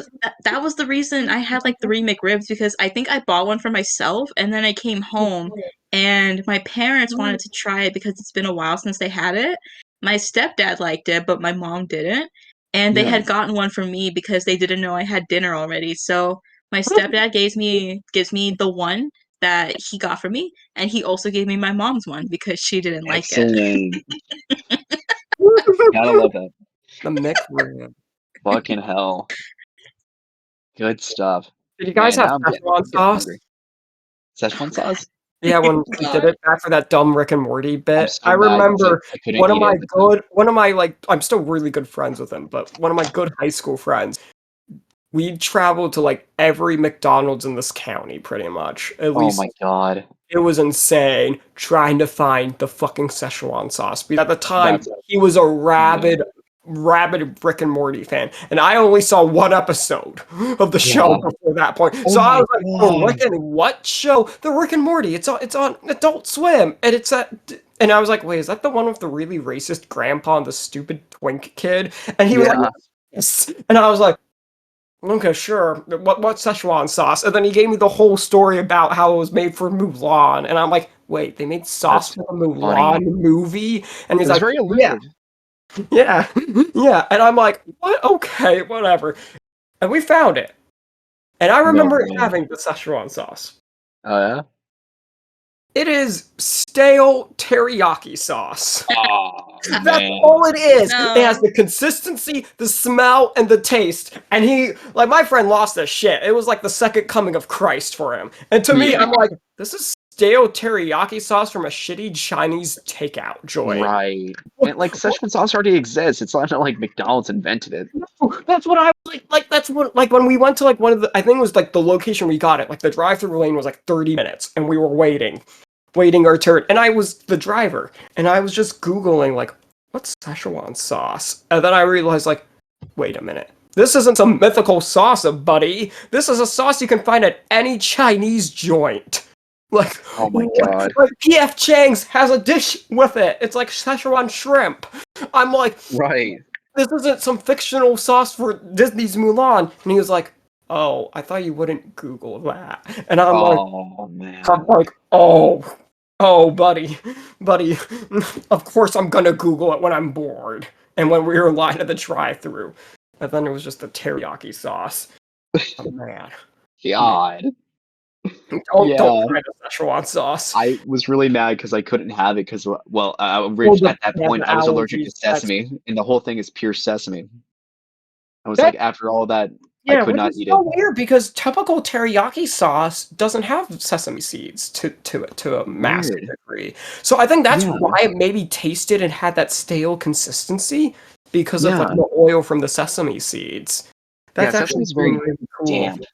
was the reason I had like 3 McRibs because I think I bought one for myself and then I came home and my parents wanted to try it because it's been a while since they had it. My stepdad liked it, but my mom didn't. And they Yeah. had gotten one for me because they didn't know I had dinner already. So my stepdad gives me the one that he got for me, and he also gave me my mom's one because she didn't like it. Excellent. Gotta love that. The McRib. Fucking hell. Good stuff. Did you guys Man, have now Szechuan I'm getting sauce? hungry. Szechuan sauce? Yeah, when we did God. it back for that dumb Rick and Morty I'm bit. so I mad because remember I couldn't eat it at the time. one of my like I'm still really good friends with him, but one of my good high school friends, we traveled to like every McDonald's in this county pretty much. At Oh my least God. it was insane trying to find the fucking Szechuan sauce. Because at the time, That's he was a yeah. rabid Rick and Morty fan, and I only saw one episode of the show Yeah. before that point. Oh So I my was like, "Oh, God. Rick and what show? The Rick and Morty. It's on Adult Swim, and it's at." And I was like, "Wait, is that the one with the really racist grandpa and the stupid twink kid?" And he was like, Yeah. "Yes," and I was like. Okay, sure. What Szechuan sauce? And then he gave me the whole story about how it was made for Mulan, and I'm like, wait, they made sauce That's for the Mulan funny. movie? And It he's was like, very yeah, allusive. yeah, yeah. And I'm like, what? Okay, whatever. And we found it, and I No remember man. having the Szechuan sauce. Oh yeah? It is stale teriyaki sauce. Oh That's man. all it is. It has No. the consistency, the smell, and the taste. And he, like, my friend lost his shit. It was like the second coming of Christ for him. And to me, Yeah. I'm like, this is stale teriyaki sauce from a shitty Chinese takeout joint. Right. And like Szechuan sauce already exists. It's not like McDonald's invented it. That's what I was like. Like that's what like when we went to like one of the. I think it was like the location we got it. Like the drive-through lane was like 30 minutes, and we were waiting our turn. And I was the driver, and I was just googling like, what's Szechuan sauce? And then I realized like, wait a minute. This isn't some mythical sauce, buddy. This is a sauce you can find at any Chinese joint. Like, Oh my God. like P.F. Chang's has a dish with it. It's like Szechuan shrimp. I'm like, Right. this isn't some fictional sauce for Disney's Mulan. And he was like, oh, I thought you wouldn't Google that. And Oh I'm man. like, oh, buddy. Of course I'm gonna Google it when I'm bored. And when we were in line at the drive-thru. And then it was just the teriyaki sauce. Oh, man. God. Don't Yeah. try the Szechuan sauce. I was really mad because I couldn't have it because, well, The- at that yeah, point the I was allergic to allergies, that's- sesame, and the whole thing is pure sesame. I was That- like, after all that, I Yeah, could which not is eat so it. weird because typical teriyaki sauce doesn't have sesame seeds to a massive Weird. degree. So I think that's Yeah. why it maybe tasted and had that stale consistency because of like Yeah. the oil from the sesame seeds. That's Yeah, actually sesame's very really cool. damp.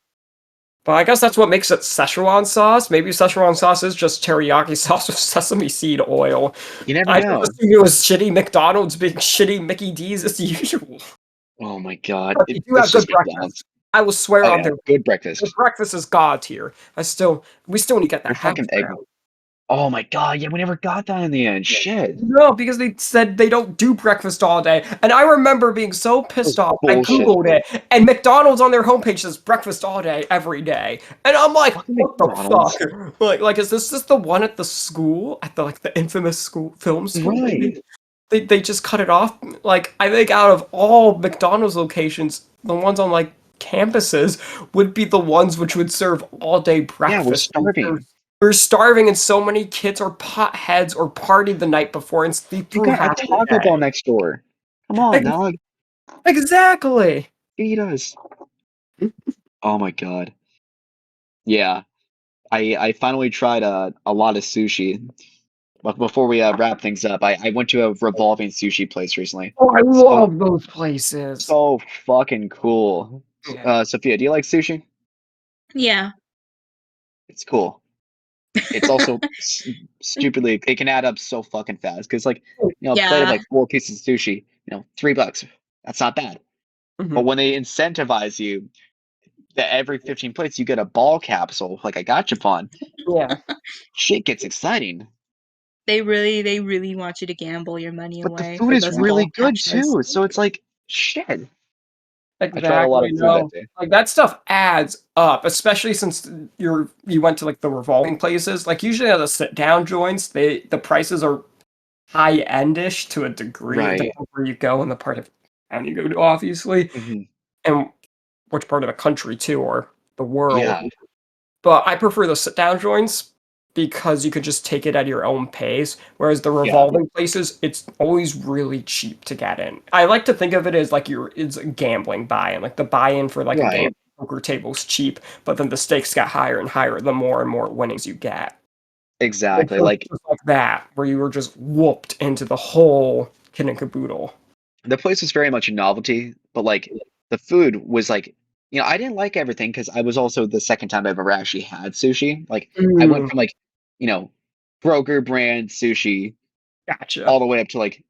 But I guess that's what makes it Szechuan sauce. Maybe Szechuan sauce is just teriyaki sauce with sesame seed oil. You never I just know. assumed it was shitty McDonald's being shitty Mickey D's as usual. Oh my god, But they do it's have good just McDonald's. breakfast. I will swear Oh on yeah, their good breakfast. breakfast is god tier. We still need to get Their that hash fucking egg. brown. Oh my god, yeah, we never got that in the end. Shit. No, because they said they don't do breakfast all day. And I remember being so That pissed was off. I bullshit. Googled it, and McDonald's on their homepage says breakfast all day, every day. And I'm like, Fucking what the McDonald's. fuck? Like, is this just the one at the school? At the like the infamous film school? Right. They just cut it off. Like, I think out of all McDonald's locations, the ones on like campuses would be the ones which would serve all day Yeah, we're breakfast. starving. We're starving, and so many kids are potheads or partied the night before and sleep You through got a half the Taco Bell day. next door. Come on, dog. Exactly. Feed us. Oh my god. Yeah. I finally tried a lot of sushi. But before we wrap things up, I went to a revolving sushi place recently. Oh, I So love those places. so fucking cool. Yeah. Sophia, do you like sushi? Yeah. It's cool. It's also stupidly, it can add up so fucking fast because like a plate of Yeah. like 4 pieces of sushi, $3. That's not bad. But Mhm. when they incentivize you that every 15 plates you get a ball capsule like a gachapon, Yeah. shit gets exciting. They really want you to gamble your money But the away food for is those really ball good catchers. too. So it's like shit. I tried a lot Exactly. of food that No. day. Like that stuff adds up, especially since you went to like the revolving places. Like usually at the sit down joints, the prices are high endish to a degree. It Right. depends where you go and the part of town you go to, obviously, Hmm. and which part of the country too, or the world. Yeah. But I prefer the sit down joints because you could just take it at your own pace. Whereas the Yeah. revolving places, it's always really cheap to get in. I like to think of it as like it's a gambling buy-in. Like the buy-in for like a game Right. poker table is cheap, but then the stakes get higher and higher the more and more winnings you get. It's Exactly. just Like like that, where you were just whooped into the whole kid and caboodle. the place was very much a novelty, but like the food was like, I didn't like everything because I was also the second time I've ever actually had sushi. Like I went Mm, from like, Kroger brand sushi gotcha. all the way up to like,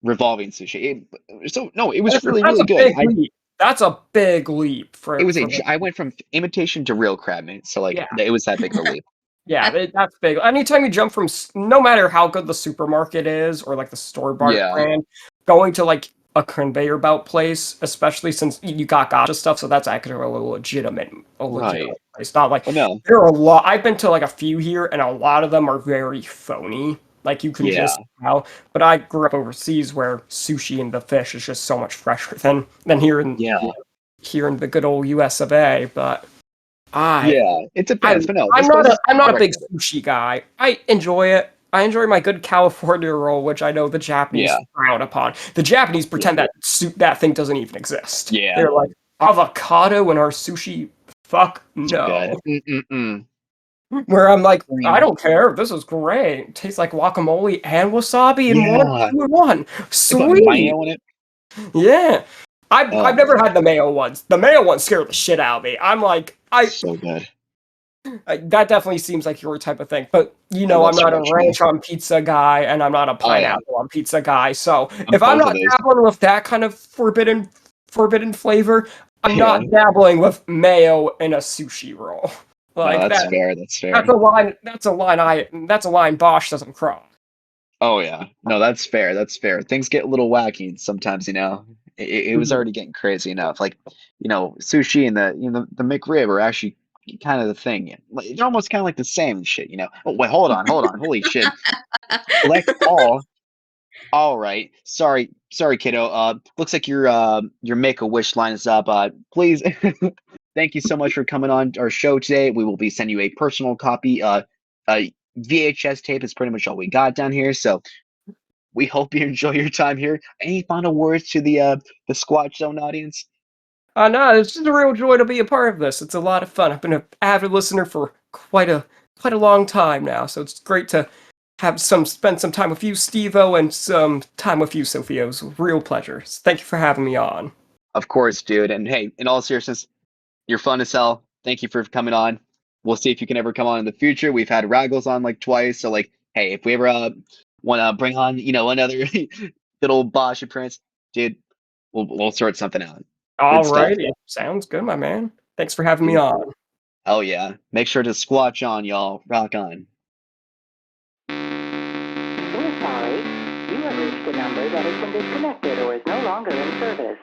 revolving sushi. So no, it was really, That's really a good. big leap. That's a big leap It was for the I went from imitation to real crab meat. So like yeah. it was that big of a leap. Yeah, that's big. Anytime you jump from, no matter how good the supermarket is or like the store bought Yeah. brand, going to like a conveyor belt place, especially since you got gotcha stuff, so that's actually a legitimate Right. place. Not like Well, no. there are a lot. I've been to like a few here, and a lot of them are very phony. Like you can Yeah. just tell. But I grew up overseas where sushi and the fish is just so much fresher than Yeah. here in the good old US of A. But I Yeah. It I depends, but no, I'm this not place a I'm not I'd a big recommend it. sushi guy. I enjoy it. I enjoy my good California roll, which I know the Japanese Yeah. frown upon. The Japanese Yeah. pretend that thing doesn't even exist. Yeah. They're like avocado in our sushi. Fuck It's good. no. Mm-mm-mm. Where I'm like, I Green. don't care. This is great. It tastes like guacamole and wasabi in one, Yeah. two in one. They put Sweet. mayo in it. Yeah. Oh I've my never god. had the mayo ones. The mayo ones scare the shit out of me. I'm like, So good. that definitely seems like your type of thing. But I love I'm not a Squatch, man. ranch on pizza guy, and I'm not a Oh yeah. pineapple on pizza guy. So I'm if I'm both of not those. dabbling with that kind of forbidden flavor, I'm Yeah. not dabbling with mayo in a sushi roll. No, Like that's that. fair. That's That's fair. a line. That's a line Bosh doesn't cross. Oh yeah. No, that's fair. That's fair. Things get a little wacky sometimes, It was already getting crazy enough. Like, sushi and the McRib are actually kind of the thing. Like, they're almost kind of like the same and shit. Oh wait, hold on. Holy shit. Select all. All right. Sorry, kiddo. Looks like your Make a Wish line is up. Please, thank you so much for coming on our show today. We will be sending you a personal copy. VHS tape is pretty much all we got down here. So we hope you enjoy your time here. Any final words to the Squatch Zone audience? No, it's just a real joy to be a part of this. It's a lot of fun. I've been an avid listener for quite a long time now, so it's great to spend some time with you, Steve-O, and some time with you, Sophia. It was a real pleasure. So thank you for having me on. Of course, dude. And hey, in all seriousness, you're fun as hell. thank you for coming on. We'll see if you can ever come on in the future. We've had Raggles on like twice, so like, hey, if we ever want to bring on, another good old Bosh appearance, dude, we'll sort something out. Good stuff, Alrighty, sounds good, my man. Thanks for having me dude. on. Oh yeah, make sure to squatch on, y'all. Rock on. We're sorry. You have reached a number that has been disconnected or is no longer in service.